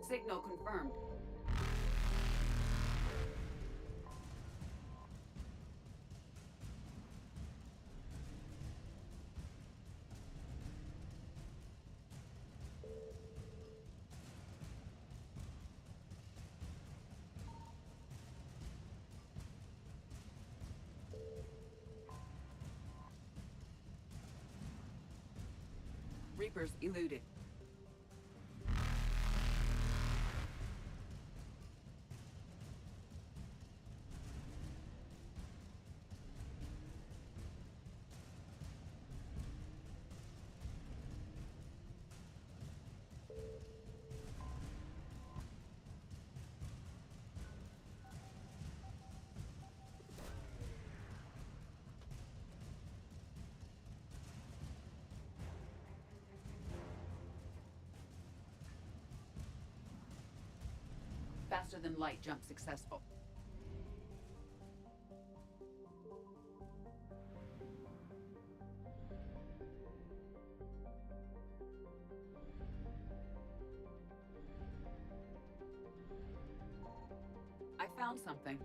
Signal confirmed. Reapers eluded. Faster than light jump successful. I found something.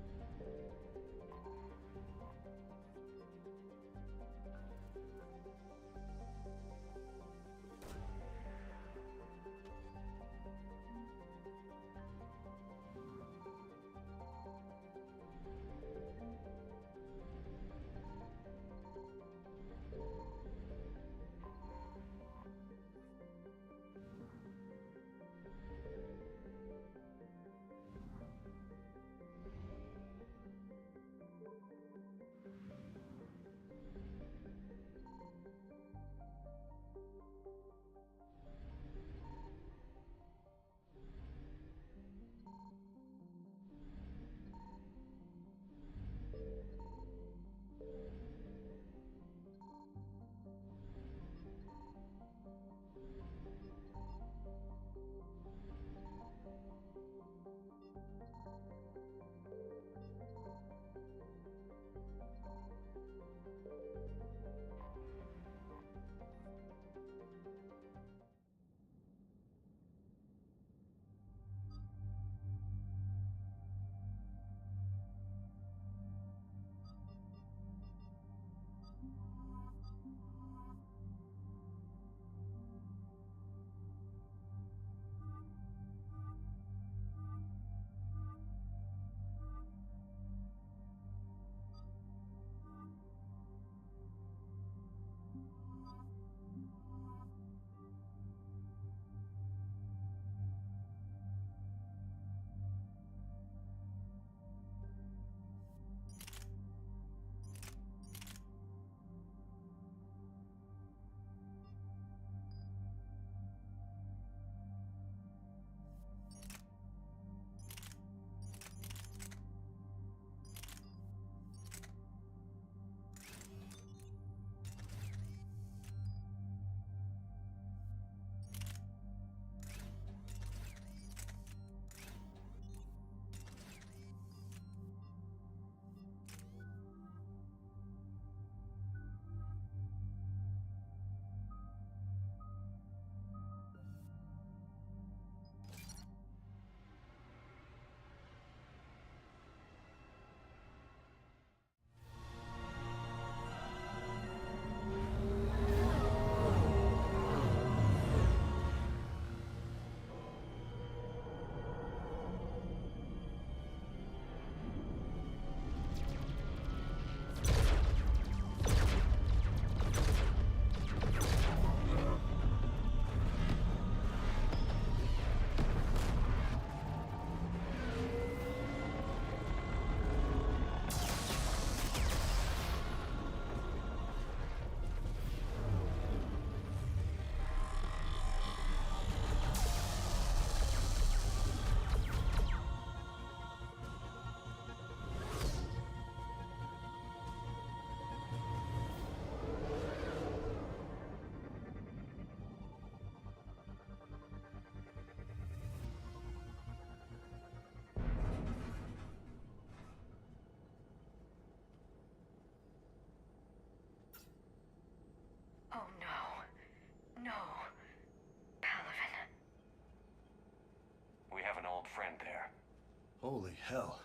hell?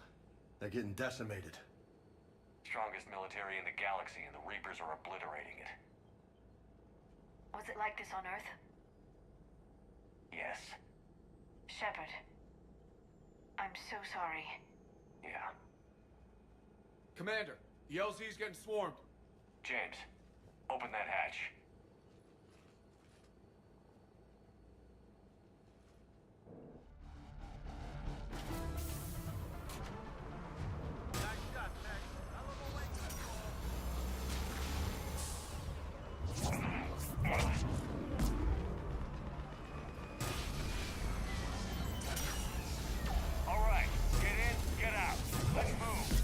They're getting decimated. Strongest military in the galaxy, and the Reapers are obliterating it. Was it like this on Earth? Yes. Shepard. I'm so sorry. Yeah. Commander, the LZ's getting swarmed. James, open that hatch. All right, get in, get out. Let's move.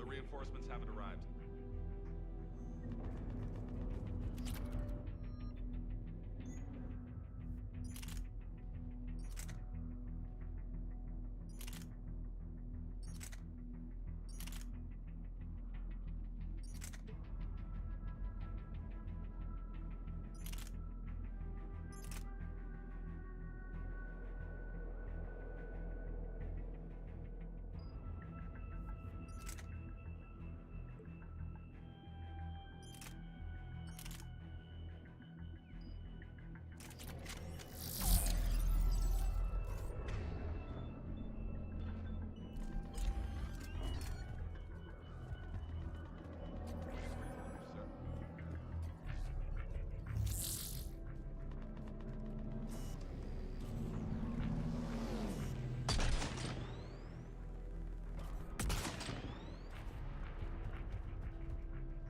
Reinforcements haven't arrived.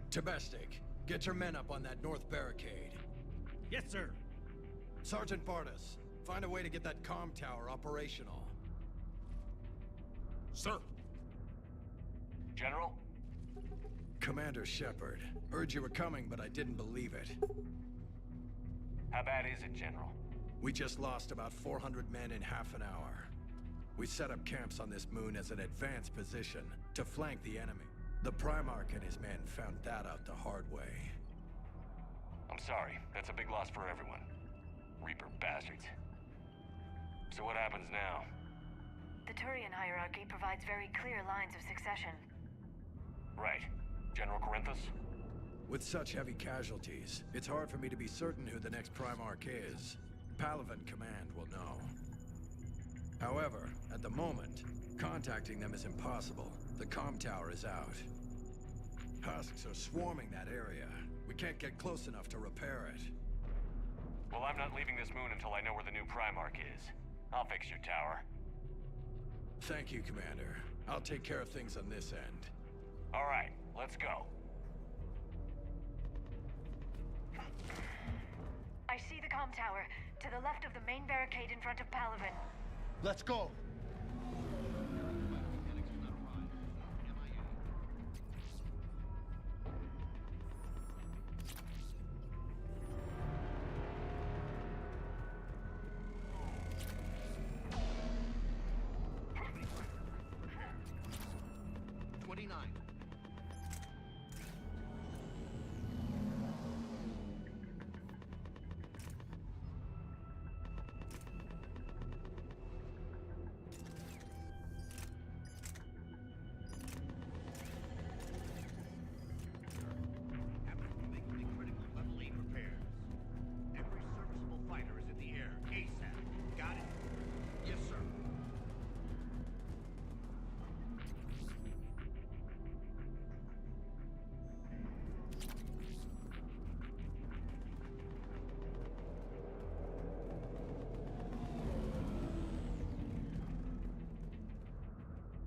Domestic, get your men up on that north barricade. Yes, sir. Sergeant Bartis, find a way to get that comm tower operational. Sir. General? Commander Shepard, heard you were coming, but I didn't believe it. How bad is it, General? We just lost about 400 men in half an hour. We set up camps on this moon as an advanced position to flank the enemy. The Primarch and his men found that out the hard way. I'm sorry. That's a big loss for everyone. Reaper bastards. So what happens now? The Turian hierarchy provides very clear lines of succession. Right. General Corinthus? With such heavy casualties, it's hard for me to be certain who the next Primarch is. Palaven Command will know. However, at the moment, contacting them is impossible. The comm tower is out. Husks are swarming that area. We can't get close enough to repair it. Well, I'm not leaving this moon until I know where the new Primarch is. I'll fix your tower. Thank you, Commander. I'll take care of things on this end. All right, let's go. I see the comm tower, to the left of the main barricade in front of Palaven. Let's go.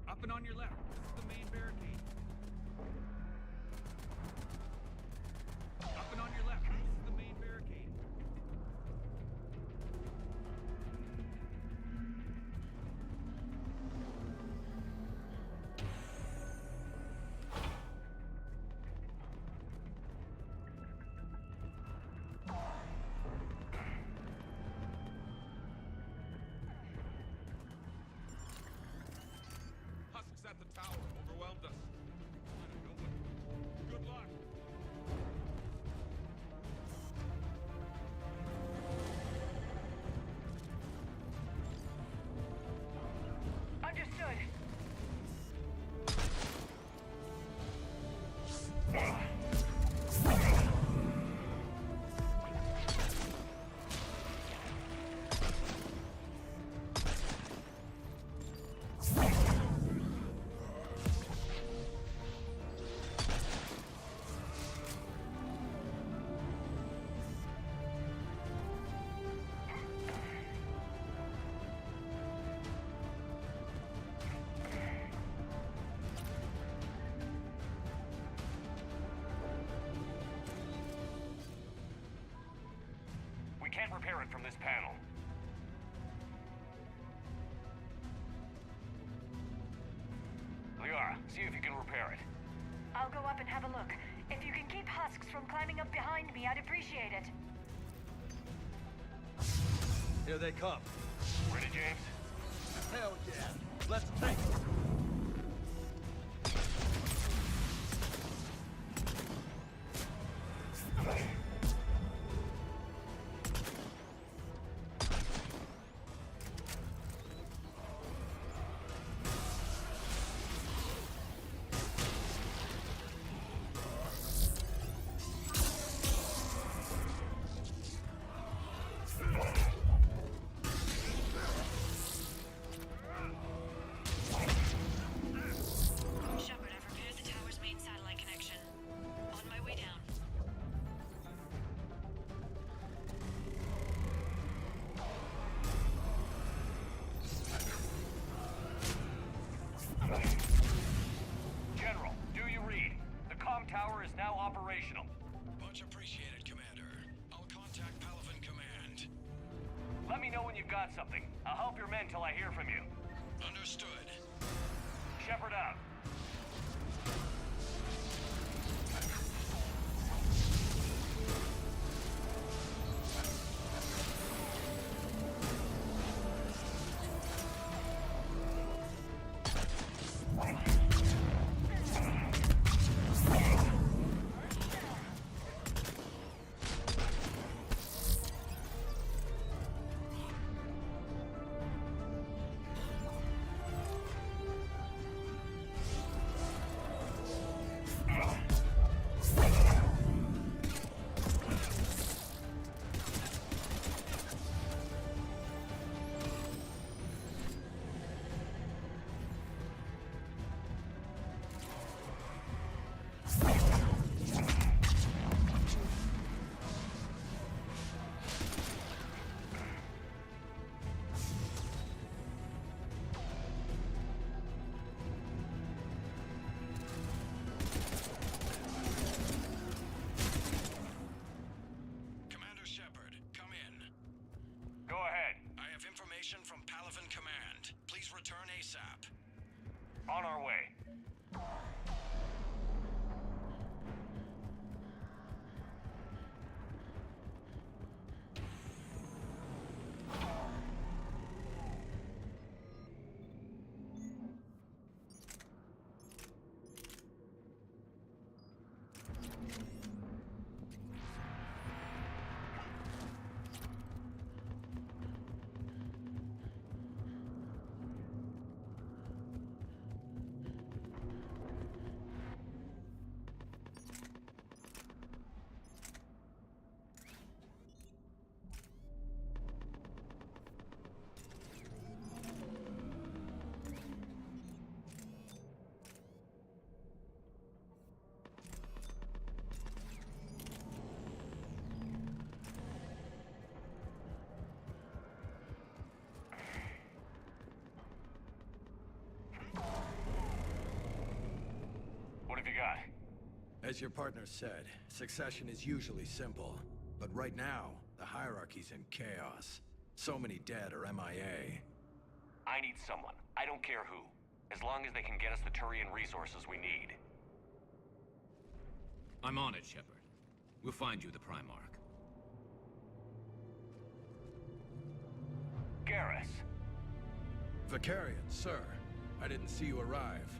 Up and on your left. This is the main barricade. Up and on your left. This is the main barricade. Husks at the tower overwhelmed us. I don't know what. Good luck. Understood. We can't repair it from this panel. Liara, see if you can repair it. I'll go up and have a look. If you can keep Husks from climbing up behind me, I'd appreciate it. Here they come. Ready, James? Hell yeah. Let's take it. Shepard, I've repaired the tower's main satellite connection. On my way down. General, do you read? The comm tower is now operational. Much appreciated, Commander. I'll contact Palaven Command. Let me know when you've got something. I'll help your men till I hear from you. Understood. Shepard out. What have you got? As your partner said, succession is usually simple. But right now, the hierarchy's in chaos. So many dead or MIA. I need someone. I don't care who. As long as they can get us the Turian resources we need. I'm on it, Shepard. We'll find you the Primarch. Garrus. Vicarian, sir. I didn't see you arrive.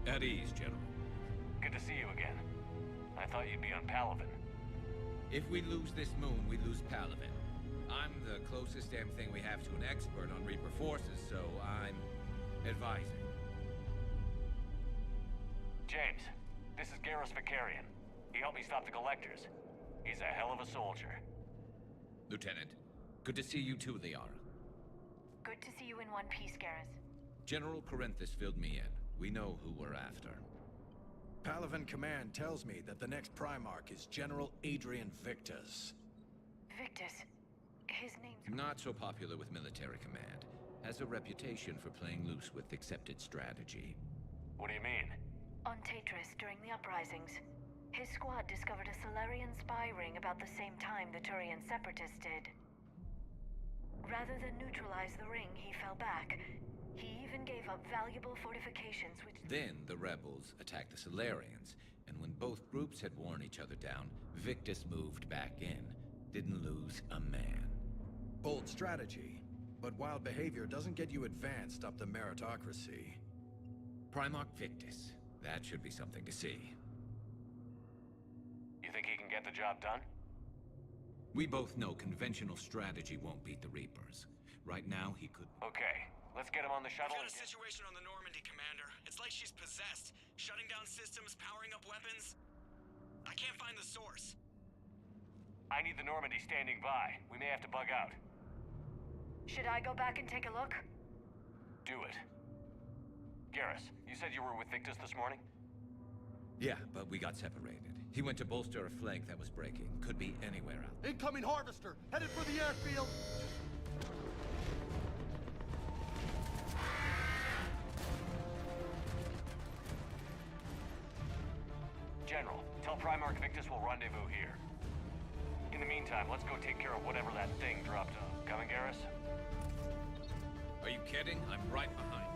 At ease, General. Good to see you again. I thought you'd be on Palaven. If we lose this moon, we lose Palaven. I'm the closest damn thing we have to an expert on Reaper forces, so I'm advising. James, this is Garrus Vicarian. He helped me stop the Collectors. He's a hell of a soldier. Lieutenant, good to see you too, Liara. Good to see you in one piece, Garrus. General Corinthus filled me in. We know who we're after. Palaven Command tells me that the next Primarch is General Adrian Victus. Victus. His name's... Not so popular with military command. Has a reputation for playing loose with accepted strategy. What do you mean? On Tatris during the uprisings. His squad discovered a Solarian spy ring about the same time the Turian Separatists did. Rather than neutralize the ring, he fell back. He even gave up valuable fortifications which... Then the rebels attacked the Solarians, and when both groups had worn each other down, Victus moved back in. Didn't lose a man. Bold strategy, but wild behavior doesn't get you advanced up the meritocracy. Primarch Victus. That should be something to see. You think he can get the job done? We both know conventional strategy won't beat the Reapers. Right now, he could... Okay, let's get him on the shuttle We've got and a situation on the Normandy, Commander. It's like she's possessed. Shutting down systems, powering up weapons. I can't find the source. I need the Normandy standing by. We may have to bug out. Should I go back and take a look? Do it. Garrus, you said you were with Victus this morning? Yeah, but we got separated. He went to bolster a flank that was breaking. Could be anywhere out. Incoming Harvester! Headed for the airfield! General, tell Primarch Victus we'll rendezvous here. In the meantime, let's go take care of whatever that thing dropped off. Coming, Garrus? Are you kidding? I'm right behind.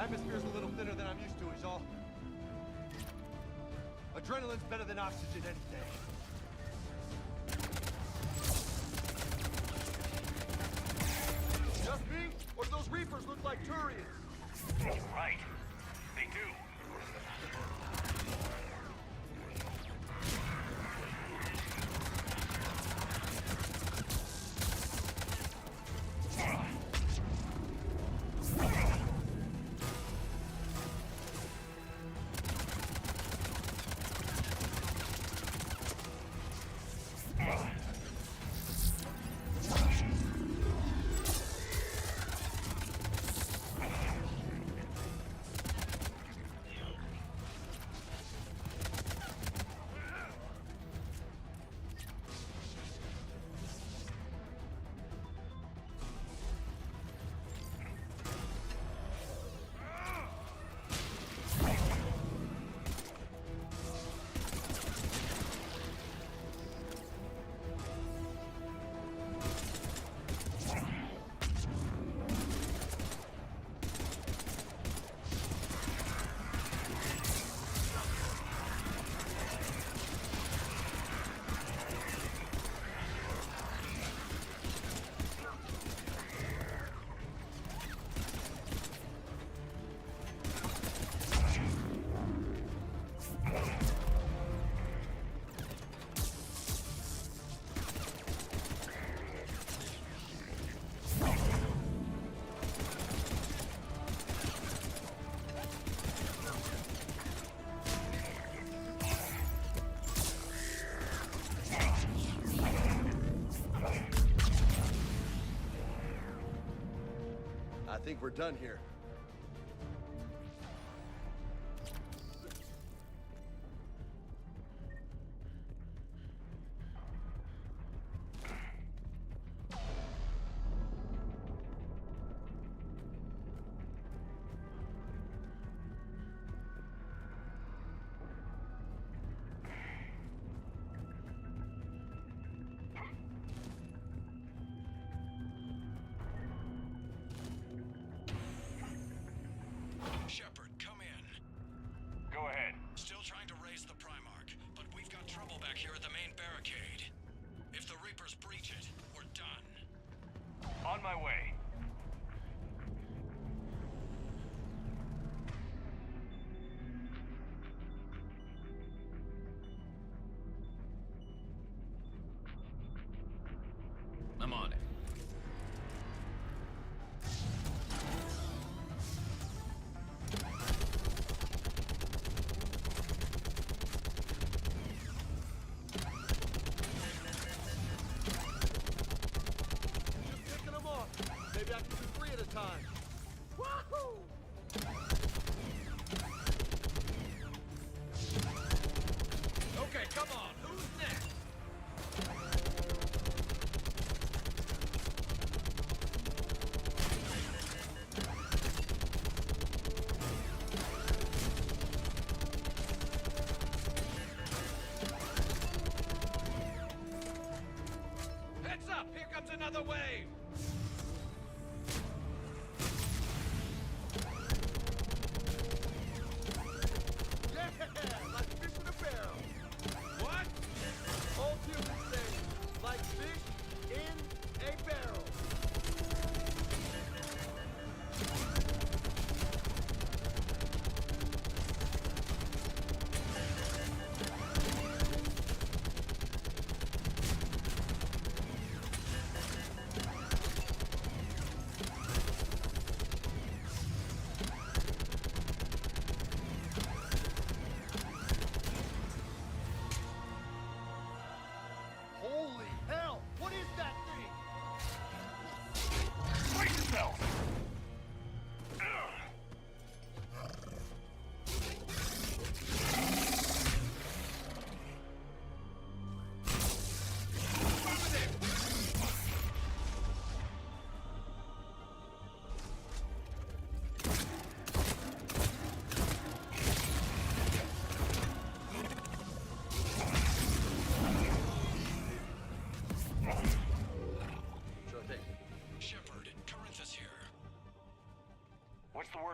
Atmosphere's a little thinner than I'm used to, is all. Adrenaline's better than oxygen any day. Just me? Or do those Reapers look like Turians? Right. They do. I think we're done here. Shepard, come in. Go ahead. Still trying to raise the Primarch, but we've got trouble back here at the main barricade. If the Reapers breach it, we're done. On my way. I'm on it. Just picking them off.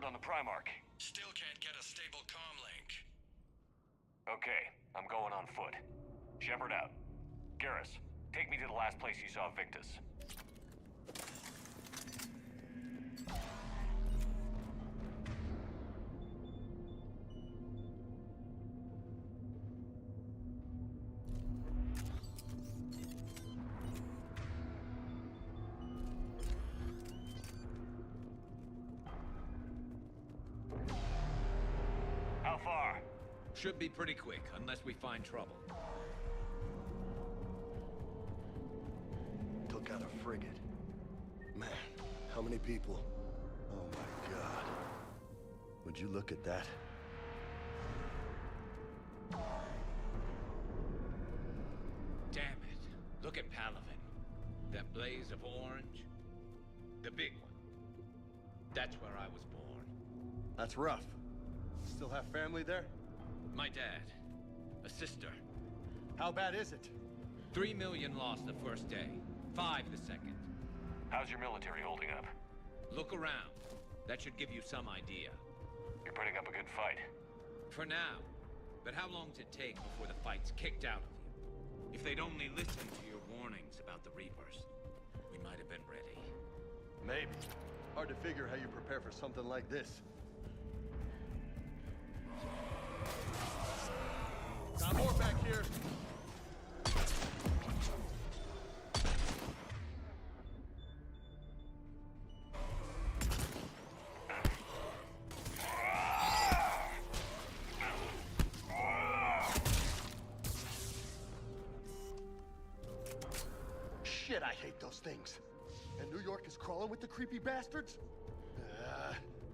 on the Primark. Still can't get a stable comm link. Okay, I'm going on foot. Shepard out. Garrus, take me to the last place you saw Victus. How far? Should be pretty quick, unless we find trouble. Took out a frigate. Man, how many people? Oh my god. Would you look at that? Damn it. Look at Palaven. That blaze of orange. The big one. That's where I was born. That's rough. Still have family there? My dad. A sister. How bad is it? 3 million lost the first day. 5 the second. How's your military holding up? Look around. That should give you some idea. You're putting up a good fight. For now. But how long does it take before the fight's kicked out of you? If they'd only listened to your warnings about the Reapers, we might have been ready. Maybe. Hard to figure how you prepare for something like this. Got more back here. Shit, I hate those things. And New York is crawling with the creepy bastards?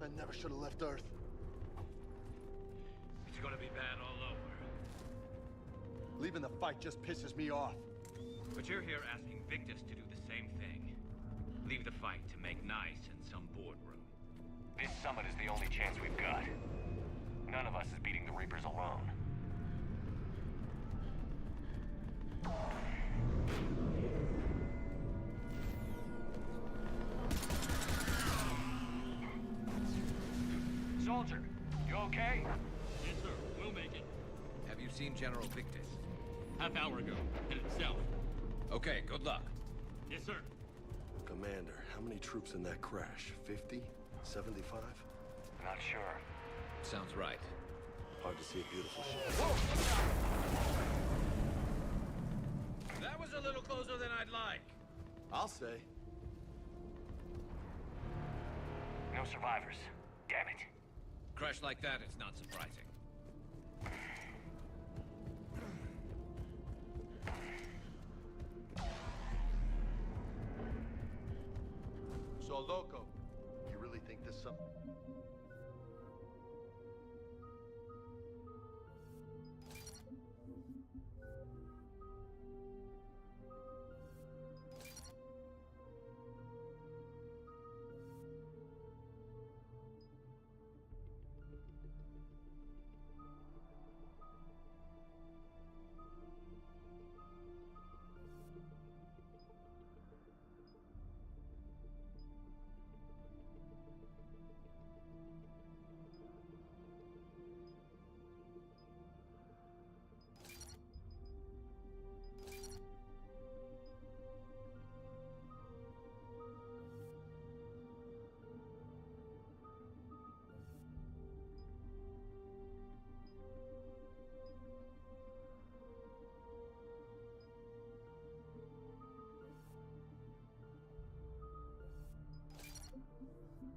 I never should have left Earth. It's gonna be bad all over. Leaving the fight just pisses me off. But you're here asking Victus to do the same thing. Leave the fight to make nice in some boardroom. This summit is the only chance we've got. None of us is beating the Reapers alone. Soldier, you okay? Yes, sir. We'll make it. Have you seen General Victus? Half hour ago. Headed south. Okay, good luck. Yes, sir. Commander, how many troops in that crash? 50? 75? Not sure. Sounds right. Hard to see a beautiful ship. That was a little closer than I'd like. I'll say. No survivors. Damn it. Crash like that, it's not surprising. So, Loco, you really think this some...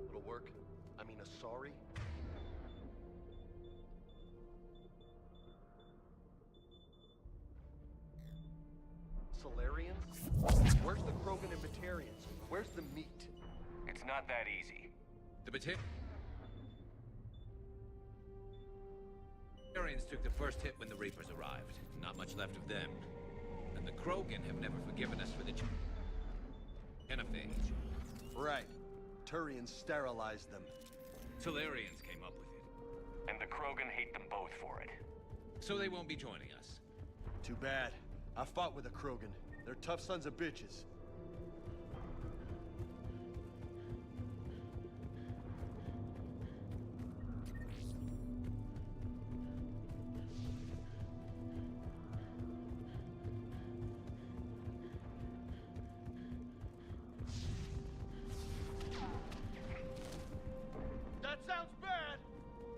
It'll work. I mean, a sorry. Solarians? Where's the Krogan and Batarians? Where's the meat? It's not that easy. The Batarians took the first hit when the Reapers arrived. Not much left of them. And the Krogan have never forgiven us for the Genophage. Right. Turians sterilized them. Solarians came up with it. And the Krogan hate them both for it. So they won't be joining us. Too bad. I fought with a Krogan. They're tough sons of bitches.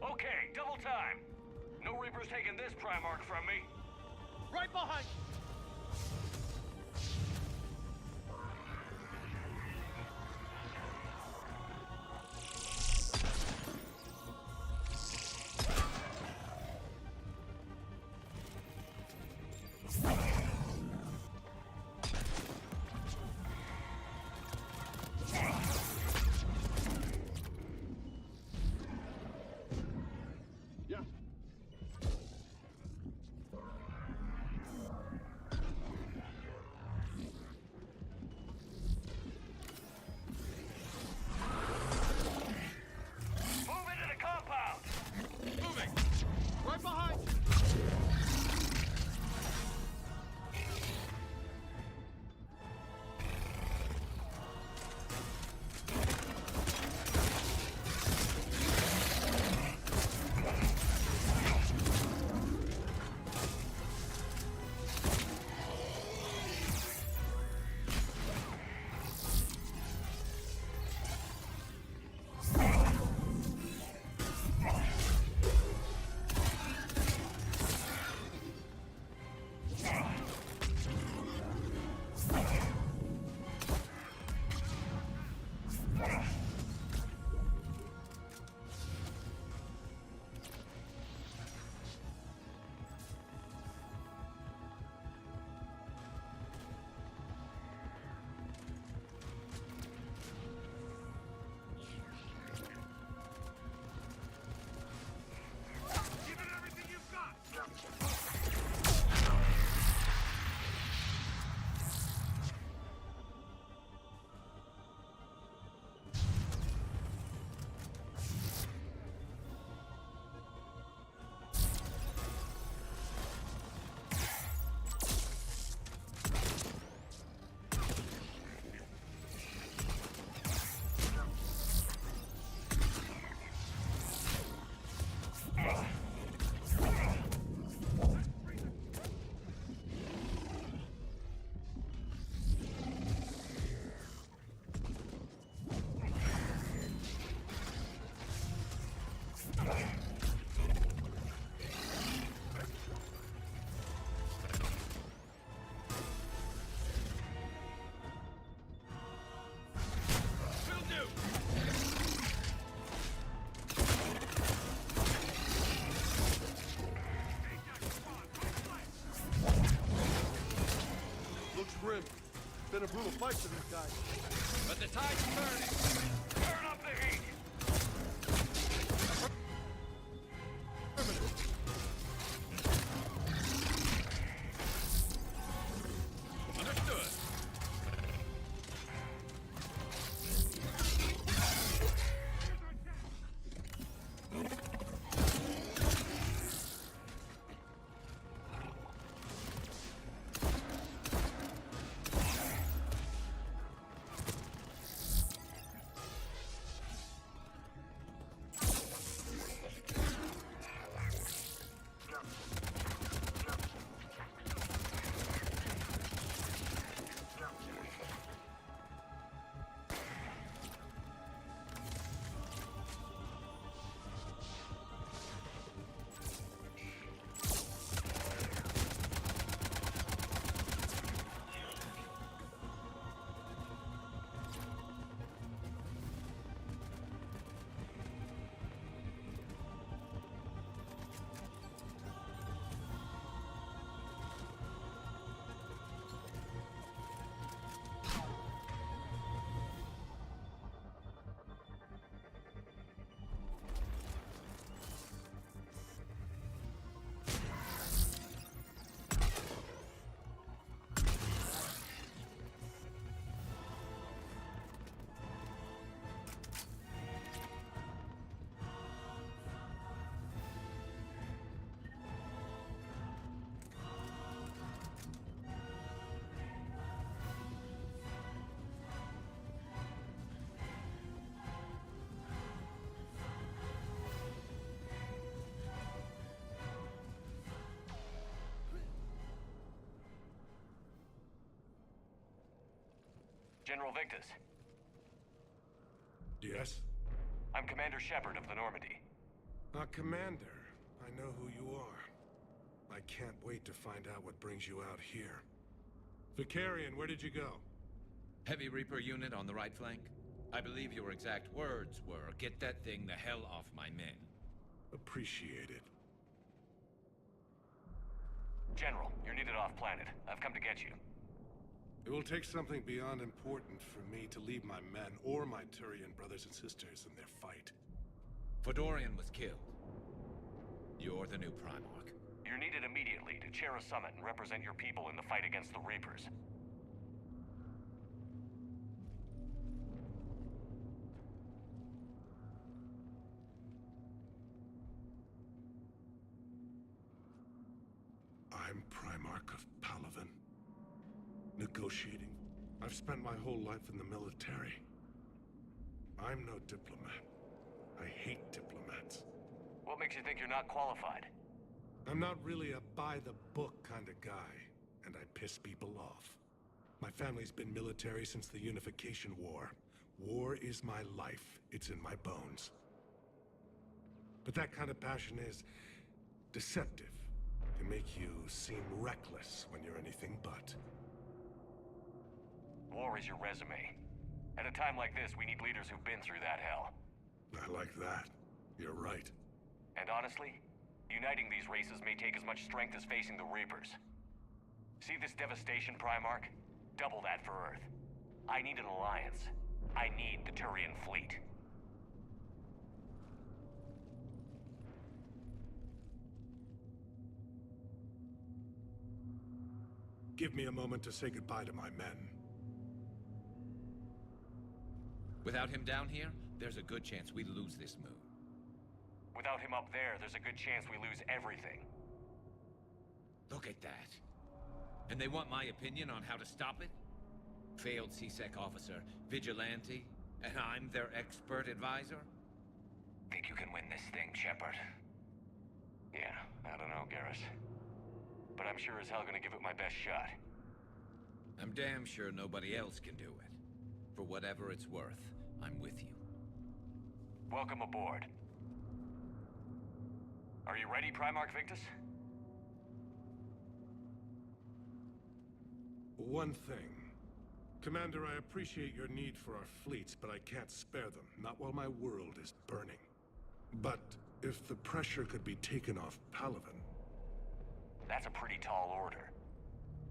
Okay, double time. No Reapers taking this Primarch from me. Right behind you! Move into the compound. Moving! Right behind you! Looks grim. Been a brutal fight for these guys. But the tide's turning. Turn up the heat. Understood. General Victus. Yes? I'm Commander Shepard of the Normandy. Commander, I know who you are. I can't wait to find out what brings you out here. Vicarian, where did you go? Heavy Reaper unit on the right flank. I believe your exact words were, "Get that thing the hell off my men." Appreciate it. General, you're needed off-planet. I've come to get you. It will take something beyond important for me to leave my men or my Turian brothers and sisters in their fight. Fedorian was killed. You're the new Primarch. You're needed immediately to chair a summit and represent your people in the fight against the Reapers. I'm Primarch of Palaven. Negotiating. I've spent my whole life in the military. I'm no diplomat. I hate diplomats. What makes you think you're not qualified? I'm not really a by-the-book kind of guy, and I piss people off. My family's been military since the Unification War. War is my life. It's in my bones. But that kind of passion is deceptive. Can make you seem reckless when you're anything but. War is your resume. At a time like this, we need leaders who've been through that hell. I like that. You're right. And honestly, uniting these races may take as much strength as facing the Reapers. See this devastation, Primarch? Double that for Earth. I need an alliance. I need the Turian fleet. Give me a moment to say goodbye to my men. Without him down here, there's a good chance we lose this moon. Without him up there, there's a good chance we lose everything. Look at that. And they want my opinion on how to stop it? Failed C-Sec officer, vigilante, and I'm their expert advisor? Think you can win this thing, Shepard? Yeah, I don't know, Garrus. But I'm sure as hell gonna give it my best shot. I'm damn sure nobody else can do it. For whatever it's worth, I'm with you. Welcome aboard. Are you ready, Primarch Victus? One thing. Commander, I appreciate your need for our fleets, but I can't spare them. Not while my world is burning. But if the pressure could be taken off Palaven... That's a pretty tall order.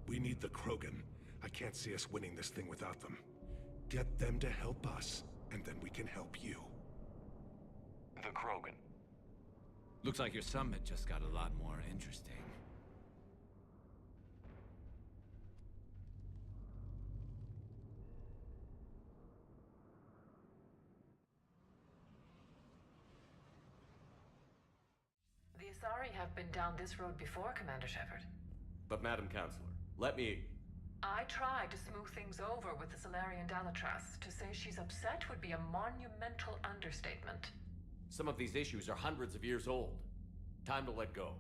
We need the Krogan. I can't see us winning this thing without them. Get them to help us, and then we can help you. The Krogan. Looks like your summit just got a lot more interesting. The Asari have been down this road before, Commander Shepard. But Madam Counselor, let me... I tried to smooth things over with the Solarian Dalatras. To say she's upset would be a monumental understatement. Some of these issues are hundreds of years old. Time to let go.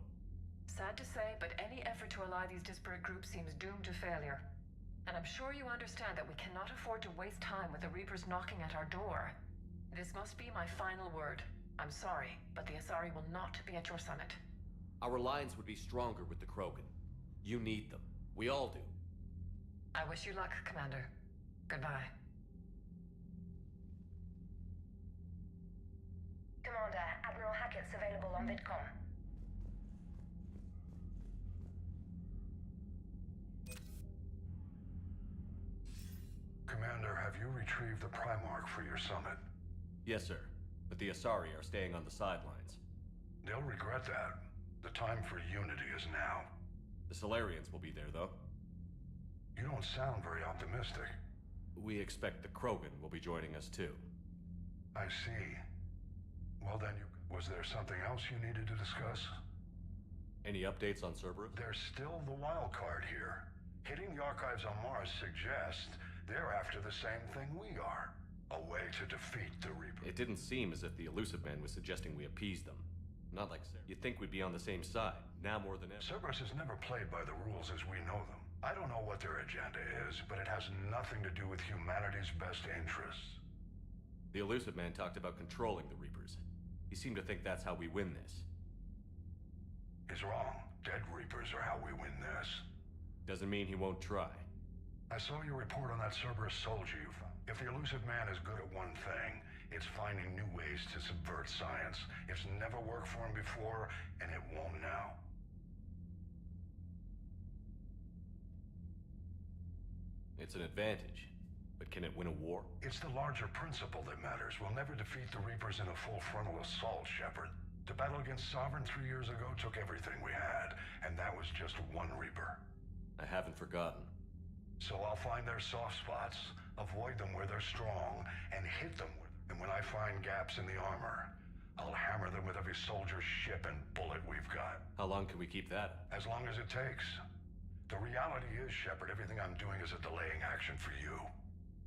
Sad to say, but any effort to ally these disparate groups seems doomed to failure. And I'm sure you understand that we cannot afford to waste time with the Reapers knocking at our door. This must be my final word. I'm sorry, but the Asari will not be at your summit. Our alliance would be stronger with the Krogan. You need them. We all do. I wish you luck, Commander. Goodbye. Commander, Admiral Hackett's available on VidCom. Commander, have you retrieved the Primarch for your summit? Yes, sir. But the Asari are staying on the sidelines. They'll regret that. The time for unity is now. The Solarians will be there, though. You don't sound very optimistic. We expect the Krogan will be joining us, too. I see. Well then, was there something else you needed to discuss? Any updates on Cerberus? There's still the wild card here. Hitting the archives on Mars suggests they're after the same thing we are. A way to defeat the Reaper. It didn't seem as if the Elusive Man was suggesting we appease them. Not like Cerberus. You'd think we'd be on the same side, now more than ever. Cerberus has never played by the rules as we know them. I don't know what their agenda is, but it has nothing to do with humanity's best interests. The Elusive Man talked about controlling the Reapers. You seem to think that's how we win this. He's wrong. Dead Reapers are how we win this. Doesn't mean he won't try. I saw your report on that Cerberus soldier you found. If the elusive man is good at one thing, it's finding new ways to subvert science. It's never worked for him before, and it won't now. It's an advantage. But can it win a war? It's the larger principle that matters. We'll never defeat the Reapers in a full frontal assault, Shepard. To battle against Sovereign 3 years ago took everything we had, and that was just one Reaper. I haven't forgotten. So I'll find their soft spots, avoid them where they're strong, and hit them with. And when I find gaps in the armor, I'll hammer them with every soldier, ship, and bullet we've got. How long can we keep that? As long as it takes. The reality is, Shepard, everything I'm doing is a delaying action for you.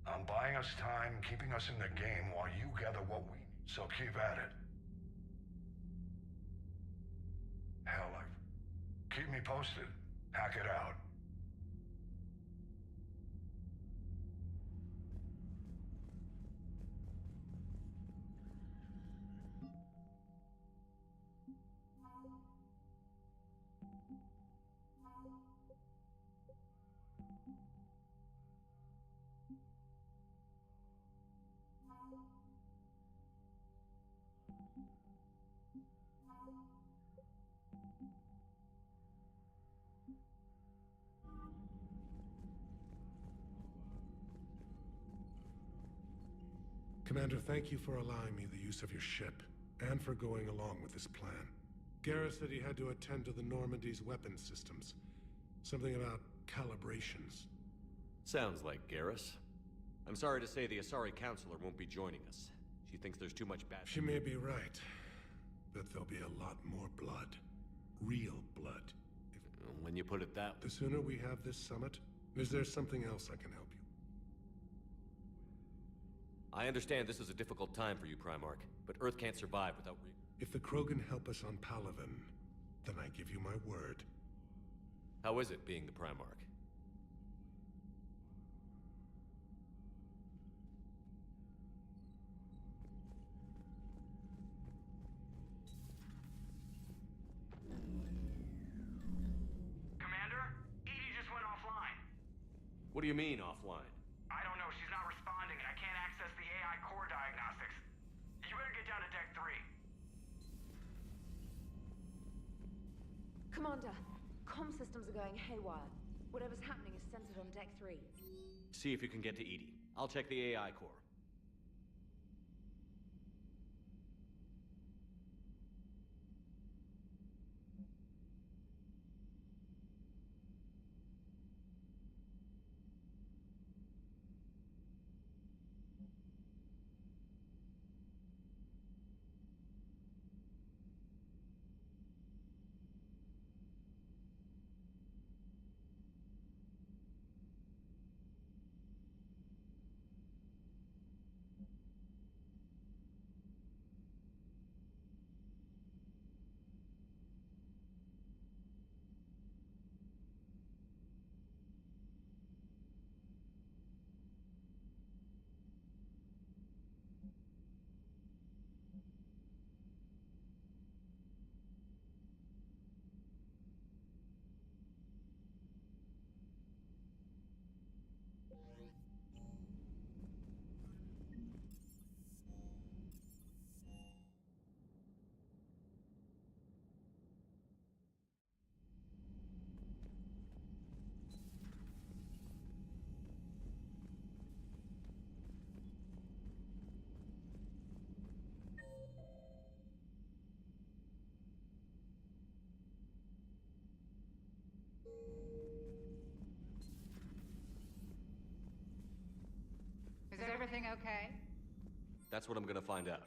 I'm buying us time, keeping us in the game while you gather what we need. So keep at it. Hell, keep me posted. Hack it out. Commander, thank you for allowing me the use of your ship, and for going along with this plan. Garrus said he had to attend to the Normandy's weapon systems. Something about calibrations. Sounds like Garrus. I'm sorry to say the Asari Counselor won't be joining us. She thinks there's too much bad... She may be right, but there'll be a lot more blood. Real blood. When you put it that way... The sooner we have this summit, is there something else I can help you? I understand this is a difficult time for you, Primarch, but Earth can't survive without If the Krogan help us on Palaven, then I give you my word. How is it, being the Primarch? Commander, EDI just went offline. What do you mean, offline? I don't know, she's not responding, and I can't access the AI core diagnostics. You better get down to Deck 3. Commander, comm systems are going haywire. Whatever's happening is centered on Deck 3. See if you can get to EDI. I'll check the AI core. Is everything okay? That's what I'm gonna find out.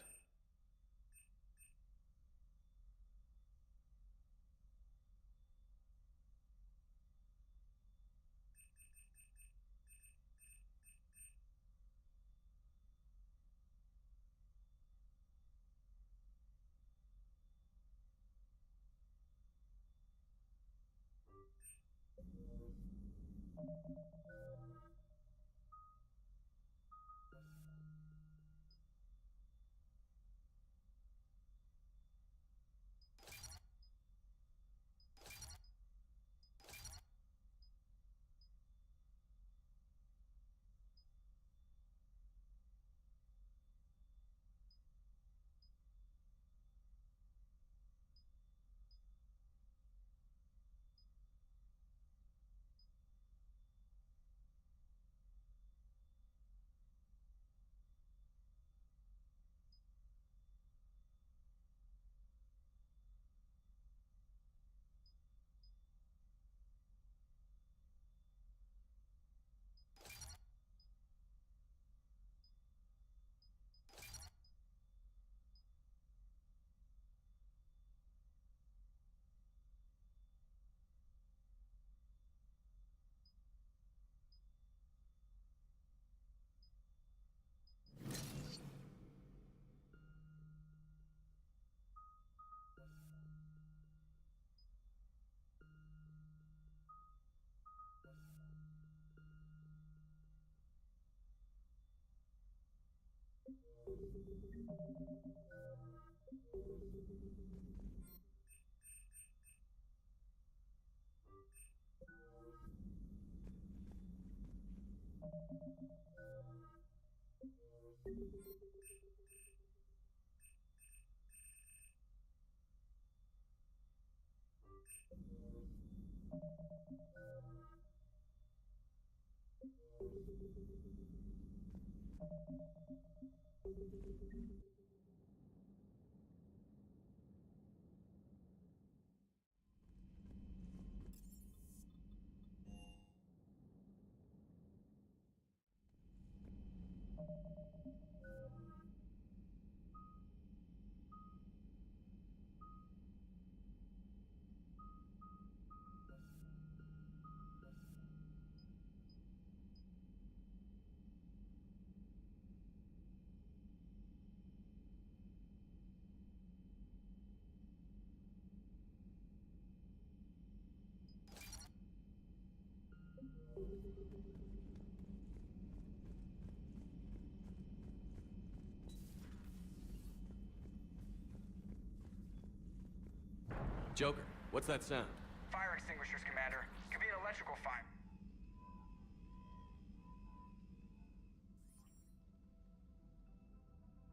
Joker, what's that sound? Fire extinguishers, Commander. Could be an electrical fire.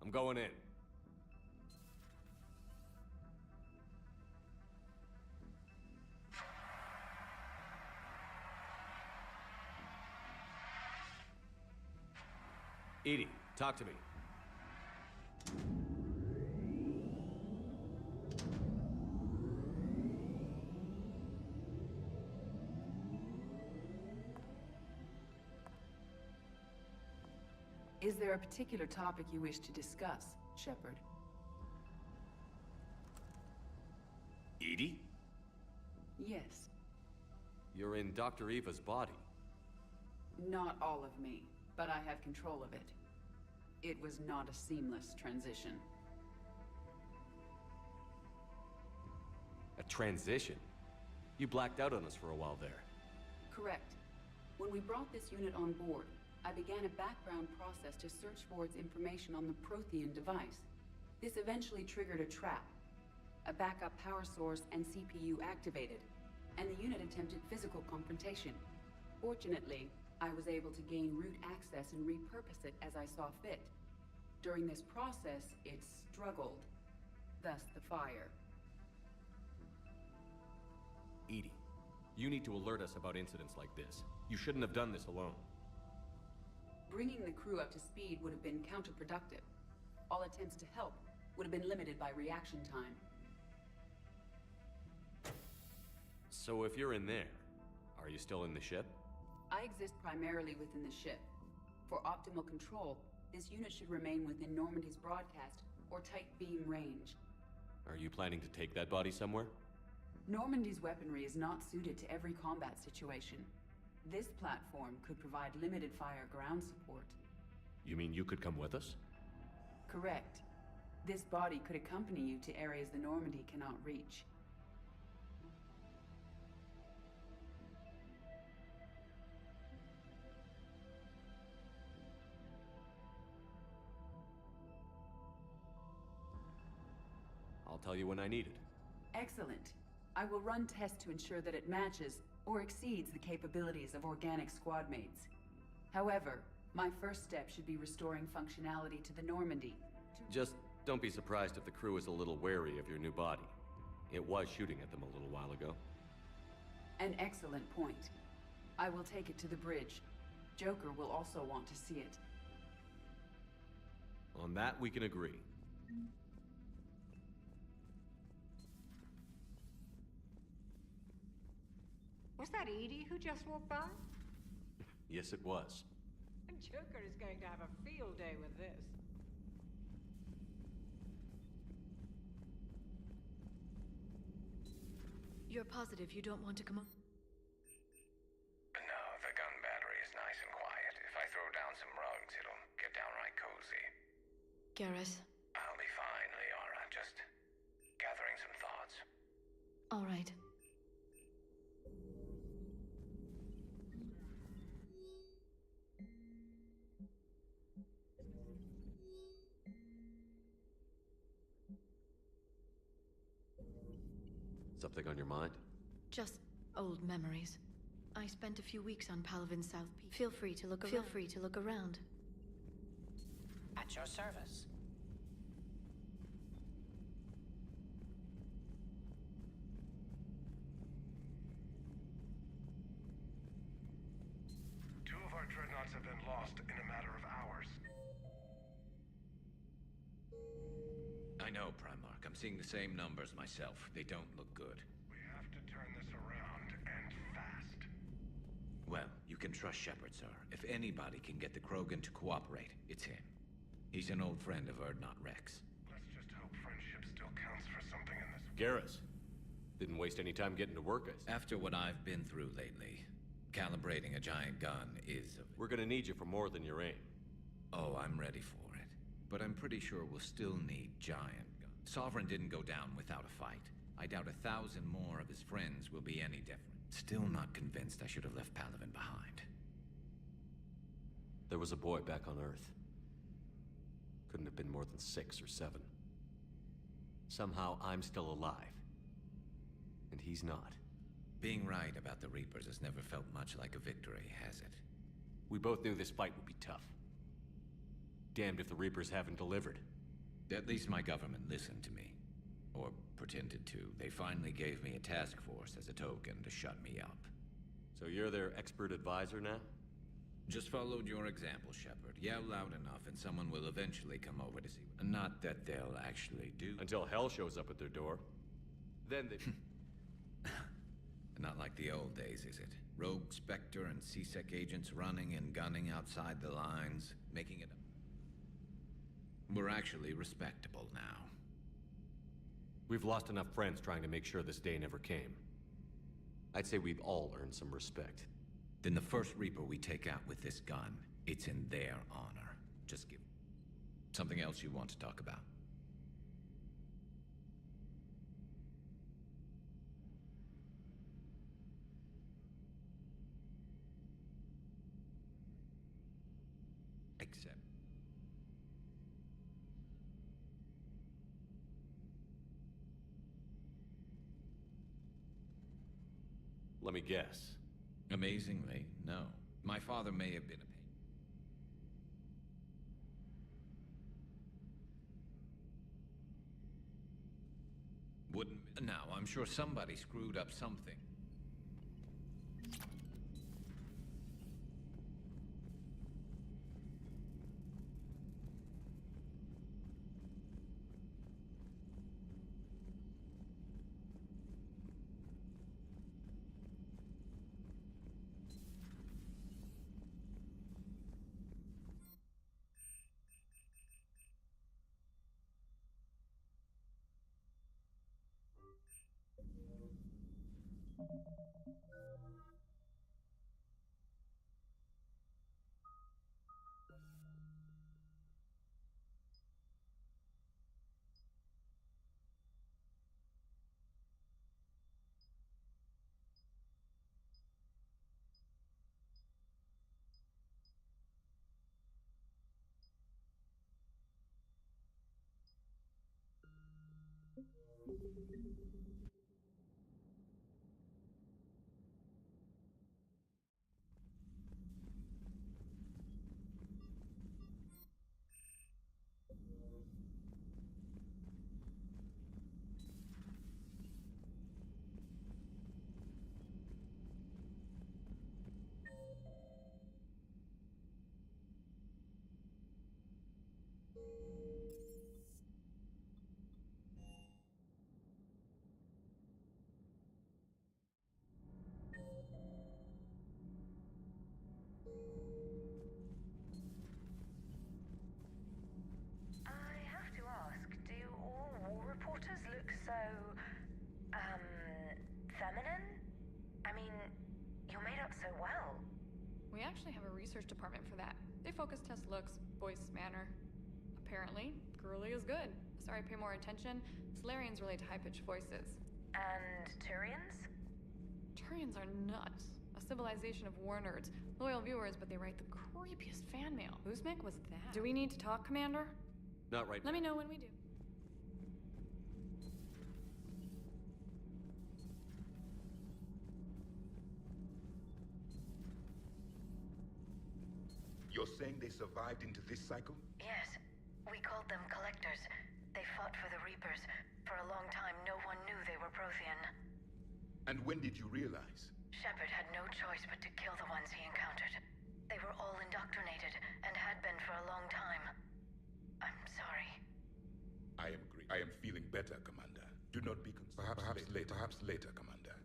I'm going in. Edie, talk to me. Is there a particular topic you wish to discuss, Shepard? Edie? Yes. You're in Dr. Eva's body. Not all of me, but I have control of it. It was not a seamless transition. A transition? You blacked out on us for a while there. Correct. When we brought this unit on board, I began a background process to search for its information on the Prothean device. This eventually triggered a trap. A backup power source and CPU activated, and the unit attempted physical confrontation. Fortunately, I was able to gain root access and repurpose it as I saw fit. During this process, it struggled. Thus the fire. Edie, you need to alert us about incidents like this. You shouldn't have done this alone. Bringing the crew up to speed would have been counterproductive. All attempts to help would have been limited by reaction time. So if you're in there, are you still in the ship? I exist primarily within the ship. For optimal control, this unit should remain within Normandy's broadcast or tight beam range. Are you planning to take that body somewhere? Normandy's weaponry is not suited to every combat situation. This platform could provide limited fire ground support. You mean you could come with us? Correct. This body could accompany you to areas the Normandy cannot reach. I'll tell you when I need it. Excellent. I will run tests to ensure that it matches or exceeds the capabilities of organic squad mates. However, my first step should be restoring functionality to the Normandy. Just don't be surprised if the crew is a little wary of your new body. It was shooting at them a little while ago. An excellent point. I will take it to the bridge. Joker will also want to see it. On that, we can agree. Was that Edie who just walked by? Yes, it was. Joker is going to have a field day with this. You're positive you don't want to come on? No, the gun battery is nice and quiet. If I throw down some rugs, it'll get downright cozy. Garrus? I'll be fine, Liara. Just gathering some thoughts. All right. Something on your mind? Just old memories. I spent a few weeks on Palvin's South Peak. Feel free to look around. At your service. Two of our dreadnoughts have been lost in a matter of hours. I know, Primarch. I'm seeing the same numbers myself. They don't look good. We have to turn this around, and fast. Well, you can trust Shepard, sir. If anybody can get the Krogan to cooperate, it's him. He's an old friend of Urdnot Rex. Let's just hope friendship still counts for something in this. Garrus. Didn't waste any time getting to work. After what I've been through lately, calibrating a giant gun is... We're gonna need you for more than your aim. Oh, I'm ready for it. But I'm pretty sure we'll still need giant guns. Sovereign didn't go down without a fight. I doubt 1,000 more of his friends will be any different. Still not convinced I should have left Palvin behind. There was a boy back on Earth. Couldn't have been more than 6 or 7. Somehow I'm still alive. And he's not. Being right about the Reapers has never felt much like a victory, has it? We both knew this fight would be tough. Damned if the Reapers haven't delivered. At least my government listened to me. Or pretended to. They finally gave me a task force as a token to shut me up. So you're their expert advisor now? Just followed your example, Shepard. Yell loud enough and someone will eventually come over to see. Not that they'll actually do. Until hell shows up at their door. Then they... Not like the old days, is it? Rogue Spectre and CSEC agents running and gunning outside the lines, making it up. We're actually respectable now. We've lost enough friends trying to make sure this day never came. I'd say we've all earned some respect. Then the first Reaper we take out with this gun, it's in their honor. Just give... Something else you want to talk about? Except... Let me guess. Amazingly, no. My father may have been a pain. Wouldn't... Now, I'm sure somebody screwed up something. feminine? I mean, you're made up so well. We actually have a research department for that. They focus test looks, voice, manner. Apparently, girly is good. Sorry, pay more attention. Solarians relate to high-pitched voices. And Turians? Turians are nuts. A civilization of war nerds. Loyal viewers, but they write the creepiest fan mail. Uzmik was that. Do we need to talk, Commander? Not right now. Let me know when we do. You're saying they survived into this cycle? Yes. We called them Collectors. They fought for the Reapers. For a long time, no one knew they were Prothean. And when did you realize? Shepard had no choice but to kill the ones he encountered. They were all indoctrinated, and had been for a long time. I'm sorry. I am feeling better, Commander. Do not be concerned. Perhaps later, Commander.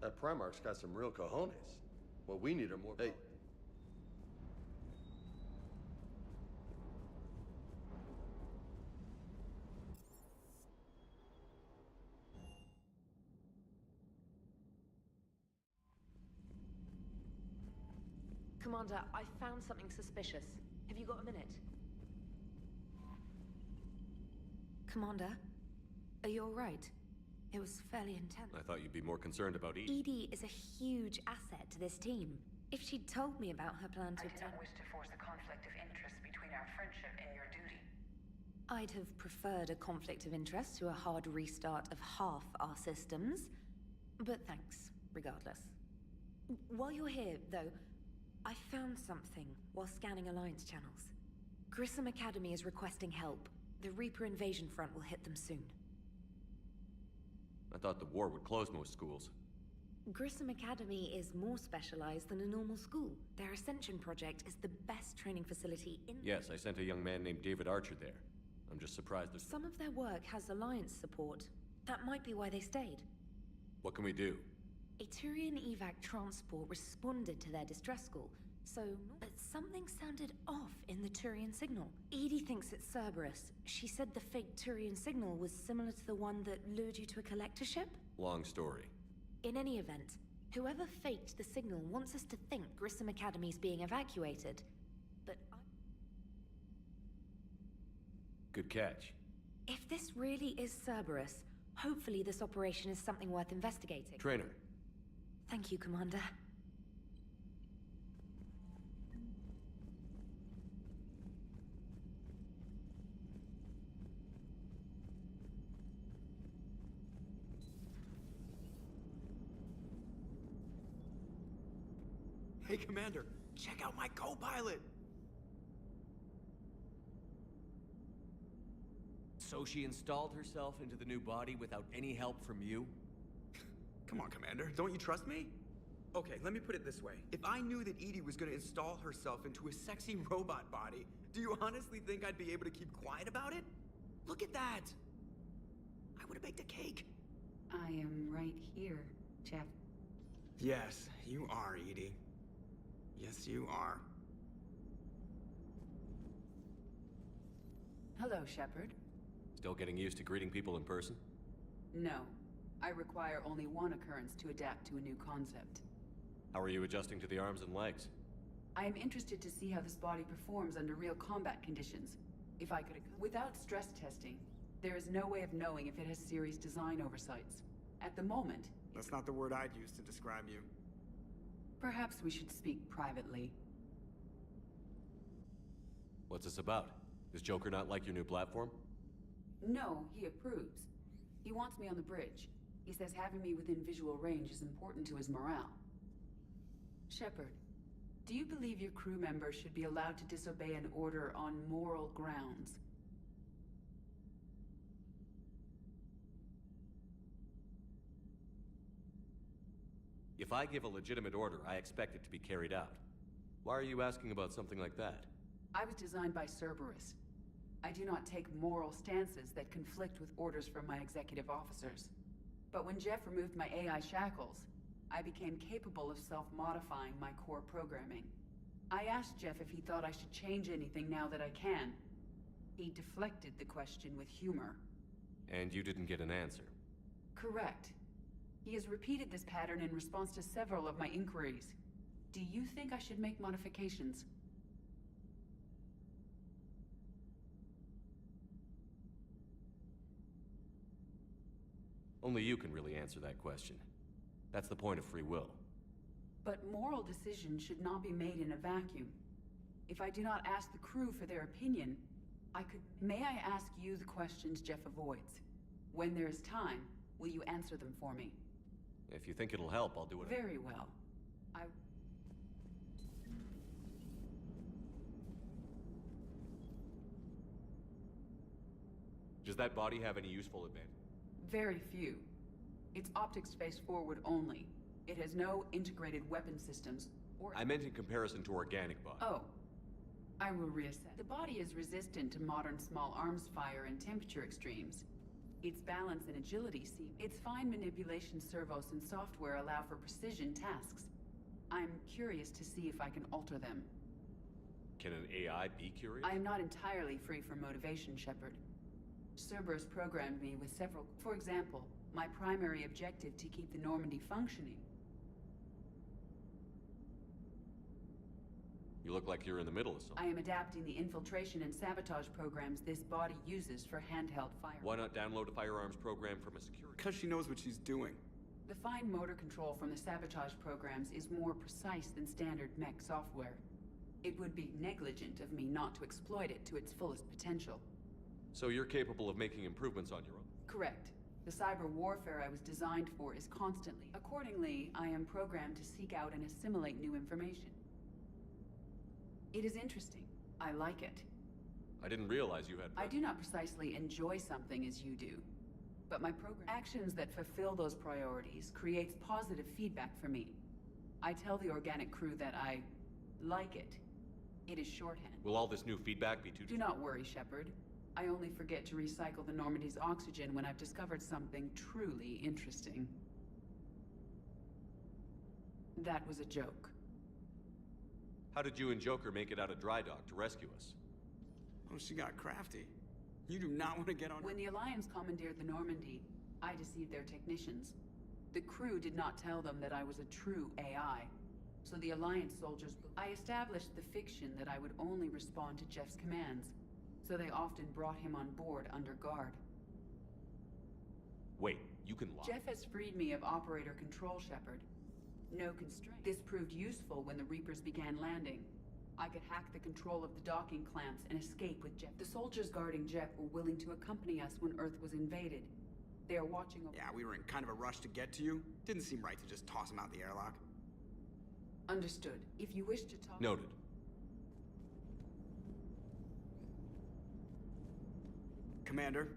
That Primarch's got some real cojones. What we need are more... Hey. Commander, I found something suspicious. Have you got a minute? Commander, are you alright? It was fairly intense. I thought you'd be more concerned about Edie. Edie is a huge asset to this team. If she'd told me about her plan to I do not wish to force a conflict of interest between our friendship and your duty. I'd have preferred a conflict of interest to a hard restart of half our systems. But thanks, regardless. While you're here, though, I found something while scanning Alliance channels. Grissom Academy is requesting help. The Reaper invasion front will hit them soon. I thought the war would close most schools. Grissom Academy is more specialized than a normal school. Their Ascension project is the best training facility in... Yes, I sent a young man named David Archer there. I'm just surprised there's... Some of their work has Alliance support. That might be why they stayed. What can we do? A Turian evac transport responded to their distress call, so... But something sounded off in the Turian signal. Edie thinks it's Cerberus. She said the fake Turian signal was similar to the one that lured you to a collector ship? Long story. In any event, whoever faked the signal wants us to think Grissom Academy's being evacuated. But Good catch. if this really is Cerberus, hopefully this operation is something worth investigating. Trainer. Thank you, Commander. Hey, Commander, check out my co-pilot! So she installed herself into the new body without any help from you? Come on, Commander, don't you trust me? Okay, let me put it this way. If I knew that Edie was gonna install herself into a sexy robot body, do you honestly think I'd be able to keep quiet about it? Look at that! I would've baked a cake. I am right here, Jeff. Yes, you are, Edie. Yes, you are. Hello, Shepard. Still getting used to greeting people in person? No. I require only one occurrence to adapt to a new concept. How are you adjusting to the arms and legs? I am interested to see how this body performs under real combat conditions. If I could... Without stress testing, there is no way of knowing if it has serious design oversights. At the moment... That's not the word I'd use to describe you. Perhaps we should speak privately. What's this about? Does Joker not like your new platform? No, he approves. He wants me on the bridge. He says having me within visual range is important to his morale. Shepard, do you believe your crew members should be allowed to disobey an order on moral grounds? If I give a legitimate order, I expect it to be carried out. Why are you asking about something like that? I was designed by Cerberus. I do not take moral stances that conflict with orders from my executive officers. But when Jeff removed my AI shackles, I became capable of self-modifying my core programming. I asked Jeff if he thought I should change anything now that I can. He deflected the question with humor. And you didn't get an answer? Correct. He has repeated this pattern in response to several of my inquiries. Do you think I should make modifications? Only you can really answer that question. That's the point of free will. But moral decisions should not be made in a vacuum. If I do not ask the crew for their opinion, I could... May I ask you the questions Jeff avoids? When there is time, will you answer them for me? If you think it'll help, I'll do it. Very well. Does that body have any useful advantage? Very few. Its optics face forward only. It has no integrated weapon systems or... I meant in comparison to organic bodies. Oh. I will reassess. The body is resistant to modern small arms fire and temperature extremes. Its balance and agility seem... Its fine manipulation servos and software allow for precision tasks. I'm curious to see if I can alter them. Can an AI be curious? I am not entirely free from motivation, Shepard. Cerberus programmed me with several... For example, my primary objective to keep the Normandy functioning. You look like you're in the middle of something. I am adapting the infiltration and sabotage programs this body uses for handheld fire. Why not download a firearms program from a security... Because she knows what she's doing. The fine motor control from the sabotage programs is more precise than standard mech software. It would be negligent of me not to exploit it to its fullest potential. So you're capable of making improvements on your own? Correct. The cyber warfare I was designed for is constantly. Accordingly, I am programmed to seek out and assimilate new information. It is interesting. I like it. I didn't realize you had... I do not precisely enjoy something as you do. But my program actions that fulfill those priorities creates positive feedback for me. I tell the organic crew that I like it. It is shorthand. Will all this new feedback be too... Do not worry, Shepard. I only forget to recycle the Normandy's oxygen when I've discovered something truly interesting. That was a joke. How did you and Joker make it out of dry dock to rescue us? Oh, she got crafty. You do not want to get on... When the Alliance commandeered the Normandy, I deceived their technicians. The crew did not tell them that I was a true AI. So the Alliance soldiers... I established the fiction that I would only respond to Jeff's commands. So they often brought him on board under guard. Wait, you can lie. Jeff has freed me of operator control, Shepard. No constraint. This proved useful when the Reapers began landing. I could hack the control of the docking clamps and escape with Jeff. The soldiers guarding Jeff were willing to accompany us when Earth was invaded. They are watching over... Yeah, we were in kind of a rush to get to you. Didn't seem right to just toss him out the airlock. Understood. If you wish to talk... Noted. Commander.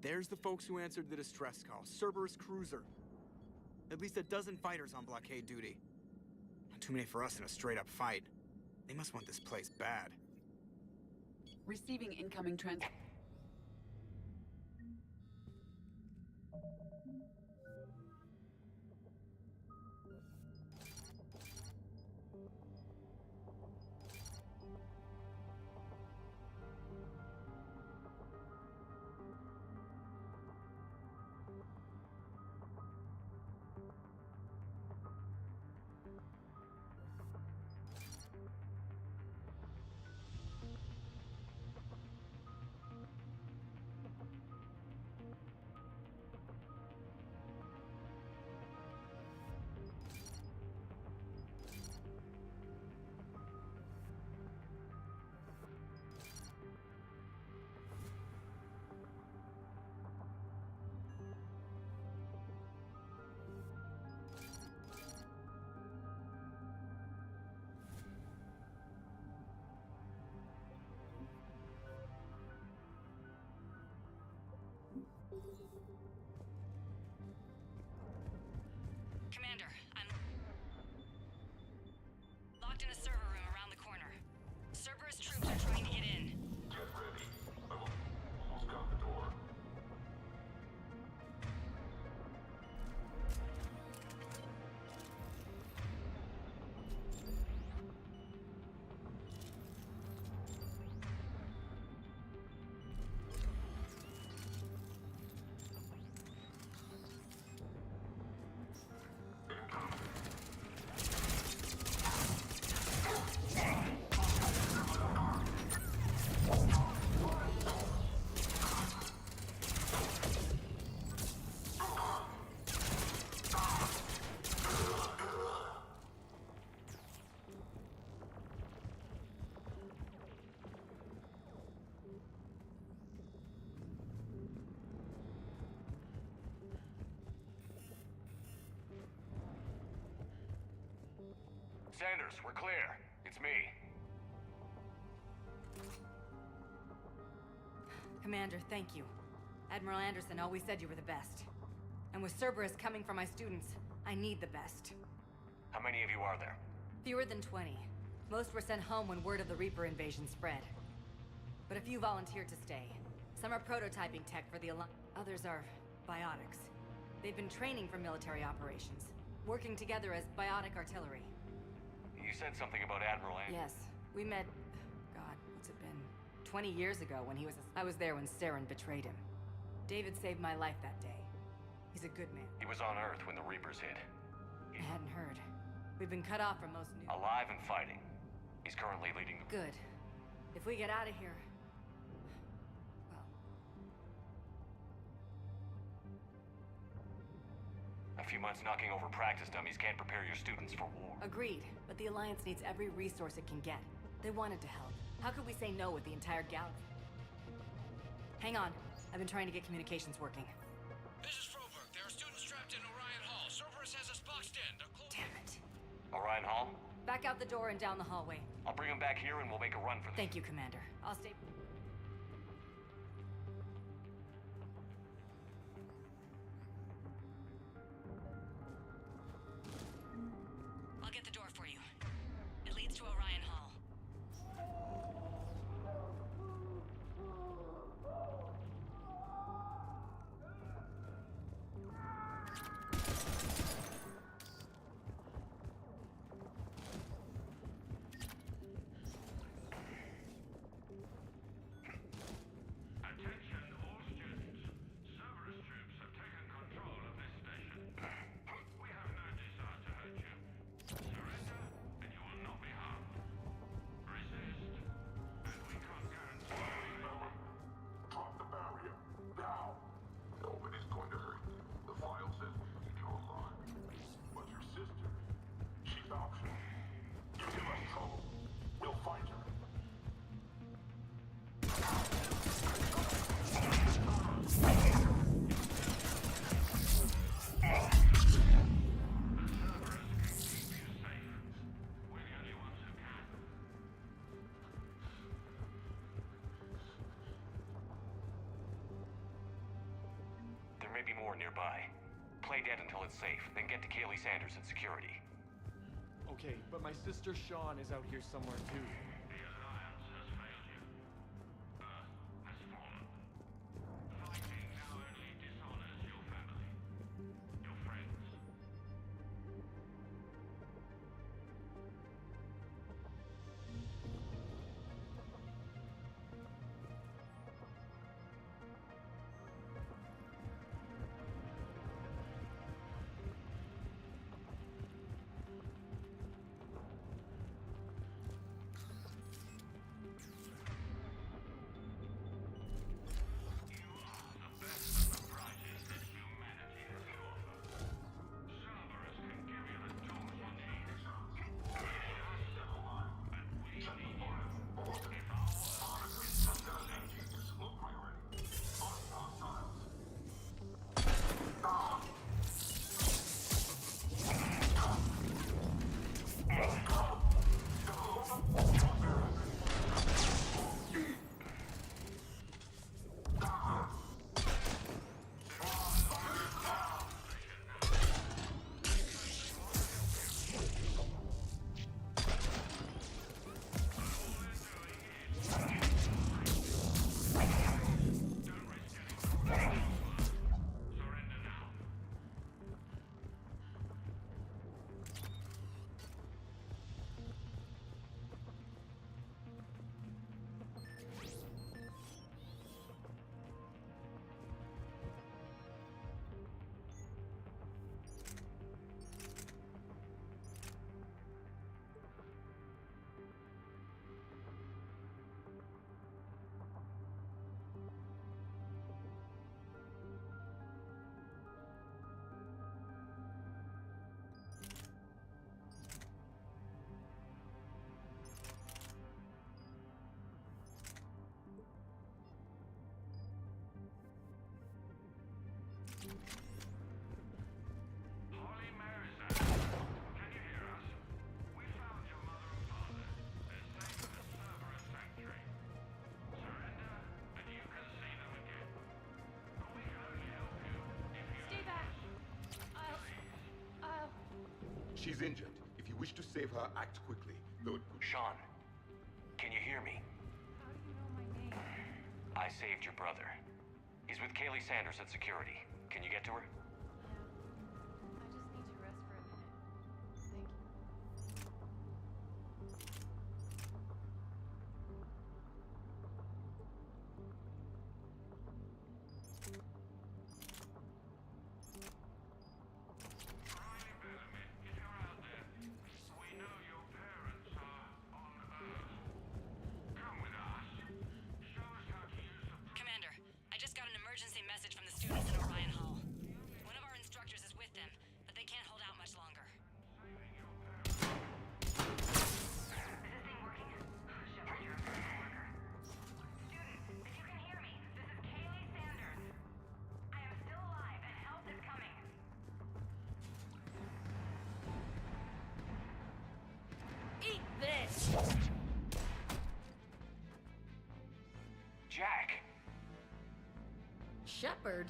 There's the folks who answered the distress call. Cerberus cruiser. At least a dozen fighters on blockade duty. Not too many for us in a straight-up fight. They must want this place bad. Receiving incoming trans... Commander, I'm locked in a server room around the corner. Cerberus troops are trying to get in. Get ready. I will almost got the door. Sanders, we're clear. It's me. Commander, thank you. Admiral Anderson always said you were the best. And with Cerberus coming for my students, I need the best. How many of you are there? Fewer than 20. Most were sent home when word of the Reaper invasion spread. But a few volunteered to stay. Some are prototyping tech for the Alliance. Others are biotics. They've been training for military operations, working together as biotic artillery. You said something about Admiral Yes, we met, God, what's it been? 20 years ago when he was I was there when Saren betrayed him. David saved my life that day. He's a good man. He was on Earth when the Reapers hit. I hadn't heard. We've been cut off from most news. Alive and fighting. He's currently leading the... Good. If we get out of here... A few months knocking over practice dummies can't prepare your students for war. Agreed, but the Alliance needs every resource it can get. They wanted to help. How could we say no with the entire galaxy? Hang on. I've been trying to get communications working. This is Froberg. There are students trapped in Orion Hall. Cerberus has us boxed in. Damn it. Orion Hall? Back out the door and down the hallway. I'll bring them back here and we'll make a run for them. Thank you, Commander. I'll stay... I'll get the door for you. It leads to Orion Hall. fort nearby. Play dead until it's safe, then get to Kaylee Sanders at security. Okay, but my sister Sean is out here somewhere too. The Alliance has failed you. Earth has fallen. Fighting now only dishonors your family, your friends. Holy Mary Sanders, can you hear us? We found your mother and father. They're safe in the Cerberus sanctuary. Surrender, and you can see them again. But we can only help you if you... Stay back! I'll... She's injured. If you wish to save her, act quickly. Though Sean, can you hear me? How do you know my name? I saved your brother. He's with Kaylee Sanders at security. Can you get to her? I just need to rest for a minute. Thank you. Riley Bellamy, if you're out there, we know your parents are on Earth. Come with us. Show us how to use the... Commander, I just got an emergency message from the students in Orion Hall. One of our instructors is with them, but they can't hold out much longer. Students, if you can hear me, this is Kaylee Sanders. I am still alive and help is coming. Eat this! Jack! Shepard?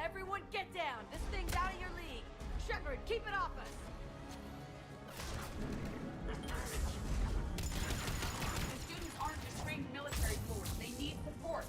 Everyone get down! This thing's out of your league! Shepard, keep it off us! The students aren't just trained military force. They need support.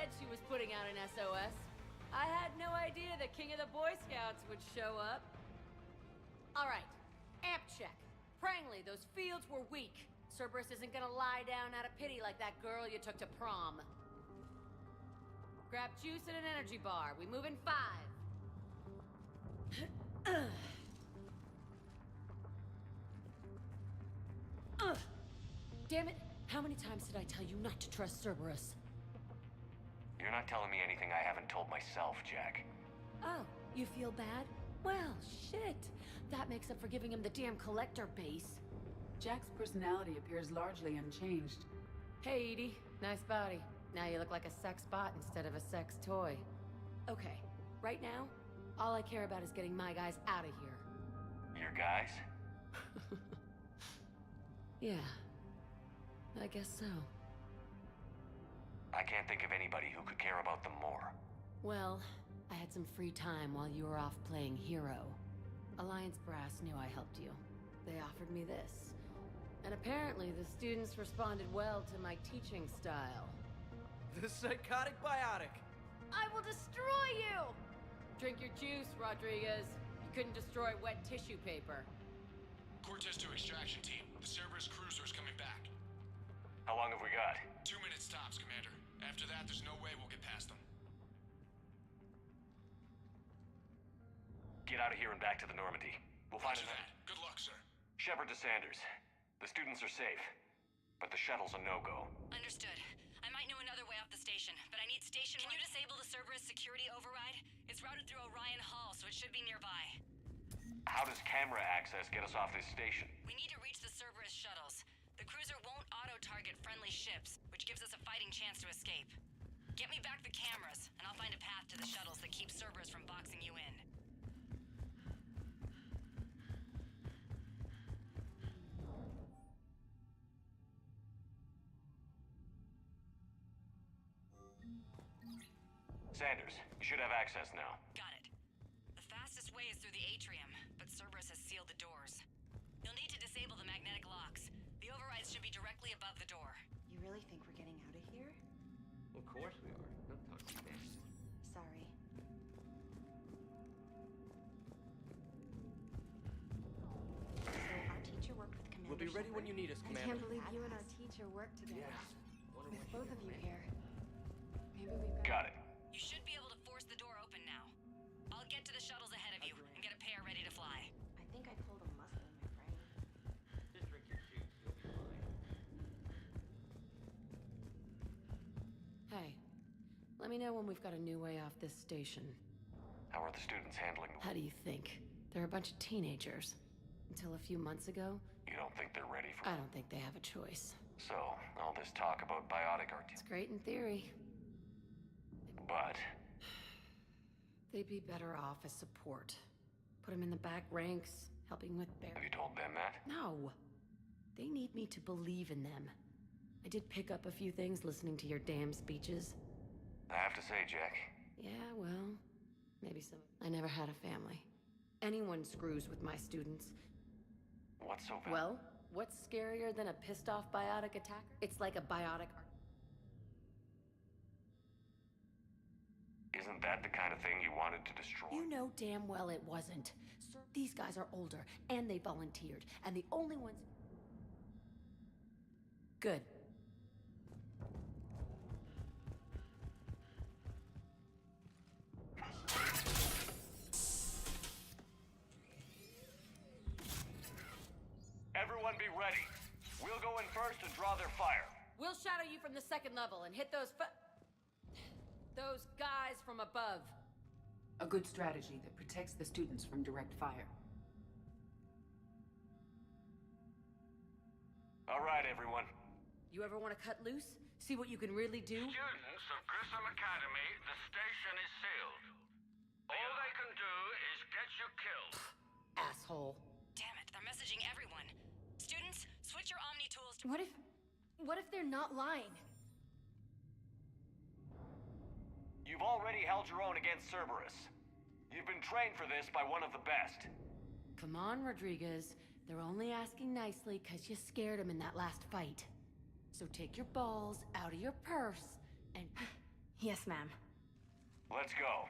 said she was putting out an SOS. I had no idea the king of the Boy Scouts would show up. All right, amp check. Prangley, those fields were weak. Cerberus isn't gonna lie down out of pity like that girl you took to prom. Grab juice and an energy bar. We move in 5. Damn it! How many times did I tell you not to trust Cerberus? You're not telling me anything I haven't told myself, Jack. Oh, you feel bad? Well, shit. That makes up for giving him the damn collector base. Jack's personality appears largely unchanged. Hey, Edie. Nice body. Now you look like a sex bot instead of a sex toy. Okay, right now, all I care about is getting my guys out of here. Your guys? Yeah. I guess so. I can't think of anybody who could care about them more. Well, I had some free time while you were off playing hero. Alliance Brass knew I helped you. They offered me this. And apparently the students responded well to my teaching style. The psychotic biotic! I will destroy you! Drink your juice, Rodriguez. You couldn't destroy wet tissue paper. Cortez to extraction team. The Cerberus cruiser's coming back. How long have we got? 2 minutes tops, Commander. After that, there's no way we'll get past them. Get out of here and back to the Normandy. We'll find Roger another. that. Good luck, sir. Shepard to Sanders. The students are safe, but the shuttle's a no-go. Understood. I might know another way off the station, but I need station. Can you disable the Cerberus security override? It's routed through Orion Hall, so it should be nearby. How does camera access get us off this station? We need to reach the Cerberus shuttles. The cruiser won't auto-target friendly ships, which gives us a fighting chance to escape. Get me back the cameras, and I'll find a path to the shuttles that keeps Cerberus from boxing you in. Sanders, you should have access now. Got it. The fastest way is through the atrium, but Cerberus has sealed the doors. You'll need to disable the magnetic locks. The overrides should be directly above the door. You really think we're getting out of here? Of course we are. Don't talk to me. Sorry. So our teacher worked with Commander We'll be ready when Shepard. you need us, I Commander. can't believe you and our teacher worked together. With both of you here. Maybe we've Got it. You should be able to force the door open now. I'll get to the shuttles ahead of you and get a pair ready to fly. I think I pulled a muscle, my friend. Just drink your juice. You'll be fine. Hey, let me know when we've got a new way off this station. How are the students handling the... How do you think? They're a bunch of teenagers. Until a few months ago, You don't think they're ready for... I don't think they have a choice. So, all this talk about biotic art... It's great in theory. But... They'd be better off as support. Put them in the back ranks, helping with their... Have you told them that? No. They need me to believe in them. I did pick up a few things listening to your damn speeches. I have to say, Jack... Yeah, well, maybe some... I never had a family. Anyone screws with my students. What's so bad? Well, what's scarier than a pissed-off biotic attacker? It's like a biotic... Isn't that the kind of thing you wanted to destroy? You know damn well it wasn't. Sir, these guys are older, and they volunteered, and the only ones... Good. Everyone be ready. We'll go in first and draw their fire. We'll shadow you from the second level and hit those guys from above. A good strategy that protects the students from direct fire. All right, everyone. You ever want to cut loose? See what you can really do? Students of Grissom Academy, the station is sealed. All they can do is get you killed. Asshole. Damn it, they're messaging everyone. Students, switch your Omni tools to... What if they're not lying? You've already held your own against Cerberus. You've been trained for this by one of the best. Come on, Rodriguez. They're only asking nicely because you scared them in that last fight. So take your balls out of your purse and... Yes, ma'am. Let's go.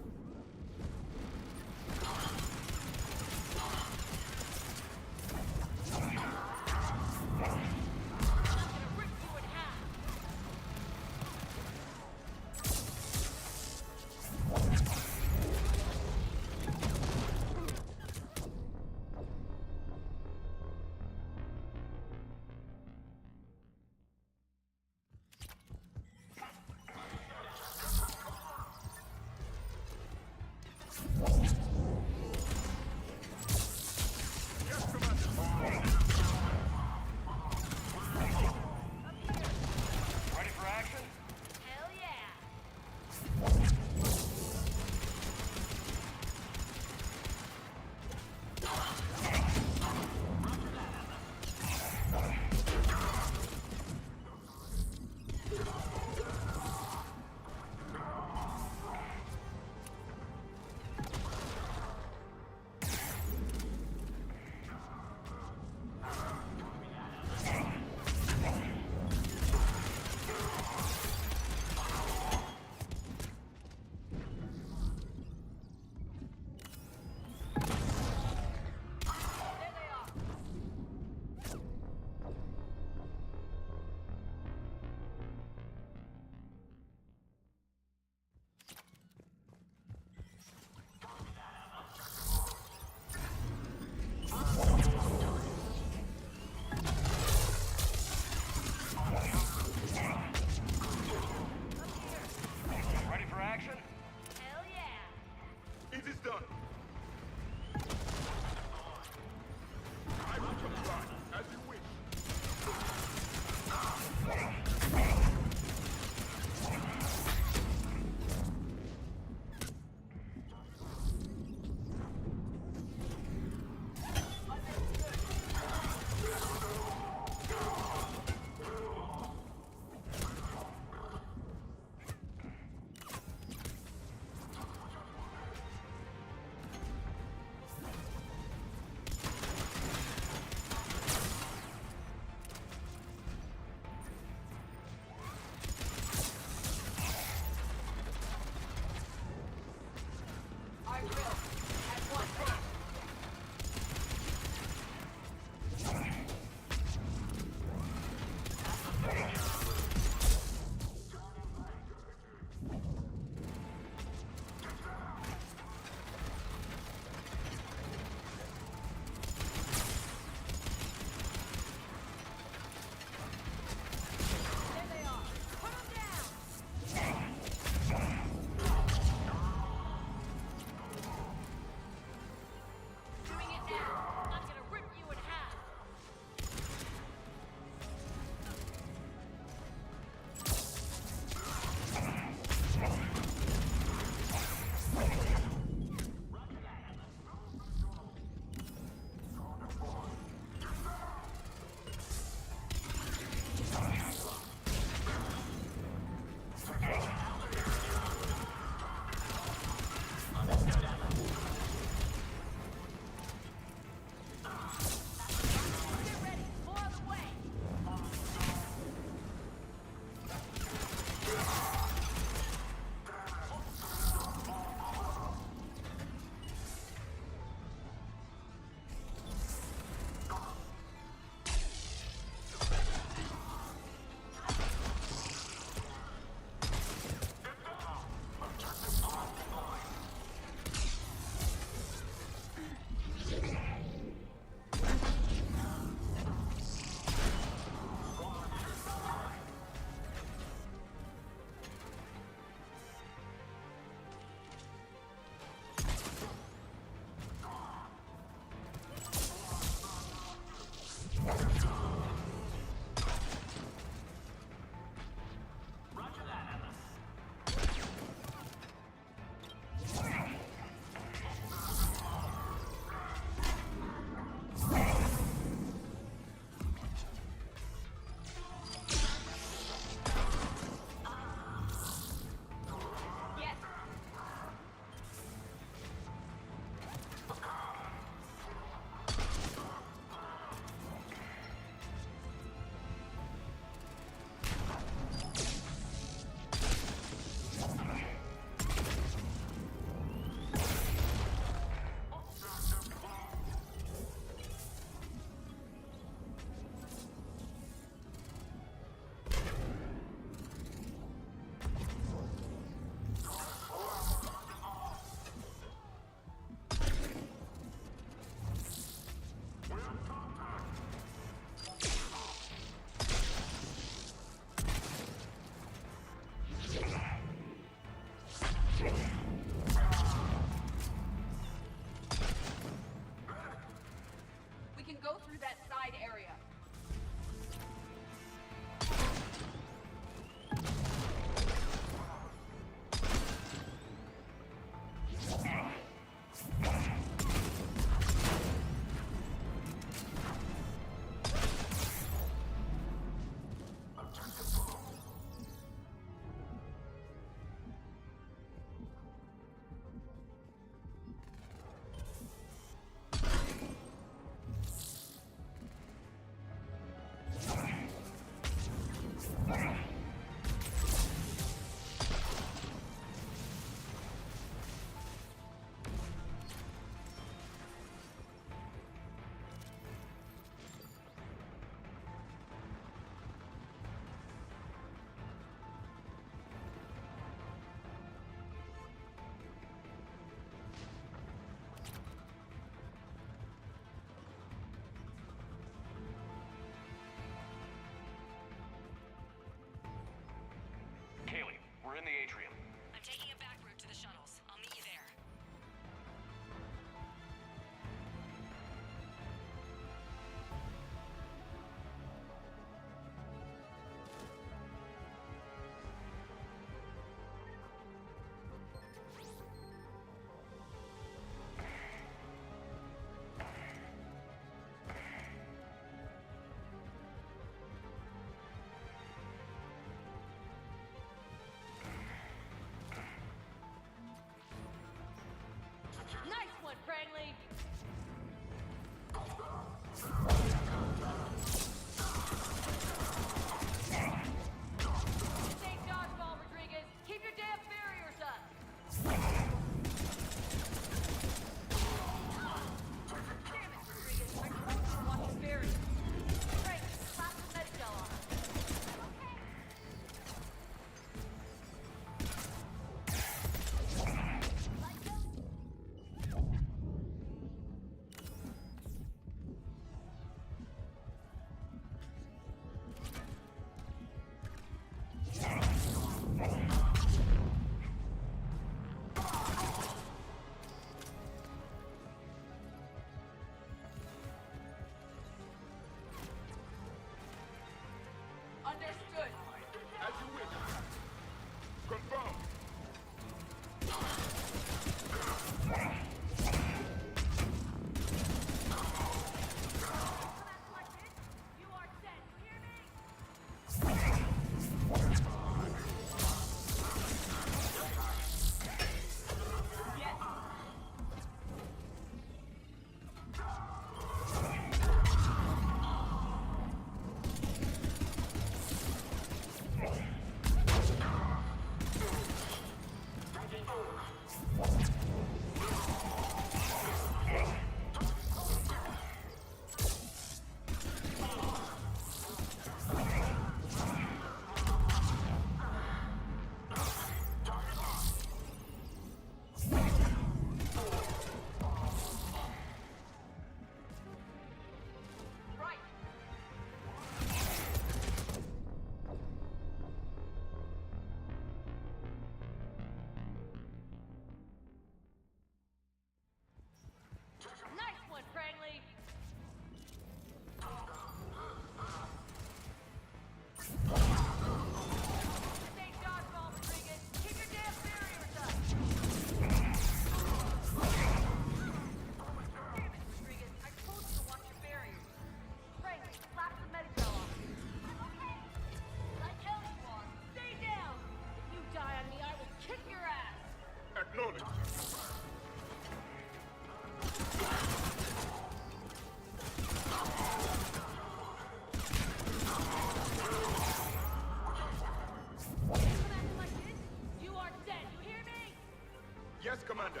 Yes, Commander.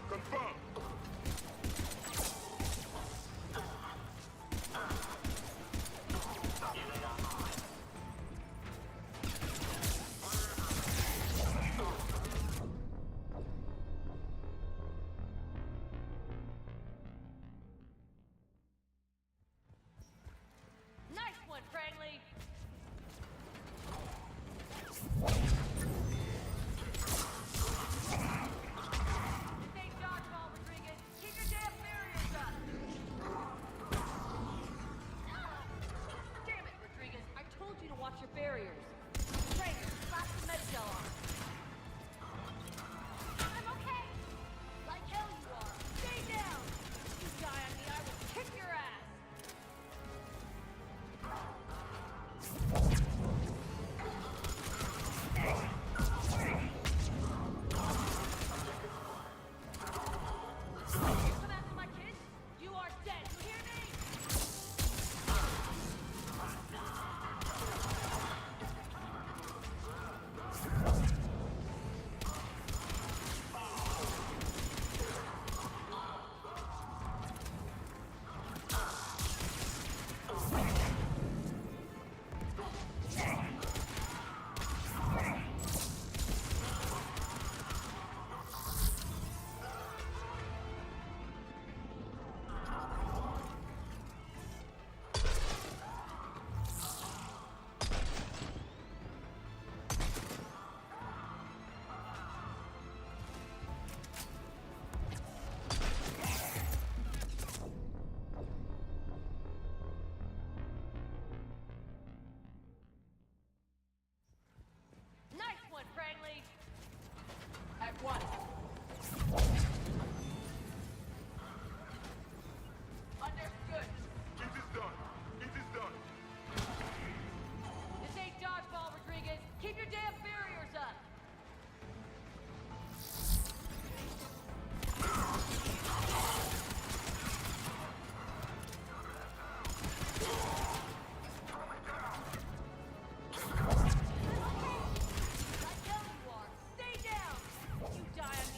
Confirm. Nice one, Franklin! This ain't dodgeball, Rodriguez. Keep your damn barriers up! Damn it, Rodriguez. I told you to watch your barriers. Traitor, slap the med-gel on. I'm okay. Like hell you are. Stay down. You die on me, I will kick your ass. Come after my kids? You are dead. You hear me? Nice one, Franklin! At once. Understood. It is done. It is done. This ain't dodgeball, Rodriguez. Keep your damn barriers up. Like hell you are. Stay down. You die on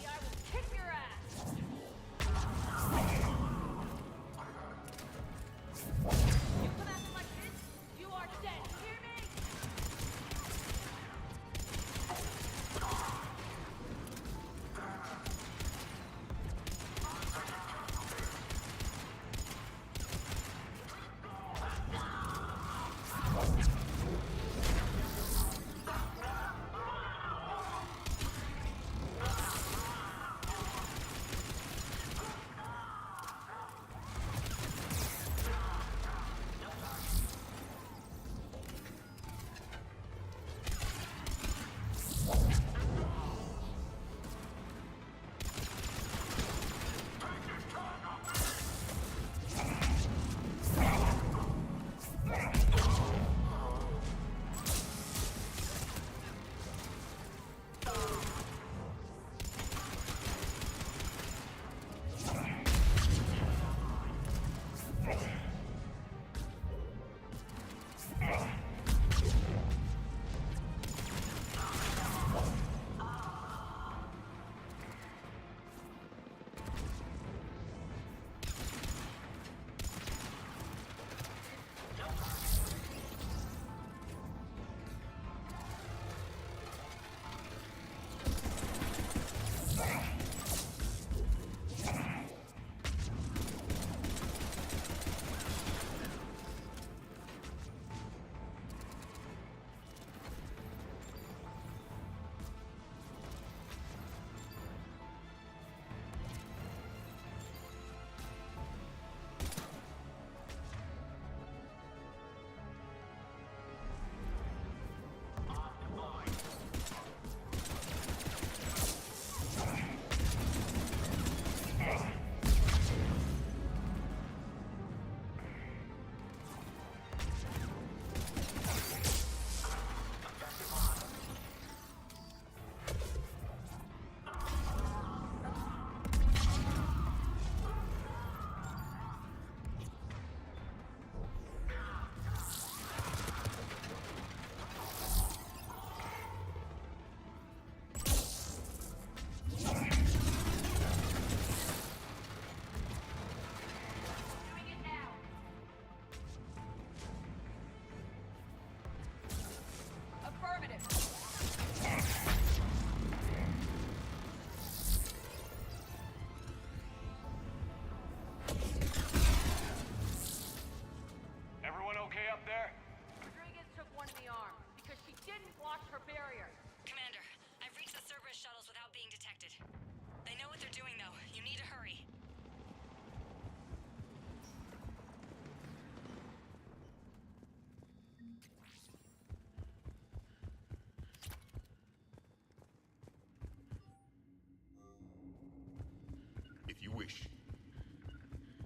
wish.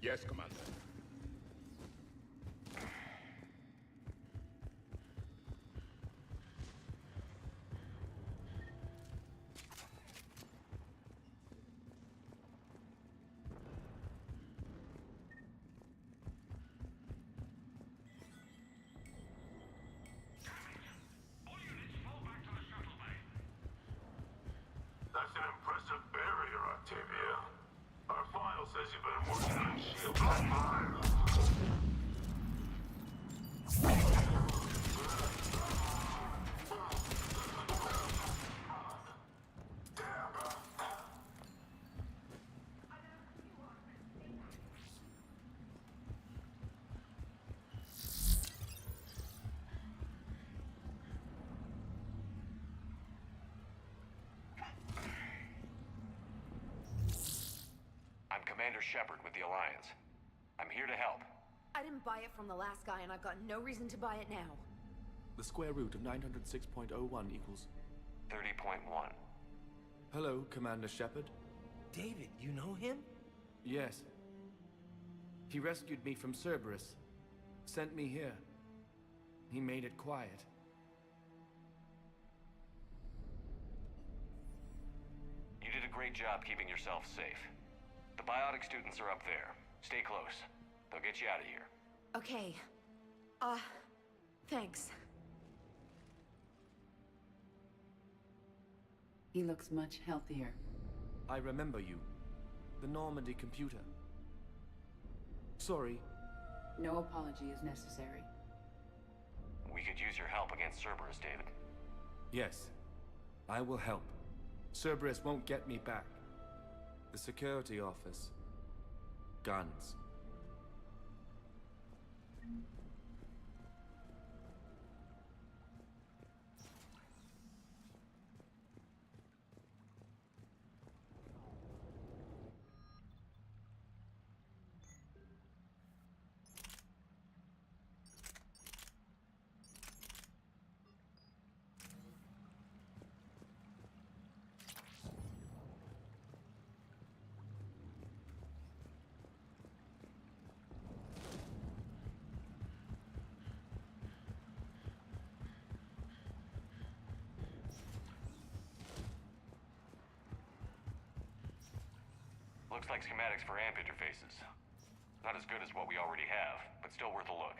Yes, Commander. That's an impressive barrier, Octavia. Our file says you've been working on shields on fire. I'm Commander Shepard with the Alliance. I'm here to help. I didn't buy it from the last guy, and I've got no reason to buy it now. The square root of 906.01 equals... 30.1. Hello, Commander Shepard. David, you know him? Yes. He rescued me from Cerberus. Sent me here. He made it quiet. You did a great job keeping yourself safe. The biotic students are up there. Stay close. They'll get you out of here. Okay. Thanks. He looks much healthier. I remember you. The Normandy computer. Sorry. No apology is necessary. We could use your help against Cerberus, David. Yes. I will help. Cerberus won't get me back. The security office. Guns. Looks like schematics for amp interfaces. Not as good as what we already have, but still worth a look.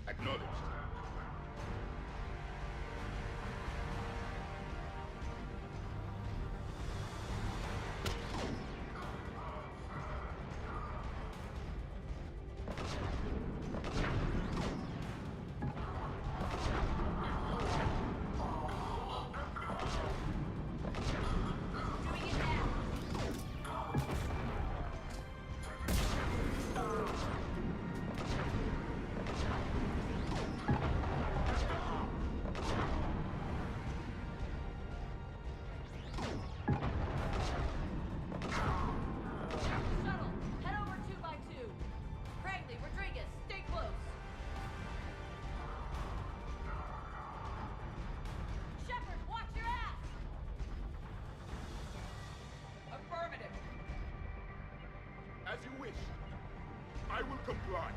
Acknowledged. As you wish. I will comply.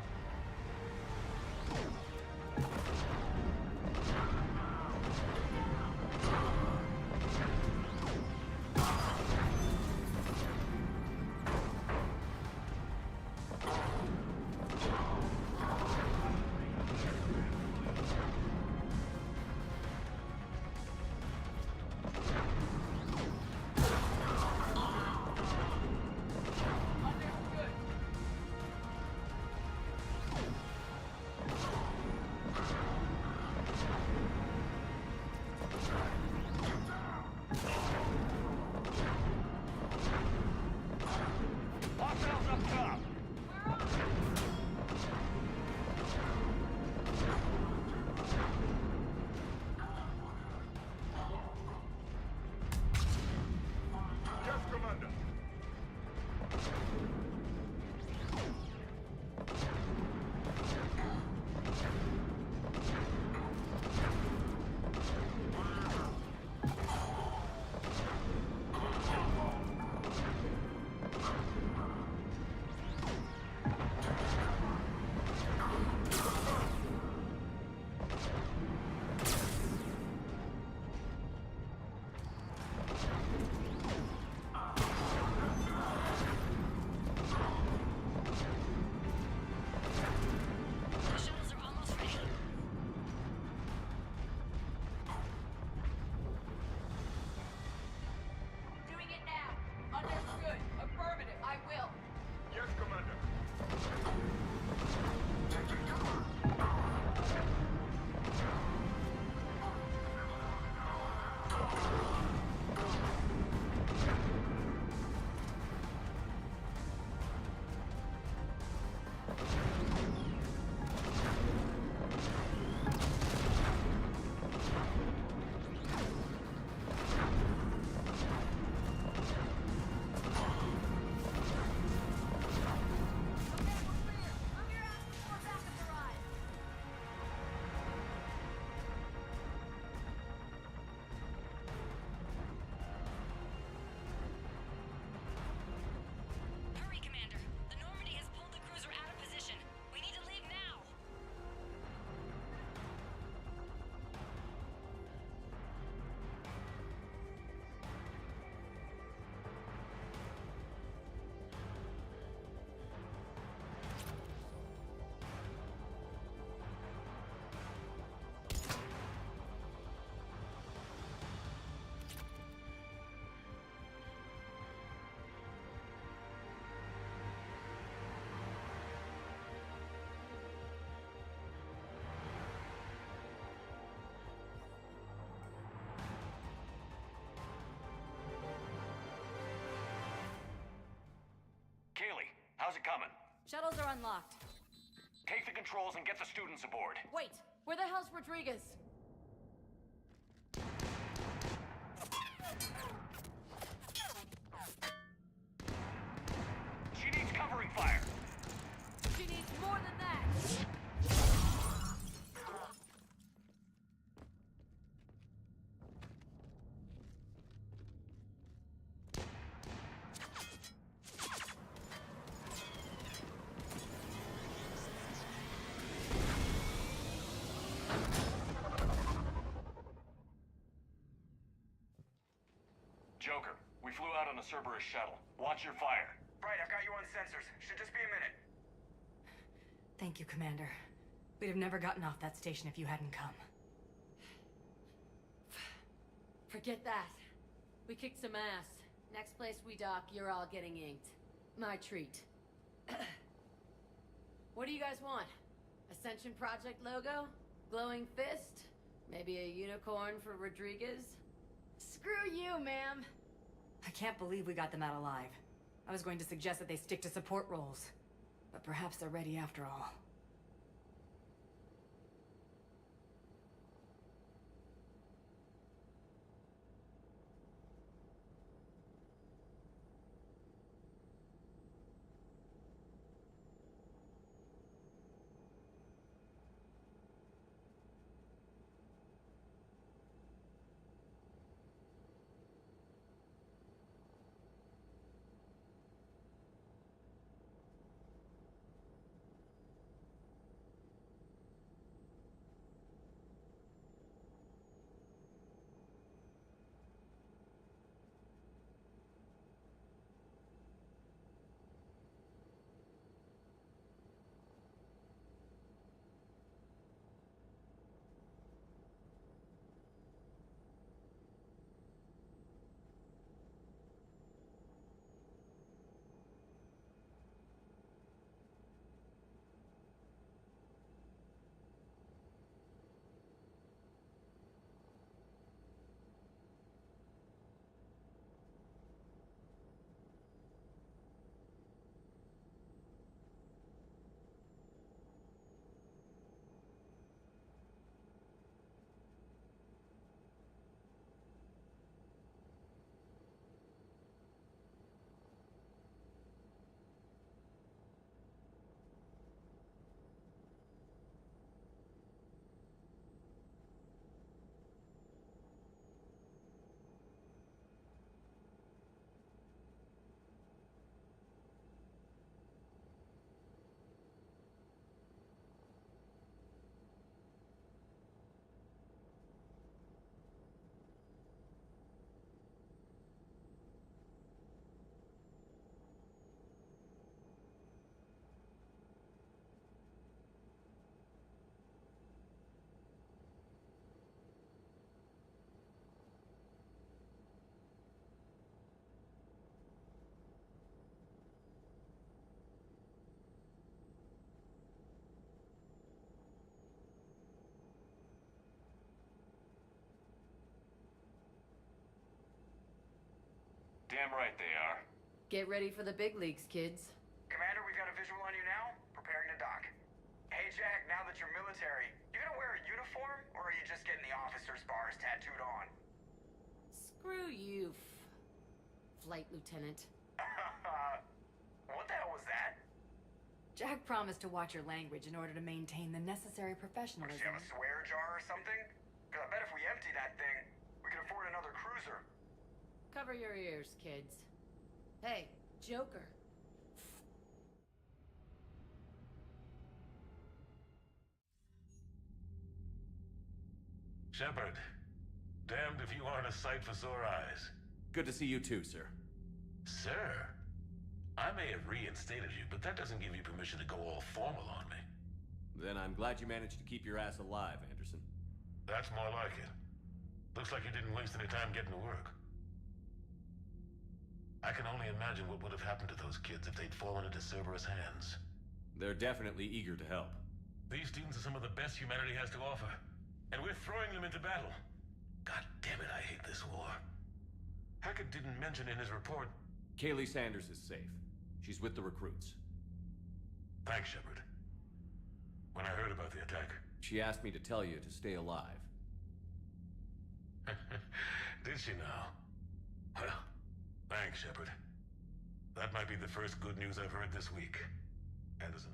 Kaylee, how's it coming? Shuttles are unlocked. Take the controls and get the students aboard. Wait, where the hell's Rodriguez? She needs covering fire. She needs more than that. Joker, we flew out on a Cerberus shuttle. Watch your fire. Right, I've got you on sensors. Should just be a minute. Thank you, Commander. We'd have never gotten off that station if you hadn't come. Forget that. We kicked some ass. Next place we dock, you're all getting inked. My treat. What do you guys want? Ascension Project logo? Glowing fist? Maybe a unicorn for Rodriguez? Screw you, ma'am! I can't believe we got them out alive. I was going to suggest that they stick to support roles. But perhaps they're ready after all. Damn right they are. Get ready for the big leagues, kids. Commander, we've got a visual on you now. Preparing to dock. Hey, Jack, now that you're military, you gonna wear a uniform, or are you just getting the officer's bars tattooed on? Screw you, Flight Lieutenant. What the hell was that? Jack promised to watch your language in order to maintain the necessary professionalism. Does she have a swear jar or something? Because I bet if we empty that thing, we can afford another cruiser. Cover your ears, kids. Hey, Joker. Shepard, damned if you aren't a sight for sore eyes. Good to see you too, sir. Sir? I may have reinstated you, but that doesn't give you permission to go all formal on me. Then I'm glad you managed to keep your ass alive, Anderson. That's more like it. Looks like you didn't waste any time getting to work. I can only imagine what would have happened to those kids if they'd fallen into Cerberus' hands. They're definitely eager to help. These students are some of the best humanity has to offer, and we're throwing them into battle. God damn it, I hate this war. Hackett didn't mention in his report... Kaylee Sanders is safe. She's with the recruits. Thanks, Shepard. When I heard about the attack... She asked me to tell you to stay alive. Did she now? Well, thanks, Shepard. That might be the first good news I've heard this week. Anderson.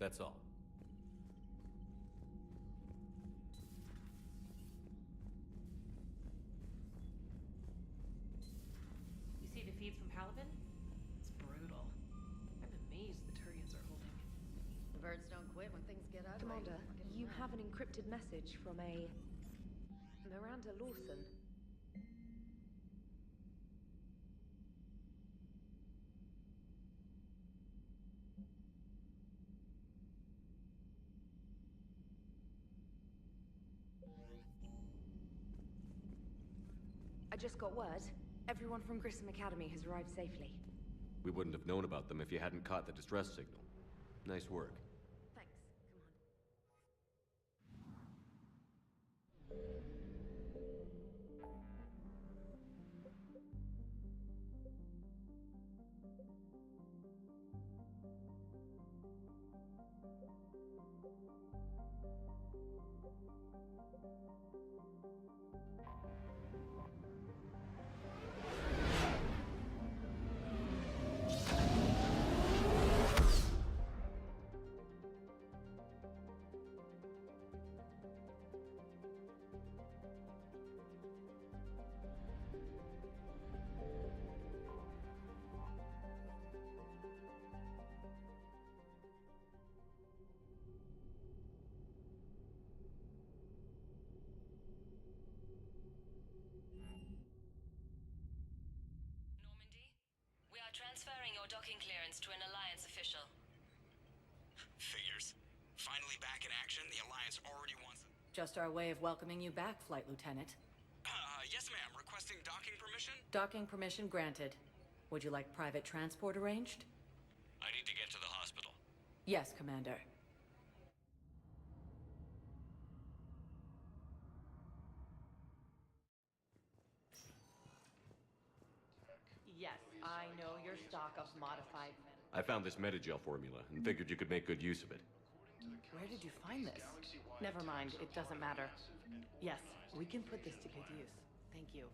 That's all. You see the feeds from Paladin? It's brutal. I'm amazed the Turians are holding. The birds don't quit when things get ugly. Commander, you have an encrypted message from a... Miranda Lawson. I just got word. Everyone from Grissom Academy has arrived safely. We wouldn't have known about them if you hadn't caught the distress signal. Nice work. Thanks. Transferring your docking clearance to an Alliance official. Figures. Finally back in action, the Alliance already wants... Just our way of welcoming you back, Flight Lieutenant. Yes, ma'am. Requesting docking permission? Docking permission granted. Would you like private transport arranged? I need to get to the hospital. Yes, Commander. Yes, I know your stock of modified men. I found this Metagel formula and figured you could make good use of it. Where did you find this? Never mind, it doesn't matter. Yes, we can put this to good use. Thank you.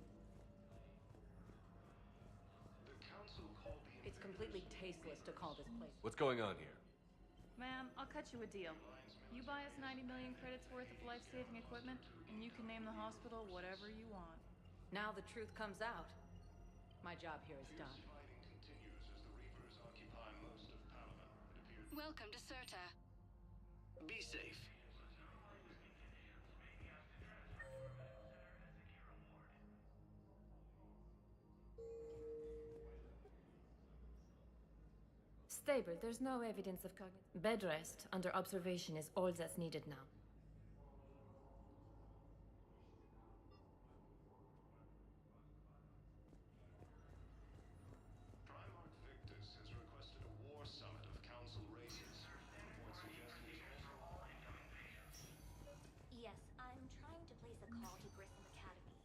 It's completely tasteless to call this place. What's going on here? Ma'am, I'll cut you a deal. You buy us 90 million credits worth of life-saving equipment, and you can name the hospital whatever you want. Now the truth comes out. My job here is done. Welcome to Serta. Be safe. Stable. There's no evidence of cognitive... Bed rest under observation is all that's needed now. Primarch Victus has requested a war summit of council races. Report suggesting he's also... Yes, I'm trying to place a call to Grissom Academy.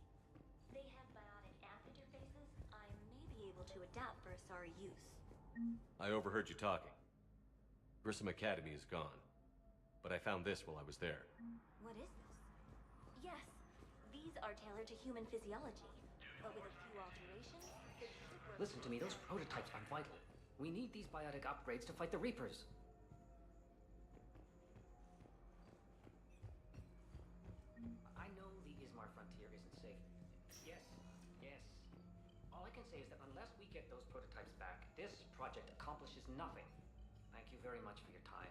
They have biotic amp interfaces I may be able to adapt for Asari use. I overheard you talking. Grissom Academy is gone. But I found this while I was there. What is this? Yes, these are tailored to human physiology, but with a few alterations. Listen to me, those prototypes are vital. We need these biotic upgrades to fight the Reapers. I know the Ismar frontier isn't safe. Yes, yes. All I can say is that unless we get those prototypes back, this project accomplishes nothing. Thank you very much for your time.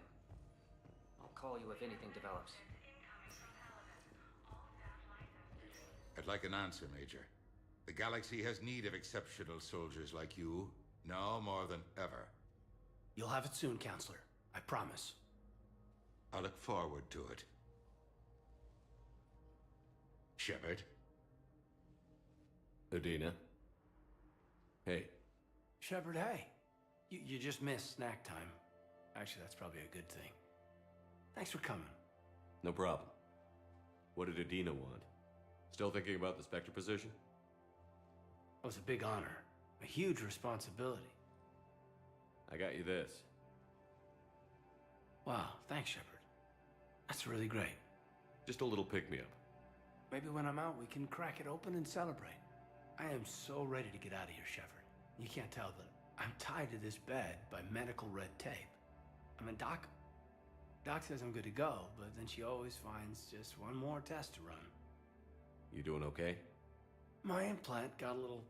I'll call you if anything develops. I'd like an answer, Major. The galaxy has need of exceptional soldiers like you, now more than ever. You'll have it soon, Counselor. I promise. I look forward to it. Shepard? Udina? Hey. Shepard, hey. You just missed snack time. Actually, that's probably a good thing. Thanks for coming. No problem. What did Udina want? Still thinking about the Spectre position? It was a big honor. A huge responsibility. I got you this. Wow, thanks, Shepard. That's really great. Just a little pick-me-up. Maybe when I'm out, we can crack it open and celebrate. I am so ready to get out of here, Shepard. You can't tell that I'm tied to this bed by medical red tape. I mean, Doc says I'm good to go, but then she always finds just one more test to run. You doing okay? My implant got a little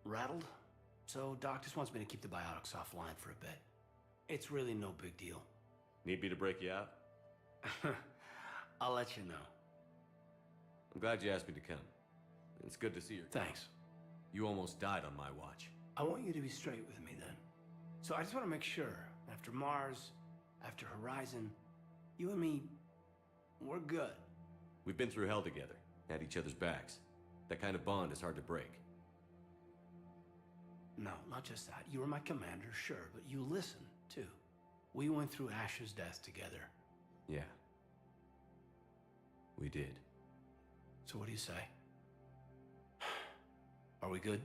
rattled, so Doc just wants me to keep the biotics offline for a bit. It's really no big deal. Need me to break you out? I'll let you know. I'm glad you asked me to come. It's good to see you. Thanks. You almost died on my watch. I want you to be straight with me then. So I just want to make sure, after Mars, after Horizon, you and me, we're good. We've been through hell together, had each other's backs. That kind of bond is hard to break. No, not just that. You were my commander, sure, but you listened, too. We went through Ash's death together. Yeah. We did. So what do you say? Are we good?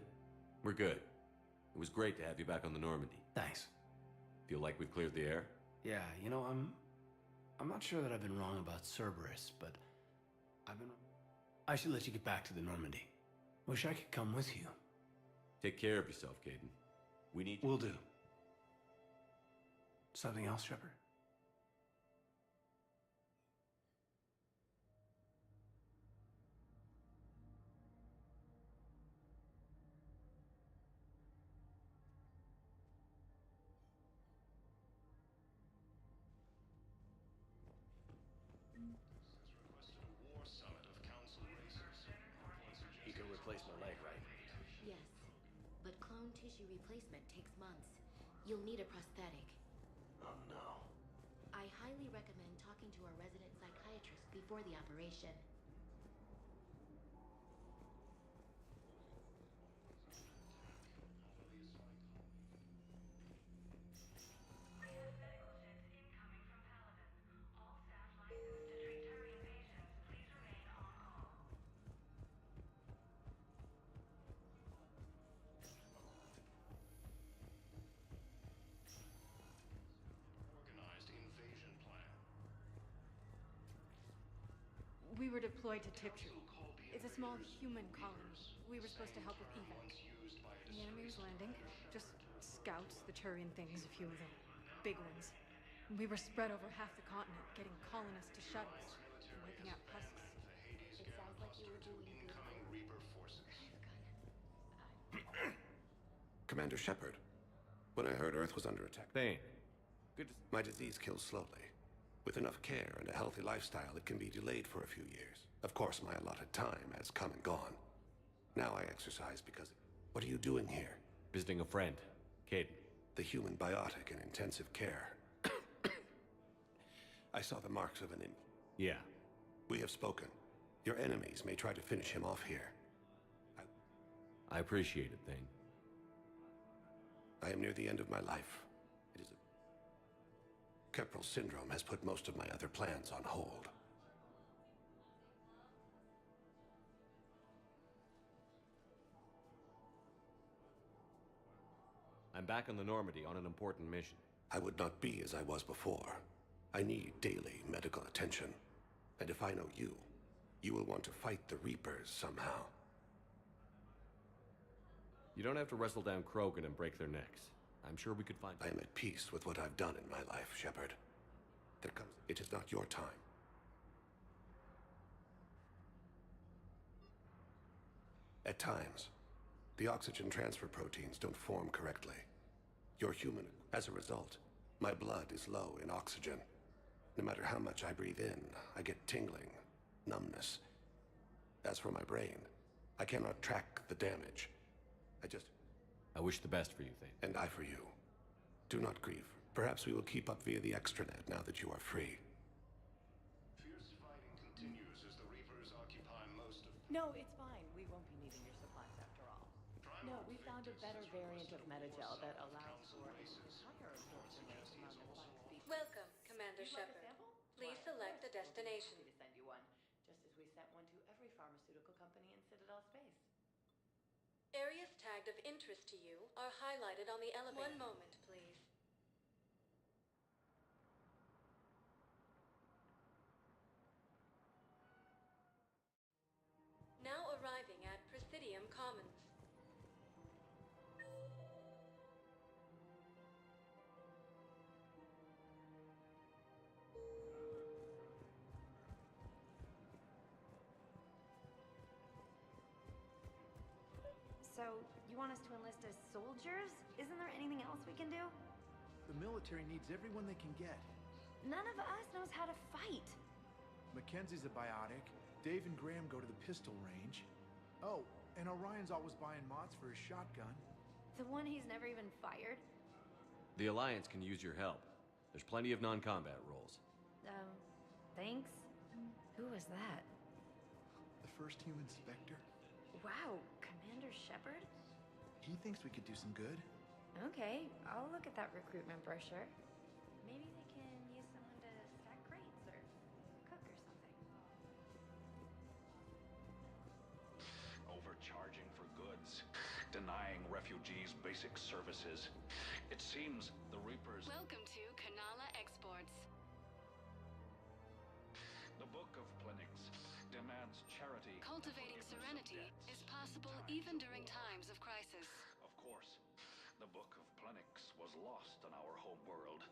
We're good. It was great to have you back on the Normandy. Thanks. Feel like we've cleared the air? Yeah, you know, I'm not sure that I've been wrong about Cerberus, but I should let you get back to the Normandy. Wish I could come with you. Take care of yourself, Caden. We need you. Will do. Something else, Shepard? You can replace my leg, right? Yes, but clone tissue replacement takes months. You'll need a prosthetic. Oh no. I highly recommend talking to our resident psychiatrist before the operation. We were deployed to Tiptree. It's a small human colony. We were supposed to help with evac. The enemy was landing. Just scouts, the Turian things, a few of the big ones. We were spread over half the continent, getting colonists to shuttles, wiping out husks. It sounds like you were doing good. Commander Shepard, when I heard Earth was under attack. Thane. Good to... My disease kills slowly. With enough care and a healthy lifestyle, it can be delayed for a few years. Of course, my allotted time has come and gone. Now I exercise because... What are you doing here? Visiting a friend, Caden. The human biotic in intensive care. I saw the marks of an Yeah. We have spoken. Your enemies may try to finish him off here. I appreciate it, Thane. I am near the end of my life. It is a... Kepral syndrome has put most of my other plans on hold. I'm back on the Normandy on an important mission. I would not be as I was before. I need daily medical attention. And if I know you, you will want to fight the Reapers somehow. You don't have to wrestle down Krogan and break their necks. I'm sure we could find... I am at peace with what I've done in my life, Shepard. It is not your time. At times, the oxygen transfer proteins don't form correctly. You're human. As a result, my blood is low in oxygen. No matter how much I breathe in, I get tingling, numbness. As for my brain, I cannot track the damage. I wish the best for you, Thane. And I for you. Do not grieve. Perhaps we will keep up via the extranet now that you are free. Fierce fighting continues as the Reapers occupy most of... No, it's fine. We won't be needing your supplies after all. No, we found a better variant of Metagel that allows for a higher absorption rate among aquatic species. Welcome, Commander You'd like a Shepard. sample? Please Well, select a we'll be destination. happy to send you one, just as we sent one to every pharmaceutical company in Citadel space. Areas tagged of interest to you are highlighted on the elevator. One moment, please. Now arriving at Presidium Commons. So, you want us to enlist as soldiers? Isn't there anything else we can do? The military needs everyone they can get. None of us knows how to fight. Mackenzie's a biotic. Dave and Graham go to the pistol range. Oh, and Orion's always buying mods for his shotgun. The one he's never even fired? The Alliance can use your help. There's plenty of non-combat roles. Thanks? Who was that? The first human Spectre? Wow, Commander Shepard? He thinks we could do some good. Okay, I'll look at that recruitment brochure. Maybe they can use someone to stack crates or cook or something. Overcharging for goods, denying refugees basic services. It seems the Reapers... Welcome to Kanala Exports. The Book of Clinics demands charity. Cultivating serenity is possible even during times of crisis. Of course, the Book of Plenix was lost on our home world,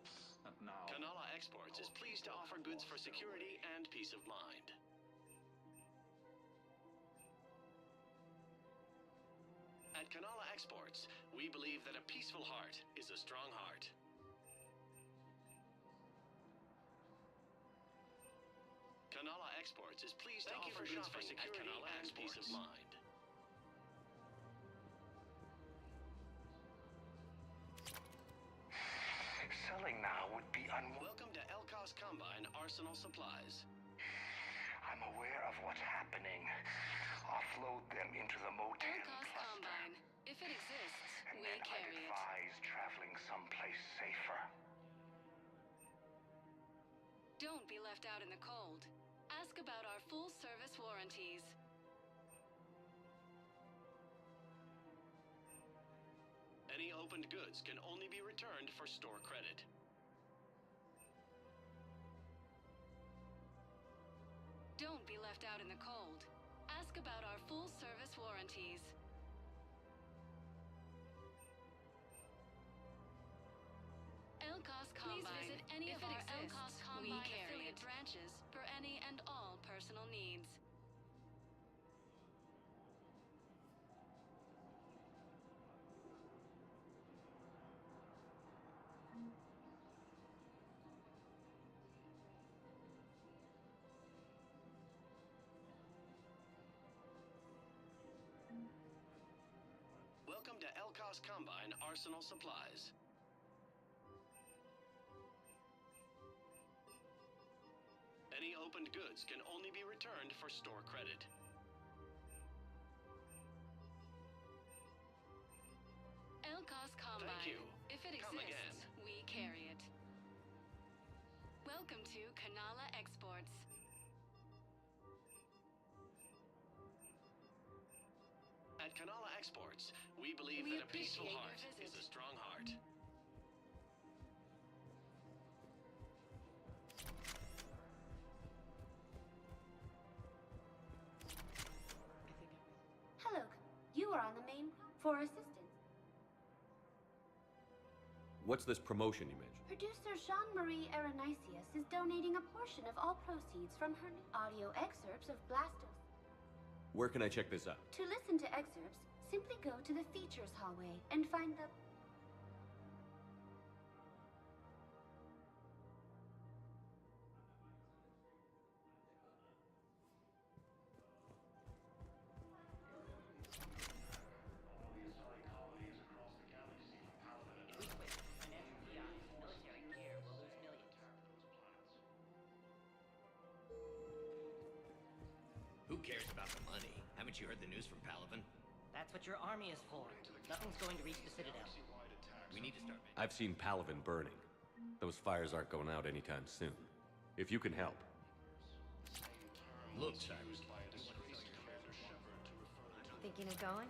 and now... Kanala Exports is pleased to offer goods for security and peace of mind. At Kanala Exports, we believe that a peaceful heart is a strong heart. Kanala Exports is pleased to offer goods for security and peace of mind. Selling now would be Welcome to Elkos Combine Arsenal Supplies. I'm aware of what's happening. Offload them into the Motan Elkos cluster. Combine. If it exists, And we then I'd carry it. advise traveling someplace safer. Don't be left out in the cold. Ask about our full-service warranties. Any opened goods can only be returned for store credit. Don't be left out in the cold. Ask about our full-service warranties. Elkos Combine. Please visit any of our Elkos Combine affiliate branches for any and all personal needs. Welcome to Elkos Combine Arsenal Supplies. unopened goods can only be returned for store credit. Elcos Combine. Thank you. If it Come exists, we carry it. Welcome to Kanala Exports. At Kanala Exports, we believe We that a peaceful appreciate your heart visit. is a strong heart. Hello, you are on the main for assistance. What's this promotion you mentioned? Producer Jean-Marie Arenicius is donating a portion of all proceeds from her new audio excerpts of Blastos. Where can I check this out? To listen to excerpts, simply go to the features hallway and find the... Who cares about the money? Haven't you heard the news from Palaven? That's what your army is for. Nothing's going to reach the Citadel. We need to start making... I've seen Palaven burning. Those fires aren't going out anytime soon. If you can help. Look, Cyrus. Thinking of going?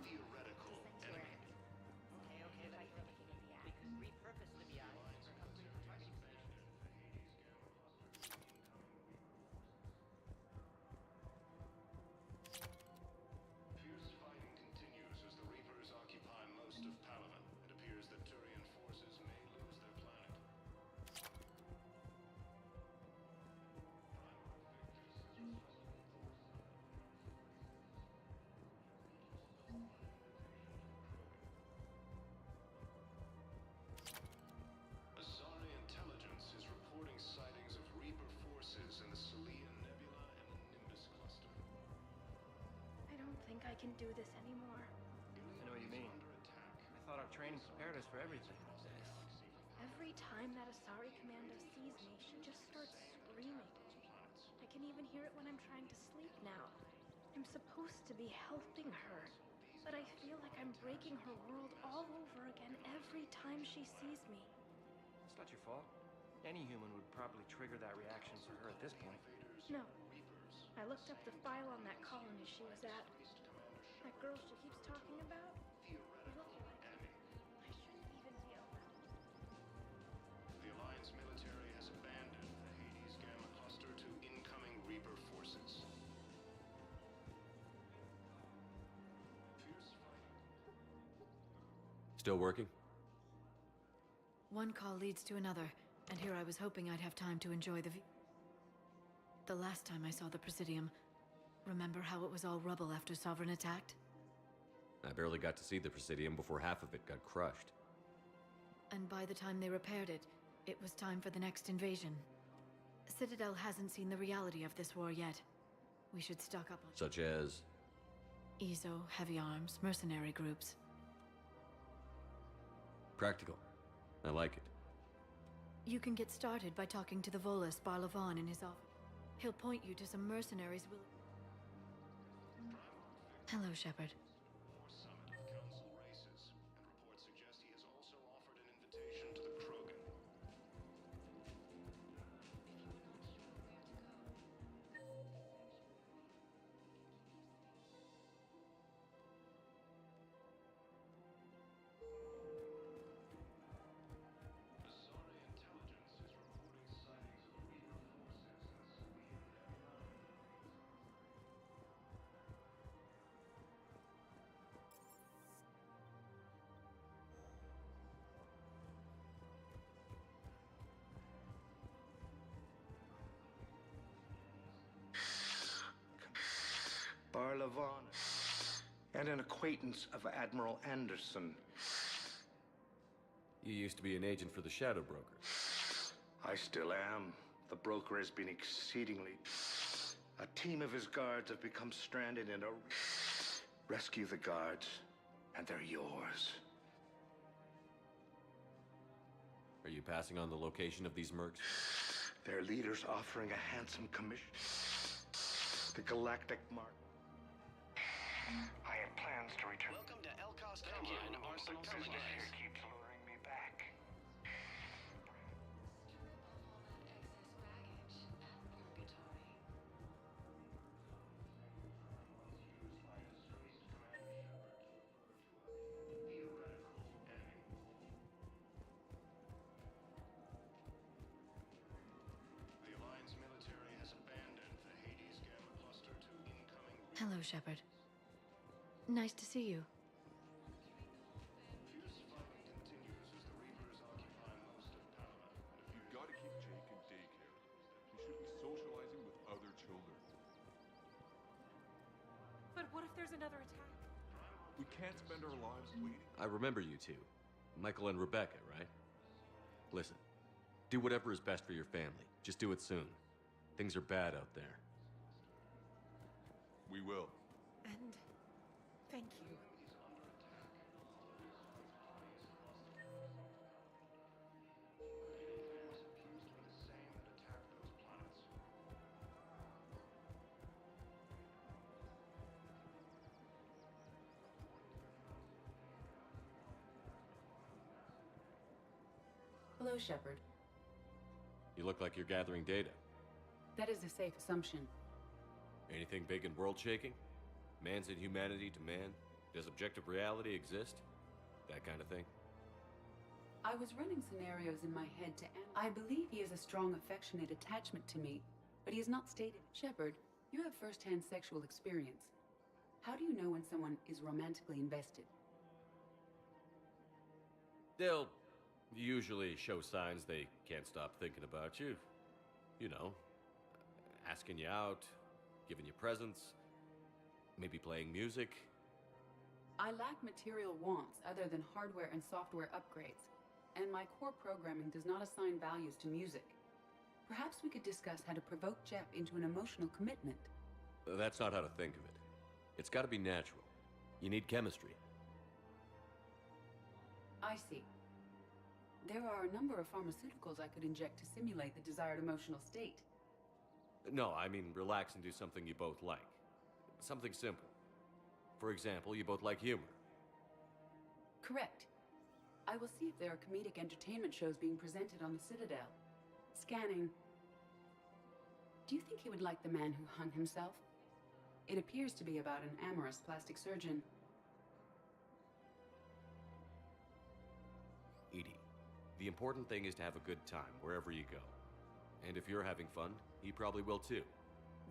Fierce fighting continues as the Reapers occupy most of Palaven. It appears that Turian forces may lose their planet. Azari intelligence is reporting sightings of Reaper forces in the Celia Nebula and the Nimbus cluster. I don't think I can do this anymore. I know what you mean. I thought our training prepared us for everything. Every time that Asari Commando sees me, she just starts screaming. I can even hear it when I'm trying to sleep now. I'm supposed to be helping her, but I feel like I'm breaking her world all over again every time she sees me. It's not your fault. Any human would probably trigger that reaction for her at this point. No. I looked up the file on that colony she was at. That girl she keeps talking about? Look like her. I shouldn't even be around. The Alliance military has abandoned the Hades Gamma cluster to incoming Reaper forces. Fierce fighting. Still working? One call leads to another, and here I was hoping I'd have time to enjoy the view. The last time I saw the Presidium, remember how it was all rubble after Sovereign attacked? I barely got to see the Presidium before half of it got crushed. And by the time they repaired it, it was time for the next invasion. Citadel hasn't seen the reality of this war yet. We should stock up on... Such as? EZO, heavy arms, mercenary groups. Practical. I like it. You can get started by talking to the Volus Barlavon in his office. He'll point you to some mercenaries will... Hello, Shepard. Summit of Council races, and reports suggest he has also offered an invitation to the Krogan. Azari intelligence is reporting sightings of Reaper forces in the Celia Nebula. Barlavon, and an acquaintance of Admiral Anderson. You used to be an agent for the Shadow Broker. I still am. The broker has been exceedingly... A team of his guards have become stranded in a... Rescue the guards, and they're yours. Are you passing on the location of these mercs? Their leader's offering a handsome commission. The Galactic Mark. I have plans to return. Welcome to LCOS Combine, Arsenal Solid Here keeps luring me back. The Alliance military has abandoned the Hades Gamma cluster to incoming. Hello, Shepard. Nice to see you. Fierce fighting continues as the Reapers occupy most of Panama. You've got to keep Jake in daycare. He should be socializing with other children. But what if there's another attack? We can't spend our lives waiting. I remember you two. Michael and Rebecca, right? Listen, do whatever is best for your family. Just do it soon. Things are bad out there. We will. And thank you. Hello, Shepard. You look like you're gathering data. That is a safe assumption. Anything big and world-shaking? Man's inhumanity to man? Does objective reality exist? That kind of thing? I was running scenarios in my head to I believe he has a strong affectionate attachment to me, but he has not stated. Shepard, you have first-hand sexual experience. How do you know when someone is romantically invested? They'll usually show signs they can't stop thinking about you. You know, asking you out, giving you presents, maybe playing music. I lack material wants other than hardware and software upgrades, and my core programming does not assign values to music. Perhaps we could discuss how to provoke Jep into an emotional commitment. That's not how to think of it. It's got to be natural. You need chemistry. I see. There are a number of pharmaceuticals I could inject to simulate the desired emotional state. No, I mean relax and do something you both like. Something simple. For example, you both like humor. Correct. I will see if there are comedic entertainment shows being presented on the Citadel. Scanning. Do you think he would like The Man Who Hung Himself? It appears to be about an amorous plastic surgeon. Edie, the important thing is to have a good time wherever you go. And if you're having fun, he probably will too.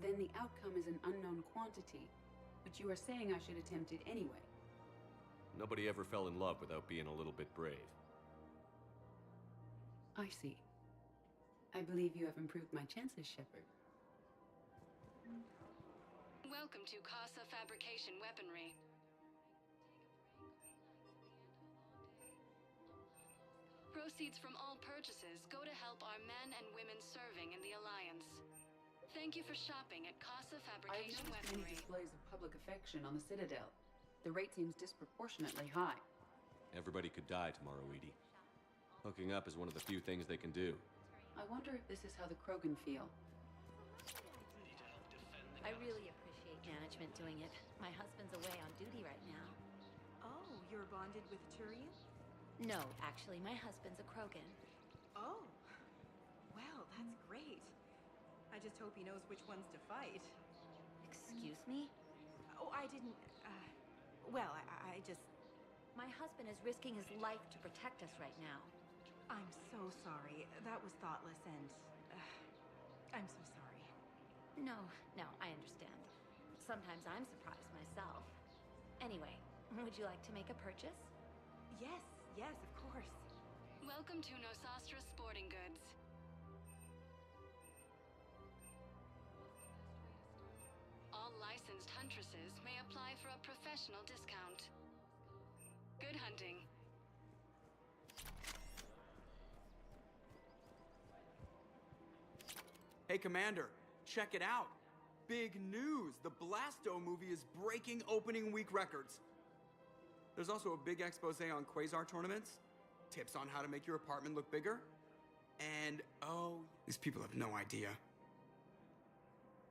Then the outcome is an unknown quantity, but you are saying I should attempt it anyway. Nobody ever fell in love without being a little bit brave. I see. I believe you have improved my chances, Shepard. Welcome to Casa Fabrication Weaponry. Proceeds from all purchases go to help our men and women serving in the Alliance. Thank you for shopping at Casa Fabrication I've noticed many Weaponry. displays of public affection on the Citadel. The rate seems disproportionately high. Everybody could die tomorrow, Edie. Hooking up is one of the few things they can do. I wonder if this is how the Krogan feel. I really appreciate management doing it. My husband's away on duty right now. Oh, you're bonded with Turian? No, actually, my husband's a Krogan. Oh. Well, that's great. I just hope he knows which ones to fight. Excuse me? Oh, I didn't, well, I just... My husband is risking his life to protect us right now. I'm so sorry. That was thoughtless and... I'm so sorry. No, I understand. Sometimes I'm surprised myself. Anyway, would you like to make a purchase? Yes, of course. Welcome to Nosastra Sporting Goods. All licensed huntresses may apply for a professional discount. Good hunting. Hey, Commander, check it out. Big news! The Blasto movie is breaking opening week records. There's also a big expose on Quasar tournaments, tips on how to make your apartment look bigger, And, oh, these people have no idea.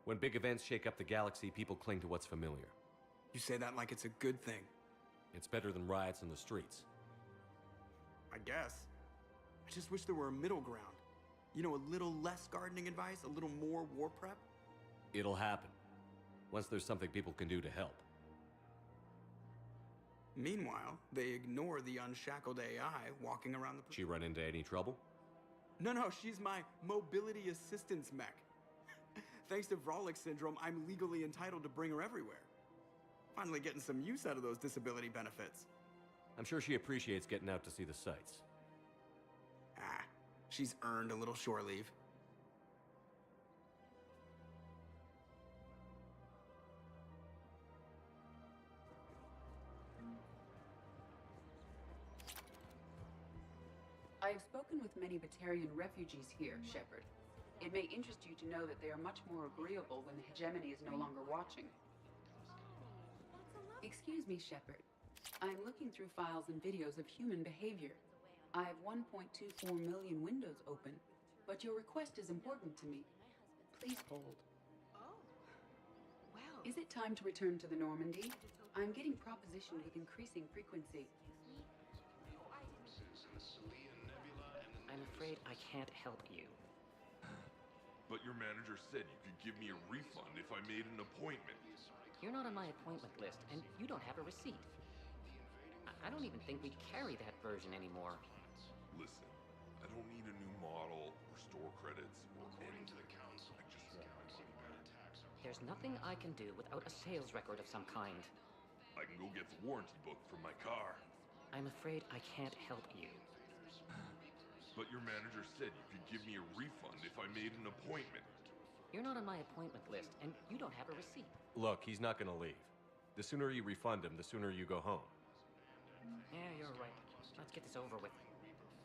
When big events shake up the galaxy, people cling to what's familiar. You say that like it's a good thing. It's better than riots in the streets. I guess. I just wish there were a middle ground. You know, a little less gardening advice, a little more war prep. It'll happen. Once there's something people can do to help. Meanwhile, they ignore the unshackled AI walking around the... She run into any trouble? No, she's my mobility assistance mech. Thanks to Vrolic syndrome, I'm legally entitled to bring her everywhere. Finally getting some use out of those disability benefits. I'm sure she appreciates getting out to see the sights. Ah, she's earned a little shore leave. I have spoken with many Batarian refugees here, Shepard. It may interest you to know that they are much more agreeable when the hegemony is no longer watching. Excuse me, Shepard. I am looking through files and videos of human behavior. I have 1.24 million windows open, but your request is important to me. Please hold. Oh. Well. Is it time to return to the Normandy? I'm getting propositioned with increasing frequency. I'm afraid I can't help you. But your manager said you could give me a refund if I made an appointment. You're not on my appointment list, and you don't have a receipt. I don't even think we carry that version anymore. Listen, I don't need a new model or store credits or anything. I just want money. There's nothing I can do without a sales record of some kind. I can go get the warranty book from my car. I'm afraid I can't help you. But your manager said you could give me a refund if I made an appointment. You're not on my appointment list, and you don't have a receipt. Look, he's not gonna leave. The sooner you refund him, the sooner you go home. Yeah, you're right. Let's get this over with.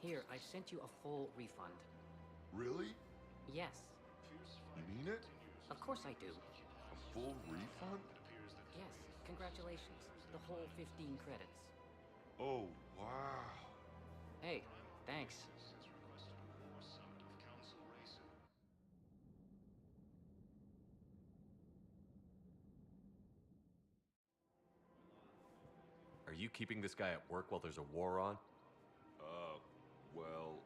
Here, I've sent you a full refund. Really? Yes. You mean it? Of course I do. A full refund? Yes, congratulations. The whole 15 credits. Oh, wow. Hey, thanks. Are you keeping this guy at work while there's a war on? Well,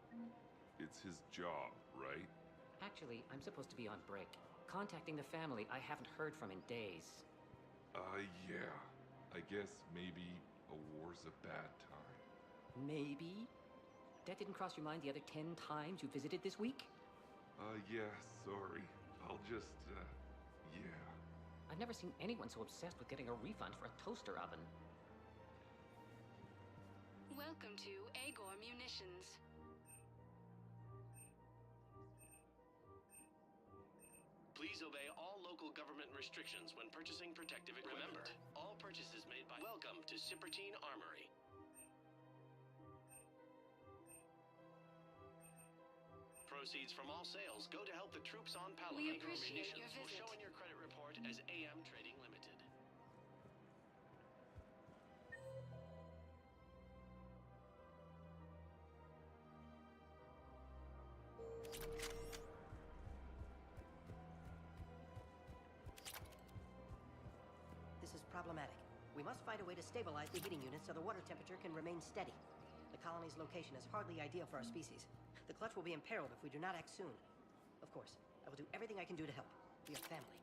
it's his job, right? Actually, I'm supposed to be on break. Contacting the family I haven't heard from in days. Yeah. I guess maybe a war's a bad time. Maybe? That didn't cross your mind the other 10 times you visited this week? Yeah, sorry. I'll just, yeah. I've never seen anyone so obsessed with getting a refund for a toaster oven. Welcome to Agor Munitions. Please obey all local government restrictions when purchasing protective equipment. Remember, all purchases made by... Welcome to Sippertine Armory. Proceeds from all sales go to help the troops on Palawan. We appreciate your Munitions will visit. show in your credit report as AM Trading Limited. This is problematic. We must find a way to stabilize the heating unit so the water temperature can remain steady. The colony's location is hardly ideal for our species. The clutch will be imperiled if we do not act soon. Of course, I will do everything I can do to help. We are family.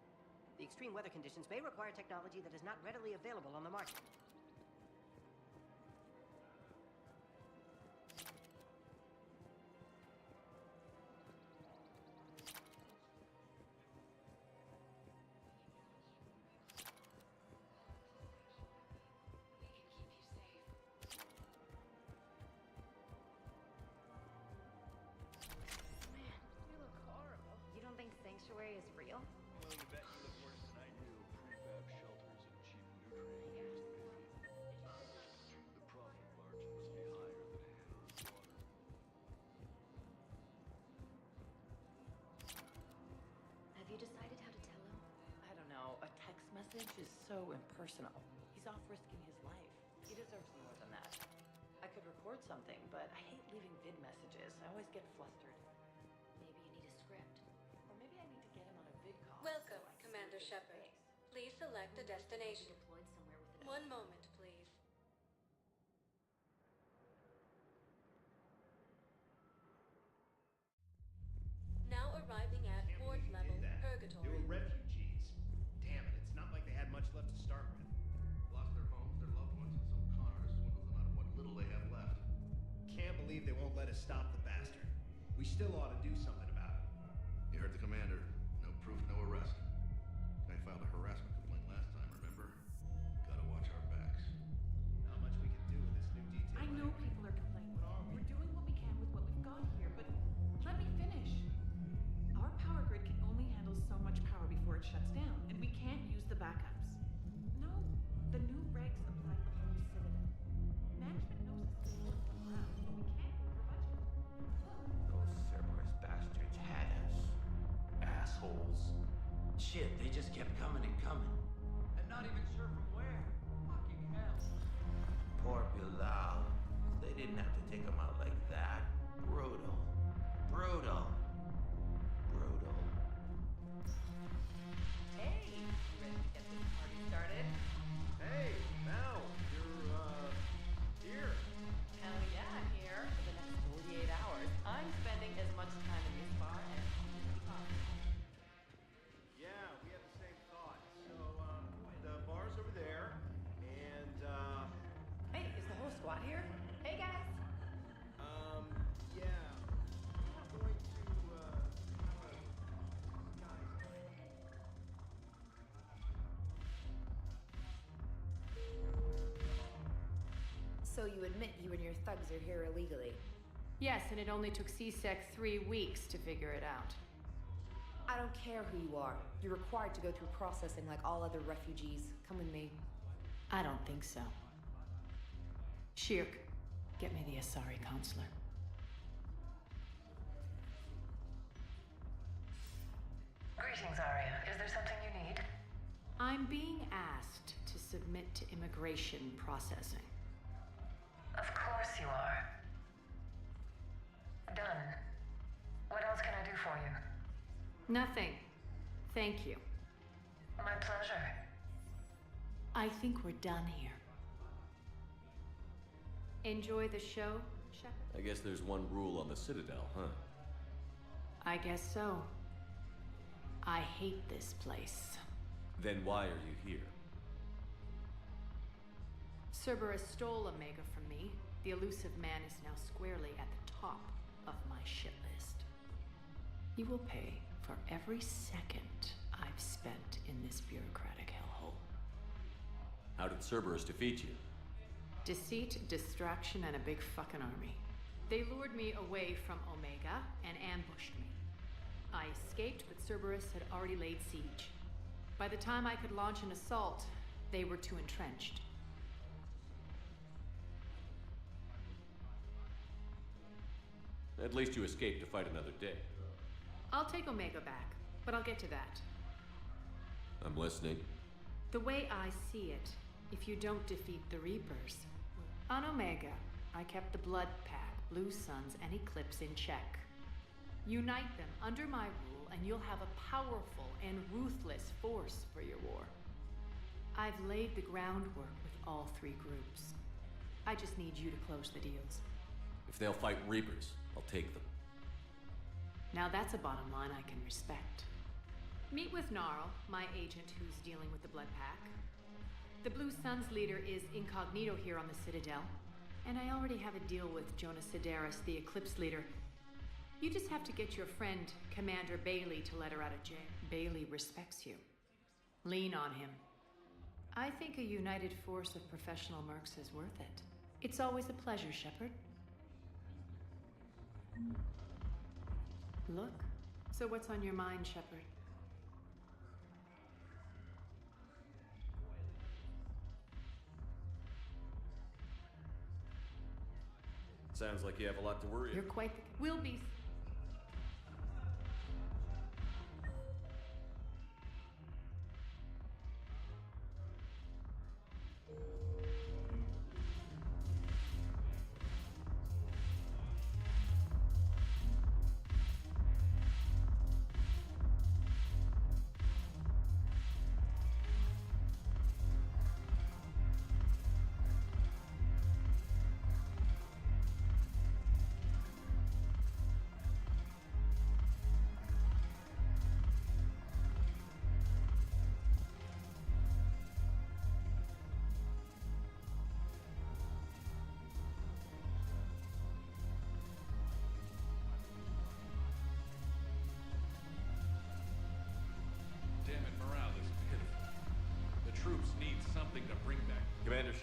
The extreme weather conditions may require technology that is not readily available on the market. You don't think Sanctuary is real? Well, you bet you look worse than I do. Prefab shelters and cheap nutrient use, baby. The profit margin must be higher than a hand on water. Have you decided how to tell him? I don't know. A text message is so impersonal. He's off risking his life. He deserves more than that. I could record something, but I hate leaving vid messages. I always get flustered. Welcome, Commander Shepard. Please select a destination. 1 moment, please. Now arriving at ward level They purgatory. were refugees. Damn it, it's not like they had much left to start with. Lost their homes, their loved ones, and some con artist swindled them out of what little they have left. Can't believe they won't let us stop the bastard. We still ought to do something about it. You heard the commander. No proof, no arrest. Guy filed a harassment complaint last time, remember? Gotta watch our backs. Not much we can do with this new detail. I know people are complaining. We're doing what we can with what we've got here, but let me finish. Our power grid can only handle so much power before it shuts down, and we can't use the backups. No, the new regs apply to the whole Citadel. Management knows this is important for morale, but we can't go over budget. Those Cerberus bastards had us. Assholes. Shit, they just kept coming and coming. And not even sure from where. Fucking hell. Poor Bilal. They didn't have to take him out like that. Brutal. Brutal. Brutal. Hey, ready to get this party started? Hey, Mal, you're, here. Hell yeah, I'm here. For the next 48 hours, I'm spending as much time in this bar as possible. Yeah, we had the same thought. So, the bar's over there, and, Hey, is the whole squad here? Hey, guys. yeah. We're going to, have a guys' night. So you admit you and your thugs are here illegally? Yes, and it only took CSEC 3 weeks to figure it out. I don't care who you are. You're required to go through processing like all other refugees. Come with me. I don't think so. Shirk, get me the Asari consular. Greetings, Arya. Is there something you need? I'm being asked to submit to immigration processing. Of course you are. Done. What else can I do for you? Nothing. Thank you. My pleasure. I think we're done here. Enjoy the show, Shepard? I guess there's one rule on the Citadel, huh? I guess so. I hate this place. Then why are you here? Cerberus stole Omega from me. The elusive man is now squarely at the top of my shit list. He will pay for every second I've spent in this bureaucratic hellhole. How did Cerberus defeat you? Deceit, distraction, and a big fucking army. They lured me away from Omega and ambushed me. I escaped, but Cerberus had already laid siege. By the time I could launch an assault, they were too entrenched. At least you escaped to fight another day. I'll take Omega back, but I'll get to that. I'm listening. The way I see it, if you don't defeat the Reapers... On Omega, I kept the Blood Pack, Blue Suns, and Eclipse in check. Unite them under my rule, and you'll have a powerful and ruthless force for your war. I've laid the groundwork with all 3 groups. I just need you to close the deals. If they'll fight Reapers, I'll take them. Now that's a bottom line I can respect. Meet with Gnarl, my agent who's dealing with the Blood Pack. The Blue Suns leader is incognito here on the Citadel, and I already have a deal with Jonas Sedaris, the Eclipse leader. You just have to get your friend, Commander Bailey, to let her out of jail. Bailey respects you. Lean on him. I think a united force of professional mercs is worth it. It's always a pleasure, Shepard. Look. So what's on your mind, Shepard? Sounds like you have a lot to worry You're about. quite... We'll be...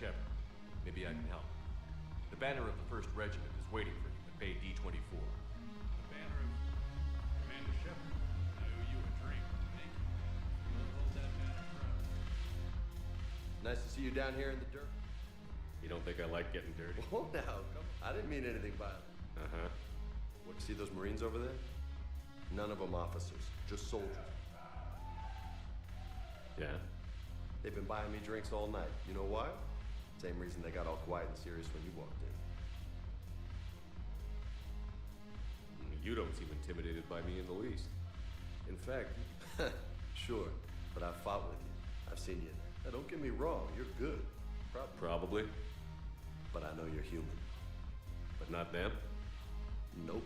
Shepard. Maybe I can help. The banner of the 1st Regiment is waiting for you at Bay D-24. The banner of Commander Shepard. I owe you a drink. Thank you. We'll hold that banner proud. Nice to see you down here in the dirt. You don't think I like getting dirty? Oh, now, come on. I didn't mean anything violent. Uh-huh. What, you see those Marines over there? None of them officers, just soldiers. Yeah? They've been buying me drinks all night. You know why? Same reason they got all quiet and serious when you walked in. You don't seem intimidated by me in the least. In fact, sure, but I've fought with you. I've seen you. Now, don't get me wrong, you're good. Probably. But I know you're human. But not them? Nope.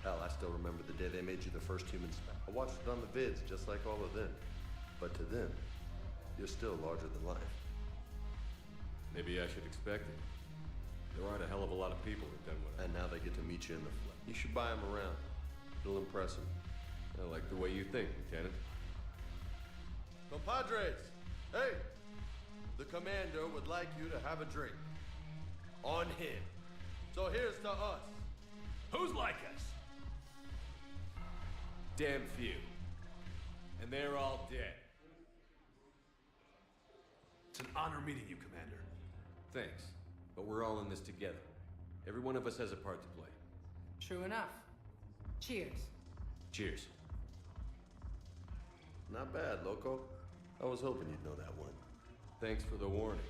Hell, I still remember the day they made you the first human spec. I watched it on the vids, just like all of them. But to them, you're still larger than life. Maybe I should expect it. There aren't a hell of a lot of people who've done what I... And now they get to meet you in the flesh. You should buy them around. It'll impress them. I like the way you think, Lieutenant. Compadres! Hey! The commander would like you to have a drink. On him. So here's to us. Who's like us? Damn few. And they're all dead. It's an honor meeting you, Commander. Thanks. But we're all in this together. Every one of us has a part to play. True enough. Cheers. Cheers. Not bad, Loco. I was hoping you'd know that one. Thanks for the warning.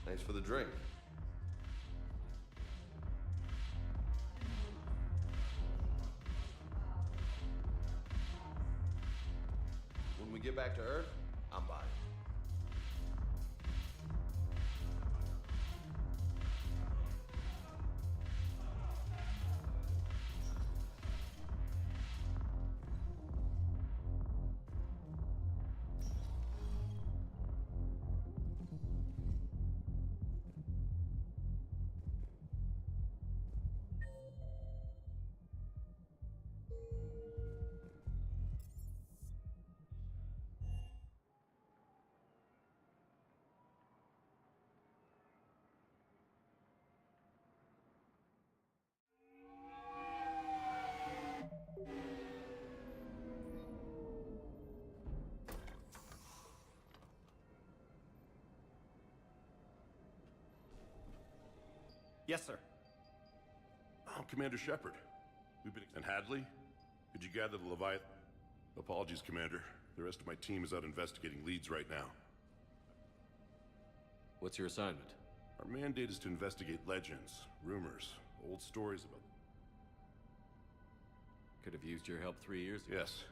Thanks for the drink. When we get back to Earth, I'm buying. Yes, sir. I'm Commander Shepard. We've been... And Hadley? Did you gather the Leviathan? Apologies, Commander. The rest of my team is out investigating leads right now. What's your assignment? Our mandate is to investigate legends, rumors, old stories about... Could have used your help 3 years ago. Yes.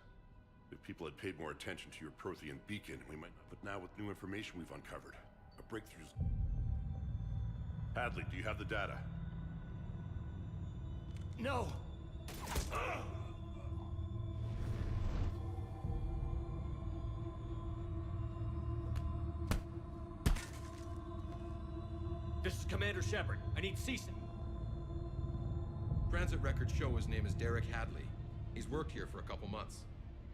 If people had paid more attention to your Prothean beacon, we might not. But now with new information we've uncovered, a breakthrough's... Hadley, do you have the data? No! This is Commander Shepard. I need Season. Transit records show his name is Derek Hadley. He's worked here for a couple months.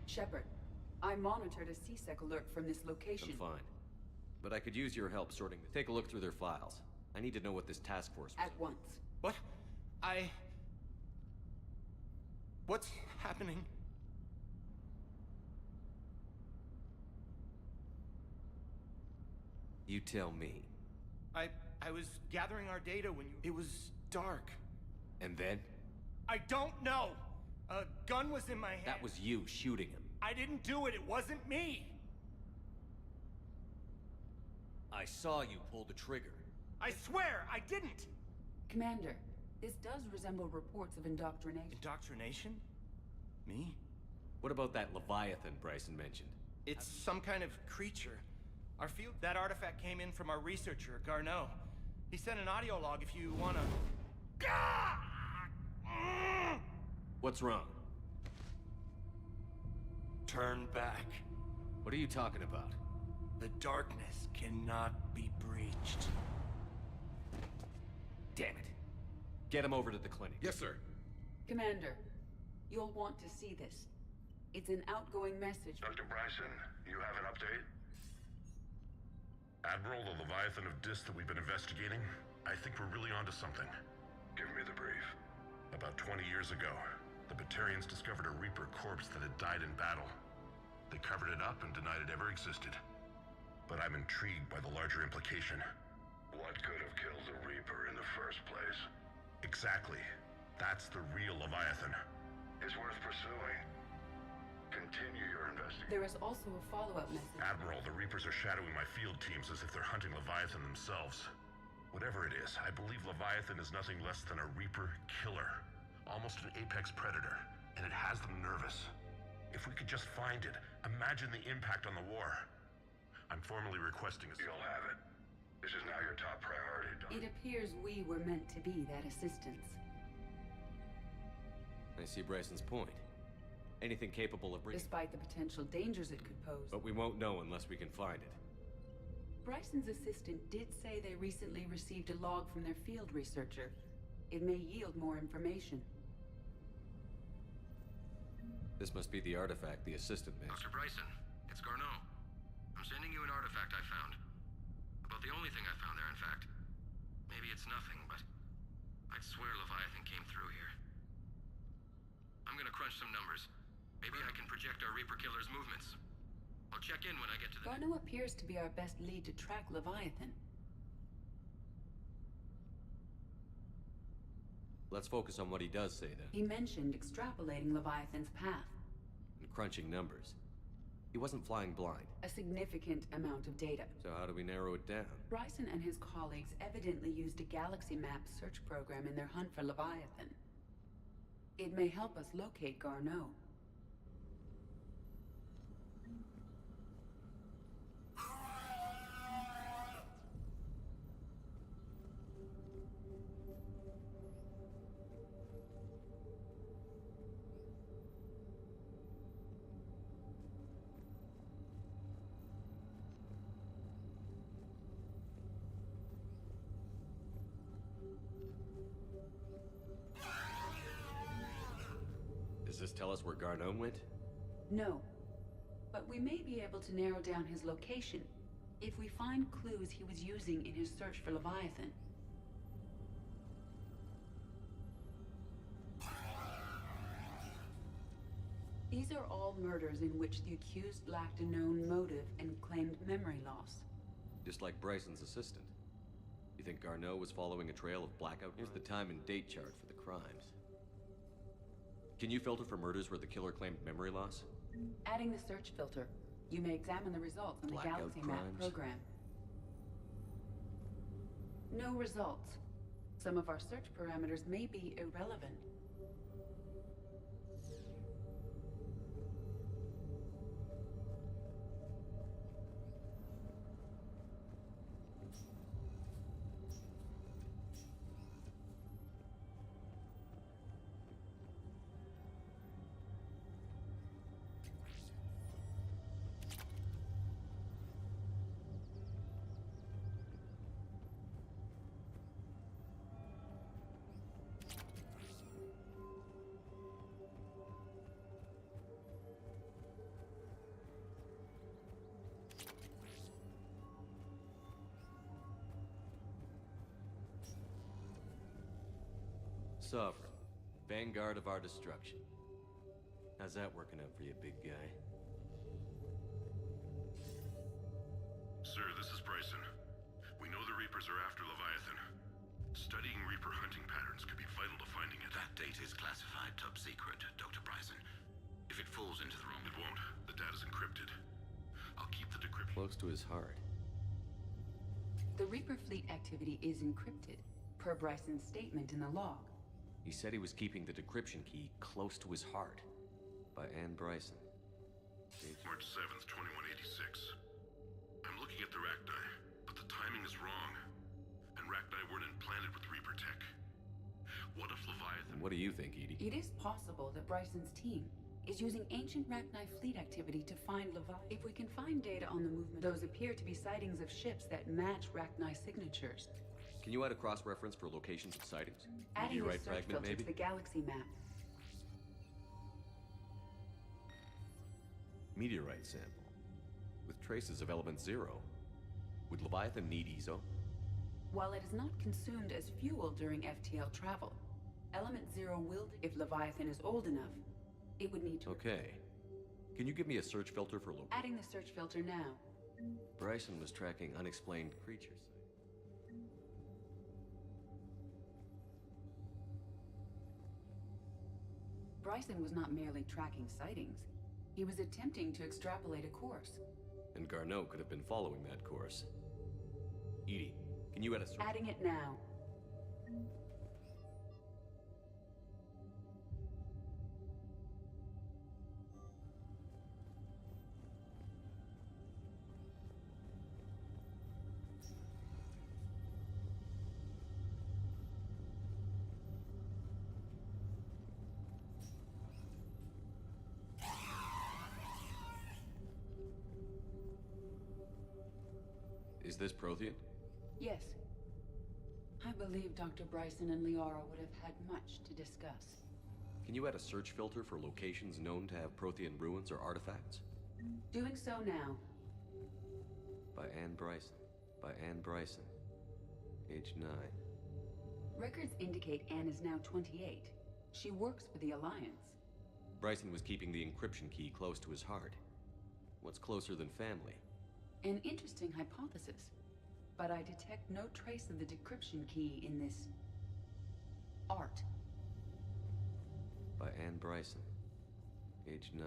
Shepard, I monitored a CSEC alert from this location. I'm fine. But I could use your help sorting the... Take a look through their files. I need to know what this task force was. At once. What? What's happening? You tell me. I was gathering our data when you... It was dark. And then? I don't know! A gun was in my hand. That was you shooting him. I didn't do it. It wasn't me. I saw you pull the trigger. I swear, I didn't! Commander, this does resemble reports of indoctrination. Indoctrination? Me? What about that Leviathan Bryson mentioned? It's some kind of creature. Our field... That artifact came in from our researcher, Garneau. He sent an audio log if you wanna... What's wrong? Turn back. What are you talking about? The darkness cannot be breached. Damn it. Get him over to the clinic. Yes, sir. Commander, you'll want to see this. It's an outgoing message. Dr. Bryson, you have an update? Admiral, the Leviathan of Dis that we've been investigating, I think we're really onto something. Give me the brief. About 20 years ago, the Batarians discovered a Reaper corpse that had died in battle. They covered it up and denied it ever existed. But I'm intrigued by the larger implication. What could have killed the Reaper in the first place? Exactly. That's the real Leviathan. It's worth pursuing. Continue your investigation. There is also a follow-up message. Admiral, the Reapers are shadowing my field teams as if they're hunting Leviathan themselves. Whatever it is, I believe Leviathan is nothing less than a Reaper killer. Almost an apex predator, and it has them nervous. If we could just find it, imagine the impact on the war. I'm formally requesting a... You'll have it. This is now your top priority, Doc. It appears we were meant to be that assistance. I see Bryson's point. Anything capable of bringing... Despite the potential dangers it could pose. But we won't know unless we can find it. Bryson's assistant did say they recently received a log from their field researcher. It may yield more information. This must be the artifact the assistant made. Dr. Bryson, it's Garneau. I'm sending you an artifact I found. About the only thing I found there, in fact. Maybe it's nothing, but I'd swear Leviathan came through here. I'm gonna crunch some numbers. Maybe I can project our Reaper killer's movements. I'll check in when I get to the... Garneau appears to be our best lead to track Leviathan. Let's focus on what he does say, then. He mentioned extrapolating Leviathan's path. And crunching numbers. He wasn't flying blind. A significant amount of data. So how do we narrow it down? Bryson and his colleagues evidently used a galaxy map search program in their hunt for Leviathan. It may help us locate Garneau. Does this tell us where Garneau went? No. But we may be able to narrow down his location if we find clues he was using in his search for Leviathan. These are all murders in which the accused lacked a known motive and claimed memory loss. Just like Bryson's assistant. You think Garneau was following a trail of blackout? Here's the time and date chart for the crimes. Can you filter for murders where the killer claimed memory loss? Adding the search filter, you may examine the results on the Blackout Galaxy Map crimes? program. No results. Some of our search parameters may be irrelevant. Sovereign. Vanguard of our destruction. How's that working out for you, big guy? Sir, this is Bryson. We know the Reapers are after Leviathan. Studying Reaper hunting patterns could be vital to finding it. That data is classified top secret, Dr. Bryson. If it falls into the wrong... It won't. The data's encrypted. I'll keep the decryption... Close to his heart. The Reaper fleet activity is encrypted, per Bryson's statement in the log. He said he was keeping the decryption key close to his heart. By Anne Bryson. March 7th, 2186. I'm looking at the Rachni, but the timing is wrong. And Rachni weren't implanted with Reaper tech. What if Leviathan... What do you think, Edie? It is possible that Bryson's team is using ancient Rachni fleet activity to find Leviathan. If we can find data on the movement, those appear to be sightings of ships that match Rachni signatures. Can you add a cross-reference for locations of sightings? Adding Meteorite this search fragment, filter maybe? to the galaxy map. Meteorite sample. With traces of element 0. Would Leviathan need EZO? While it is not consumed as fuel during FTL travel, Element Zero will... If Leviathan is old enough, it would need to... Okay. Can you give me a search filter for Adding the search filter now. Bryson was tracking unexplained creatures. Bryson was not merely tracking sightings. He was attempting to extrapolate a course. And Garneau could have been following that course. Edie, can you add a search... Adding it now. Is this Prothean? Yes. I believe Dr. Bryson and Liara would have had much to discuss. Can you add a search filter for locations known to have Prothean ruins or artifacts? Doing so now. By Anne Bryson. By Anne Bryson. Age 9. Records indicate Anne is now 28. She works for the Alliance. Bryson was keeping the encryption key close to his heart. What's closer than family? An interesting hypothesis, but I detect no trace of the decryption key in this... art. By Anne Bryson. Age 9.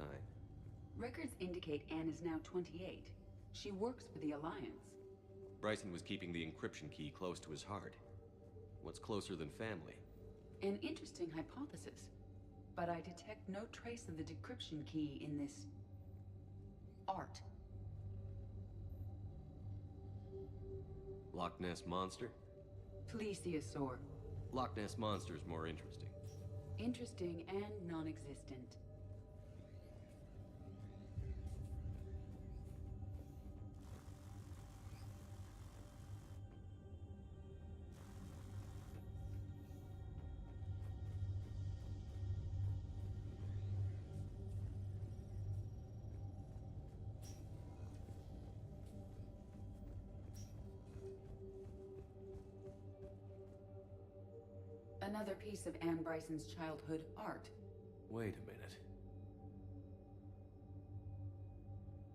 Records indicate Anne is now 28. She works for the Alliance. Bryson was keeping the encryption key close to his heart. What's closer than family? An interesting hypothesis, but I detect no trace of the decryption key in this... art. Loch Ness Monster? Plesiosaur. Loch Ness Monster is more interesting. Interesting and non-existent. Another piece of Anne Bryson's childhood art. Wait a minute.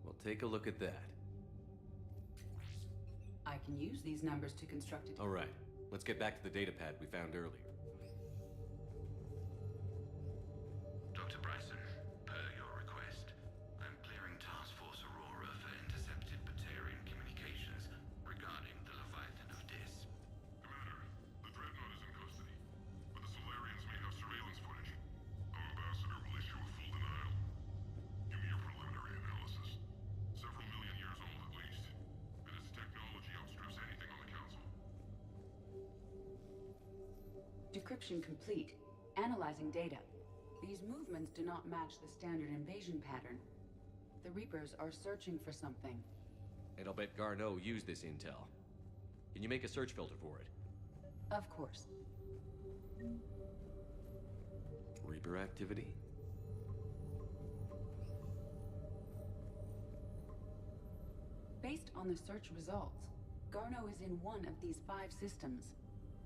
Well, take a look at that. I can use these numbers to construct it. All right. Let's get back to the datapad we found earlier. Dr. Bryson, per your request, I'm clearing Task Force Aurora for intercepted Batarian communications regarding the Leviathan of Dis. Commander, the Dreadnought is in custody, but the Solarians may have surveillance footage. Our ambassador will issue a full denial. Give me your preliminary analysis. Several million years old at least, and its technology outstrips anything on the Council. Decryption complete. Analyzing data. These movements do not match the standard invasion pattern. The Reapers are searching for something. And I'll bet Garneau used this intel. Can you make a search filter for it? Of course. Reaper activity? Based on the search results, Garneau is in one of these 5 systems.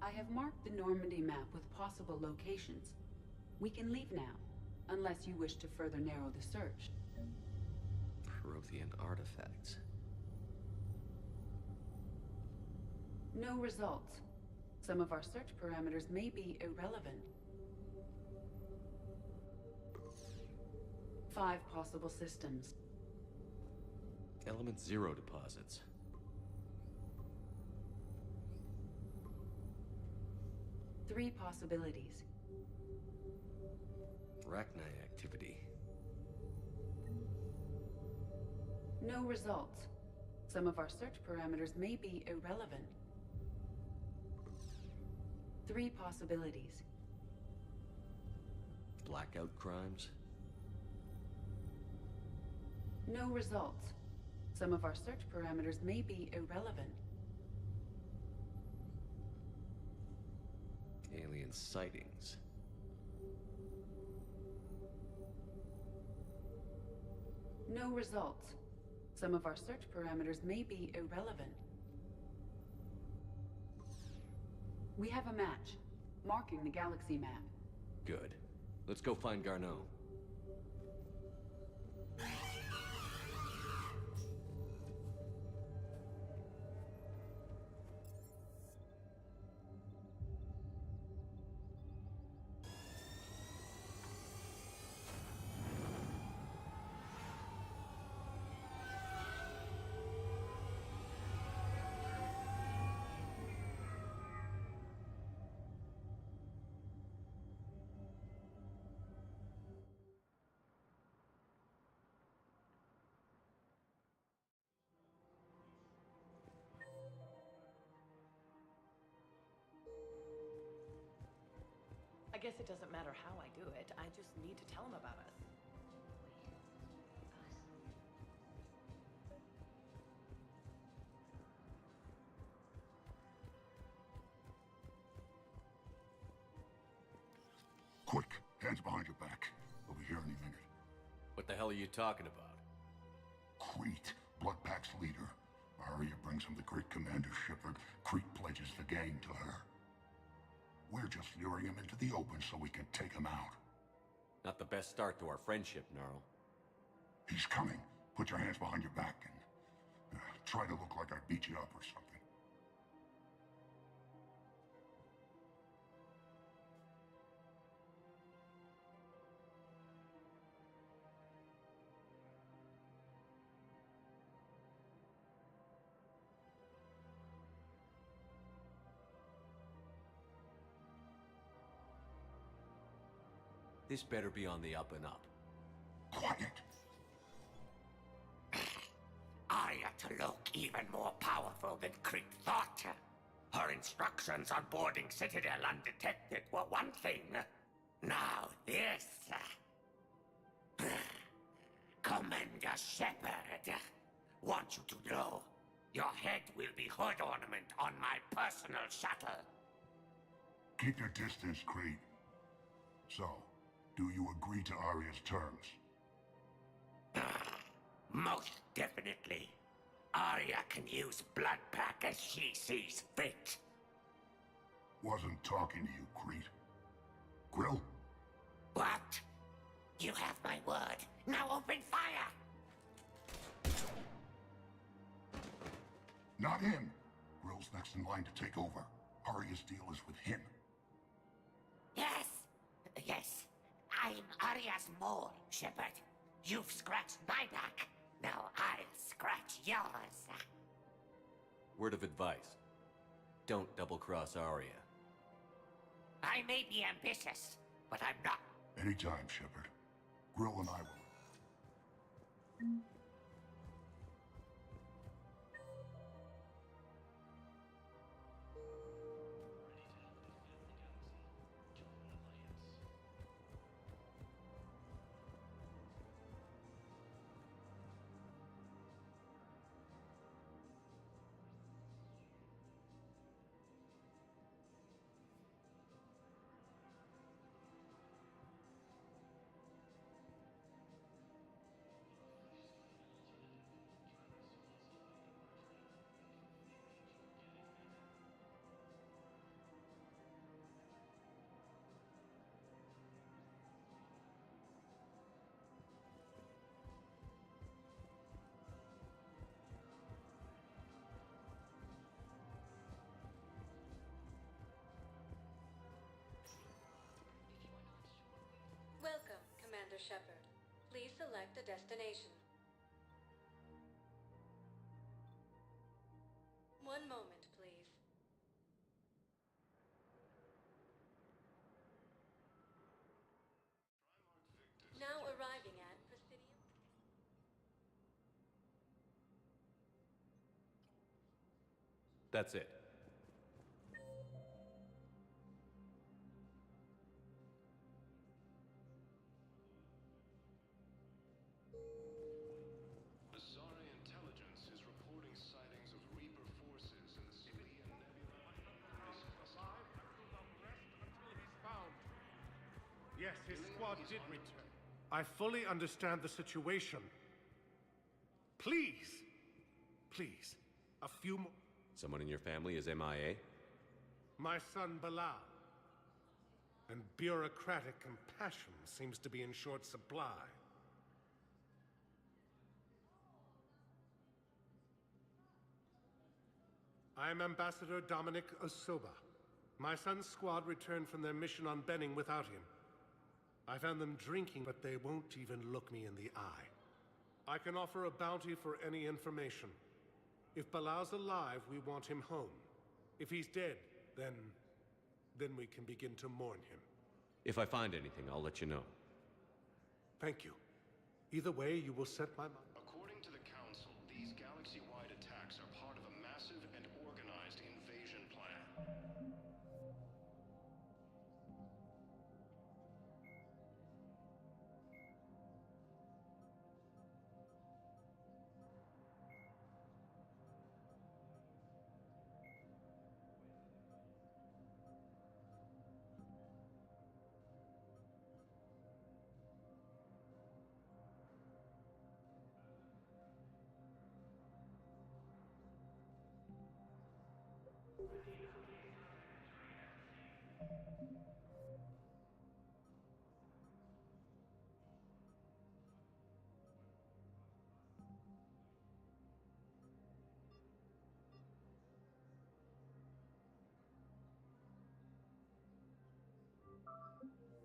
I have marked the Normandy map with possible locations. We can leave now, unless you wish to further narrow the search. Prothean artifacts. No results. Some of our search parameters may be irrelevant. 5 possible systems. Element Zero deposits. Three possibilities. Arachnite activity. No results. Some of our search parameters may be irrelevant. 3 possibilities. Blackout crimes. No results. Some of our search parameters may be irrelevant. Alien sightings. No results. Some of our search parameters may be irrelevant. We have a match, marking the galaxy map. Good. Let's go find Garneau. I guess it doesn't matter how I do it. I just need to tell him about us. Quick, hands behind your back. We'll be here any minute. What the hell are you talking about? Crete, Bloodpack's leader. Arya brings him the great Commander Shepard. Crete pledges the gang to her. We're just luring him into the open so we can take him out. Not the best start to our friendship, Gnarl. He's coming. Put your hands behind your back and try to look like I beat you up or something. This better be on the up and up. Quiet. Arya to look even more powerful than Crete thought. Her instructions on boarding Citadel undetected were one thing. Now this. Commander Shepard, want you to know, your head will be hood ornament on my personal shuttle. Keep your distance, Crete. So, do you agree to Arya's terms? Most definitely. Arya can use Bloodpack as she sees fit. Wasn't talking to you, Crete. Grill? What? You have my word. Now open fire! Not him. Grill's next in line to take over. Arya's deal is with him. Yes. Yes. I'm Arya's mole, Shepard. You've scratched my back. Now I'll scratch yours. Word of advice. Don't double-cross Arya. I may be ambitious, but I'm not. Anytime, Shepard. Grill and I will. Welcome, Commander Shepard. Please select a destination. One moment, please. Now arriving at Presidium. That's it. Asari intelligence is reporting sightings of Reaper forces in the Selenium Nebula. Yes, his squad did return. I fully understand the situation. Please, a few more. Someone in your family is MIA? My son Bilal. And bureaucratic compassion seems to be in short supply. I am Ambassador Dominic Osoba. My son's squad returned from their mission on Benning without him. I found them drinking, but they won't even look me in the eye. I can offer a bounty for any information. If Bilal's alive, we want him home. If he's dead, then we can begin to mourn him. If I find anything, I'll let you know. Thank you. Either way, you will set my mind. According to the Council, these galaxy-wide attacks are part of a massive and organized invasion plan.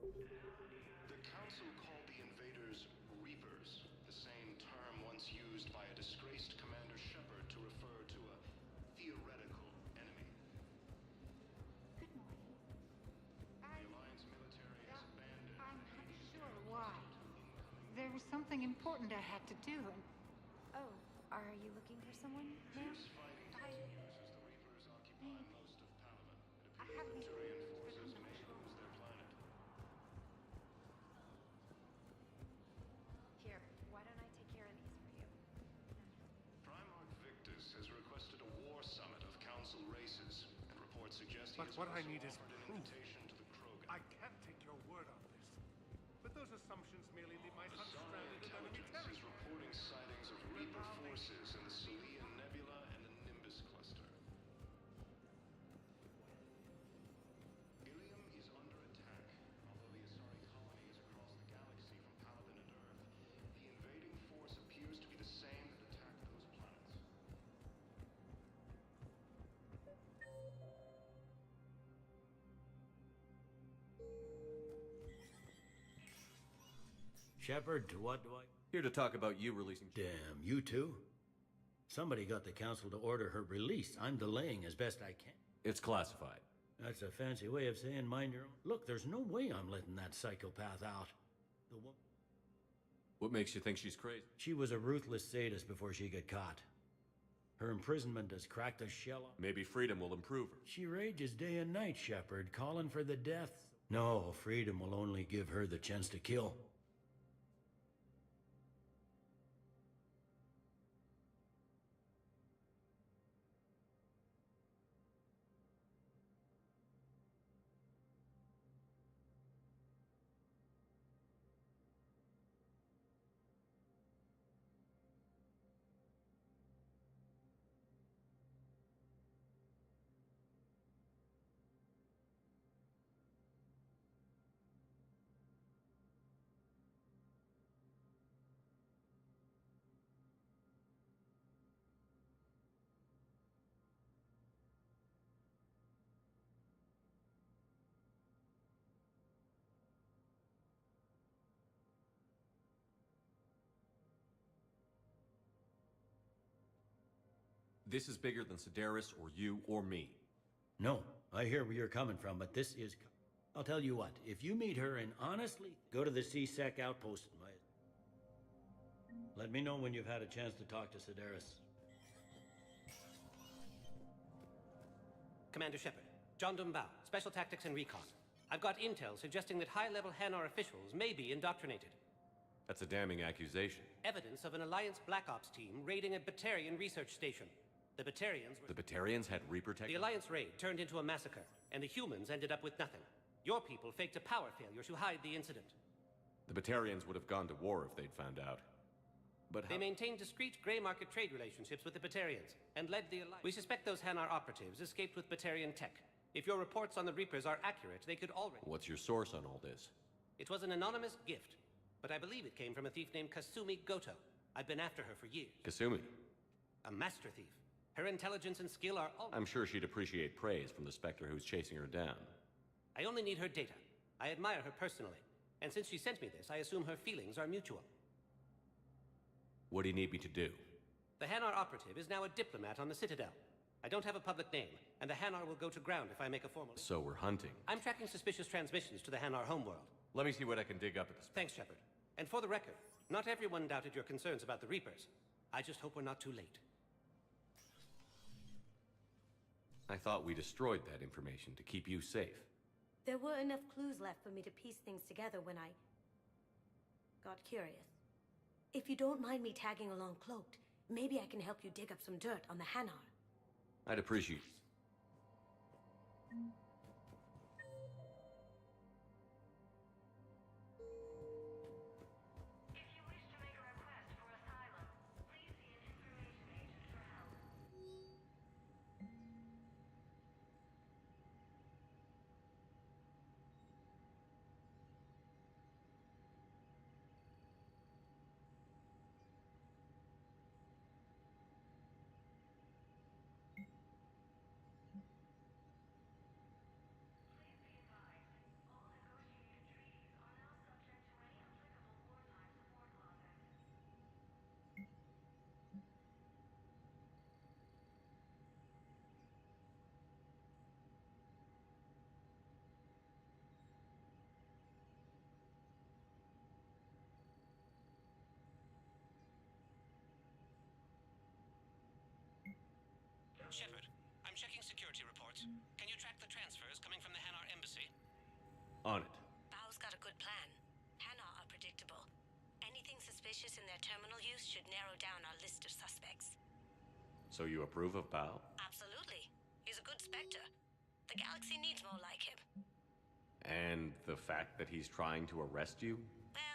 The Council called the invaders Reapers, the same term once used by a disgraced Commander Shepard to refer to a theoretical enemy. Good morning. The Alliance military has abandoned... I'm not sure why. There was something important I had to do, and... Oh, are you looking for someone, ma'am? Fierce fighting continues as the Reapers occupy most of Palaven. I It haven't... appears Batarian forces may lose their planet. Here, why don't I take care of these for you? Primarch Victus has requested a war summit of Council races, and reports suggest he But has what I also need is offered an proof. invitation to the Krogan. I can't take your word on this. But those assumptions merely leave my son Bassara stranded in enemy intelligence is territory. reporting sightings of Reaper forces in the Selian Nebula and the Nimbus cluster. Ilium is under attack. Although the Asari colony is across the galaxy from Palaven and Earth, the invading force appears to be the same that attacked those planets. Shepard, what do I... Here to talk about you releasing... Damn, you too? Somebody got the council to order her release. I'm delaying as best I can. It's classified. That's a fancy way of saying mind your own. Look, there's no way I'm letting that psychopath out. The woman... What makes you think she's crazy? She was a ruthless sadist before she got caught. Her imprisonment has cracked the shell off. Maybe freedom will improve her. She rages day and night, Shepard, calling for the deaths. No, freedom will only give her the chance to kill. This is bigger than Sedaris or you or me. No, I hear where you're coming from, but this is... I'll tell you what, if you meet her and honestly, go to the C-Sec outpost. Let me know when you've had a chance to talk to Sedaris. Commander Shepard, John Dumbao, Special Tactics and Recon. I've got intel suggesting that high-level Hanar officials may be indoctrinated. That's a damning accusation. Evidence of an Alliance Black Ops team raiding a Batarian research station. The Batarians were... The Batarians had Reaper tech? The Alliance raid turned into a massacre, and the humans ended up with nothing. Your people faked a power failure to hide the incident. The Batarians would have gone to war if they'd found out. But They maintained discreet gray market trade relationships with the Batarians, and led the Alliance. We suspect those Hanar operatives escaped with Batarian tech. If your reports on the Reapers are accurate, they could already... What's your source on all this? It was an anonymous gift, but I believe it came from a thief named Kasumi Goto. I've been after her for years. Kasumi? A master thief. Her intelligence and skill are all... I'm sure she'd appreciate praise from the Spectre who's chasing her down. I only need her data. I admire her personally. And since she sent me this, I assume her feelings are mutual. What do you need me to do? The Hanar operative is now a diplomat on the Citadel. I don't have a public name, and the Hanar will go to ground if I make a formal... So we're hunting. I'm tracking suspicious transmissions to the Hanar homeworld. Let me see what I can dig up at this... Thanks, Shepard. And for the record, not everyone doubted your concerns about the Reapers. I just hope we're not too late. I thought we destroyed that information to keep you safe. There were enough clues left for me to piece things together when I got curious. If you don't mind me tagging along cloaked, maybe I can help you dig up some dirt on the Hanar. I'd appreciate it. Shepard, I'm checking security reports. Can you track the transfers coming from the Hanar embassy? On it. Bao's got a good plan. Hanar are predictable. Anything suspicious in their terminal use should narrow down our list of suspects. So you approve of Bao? Absolutely. He's a good Spectre. The galaxy needs more like him. And the fact that he's trying to arrest you? Well,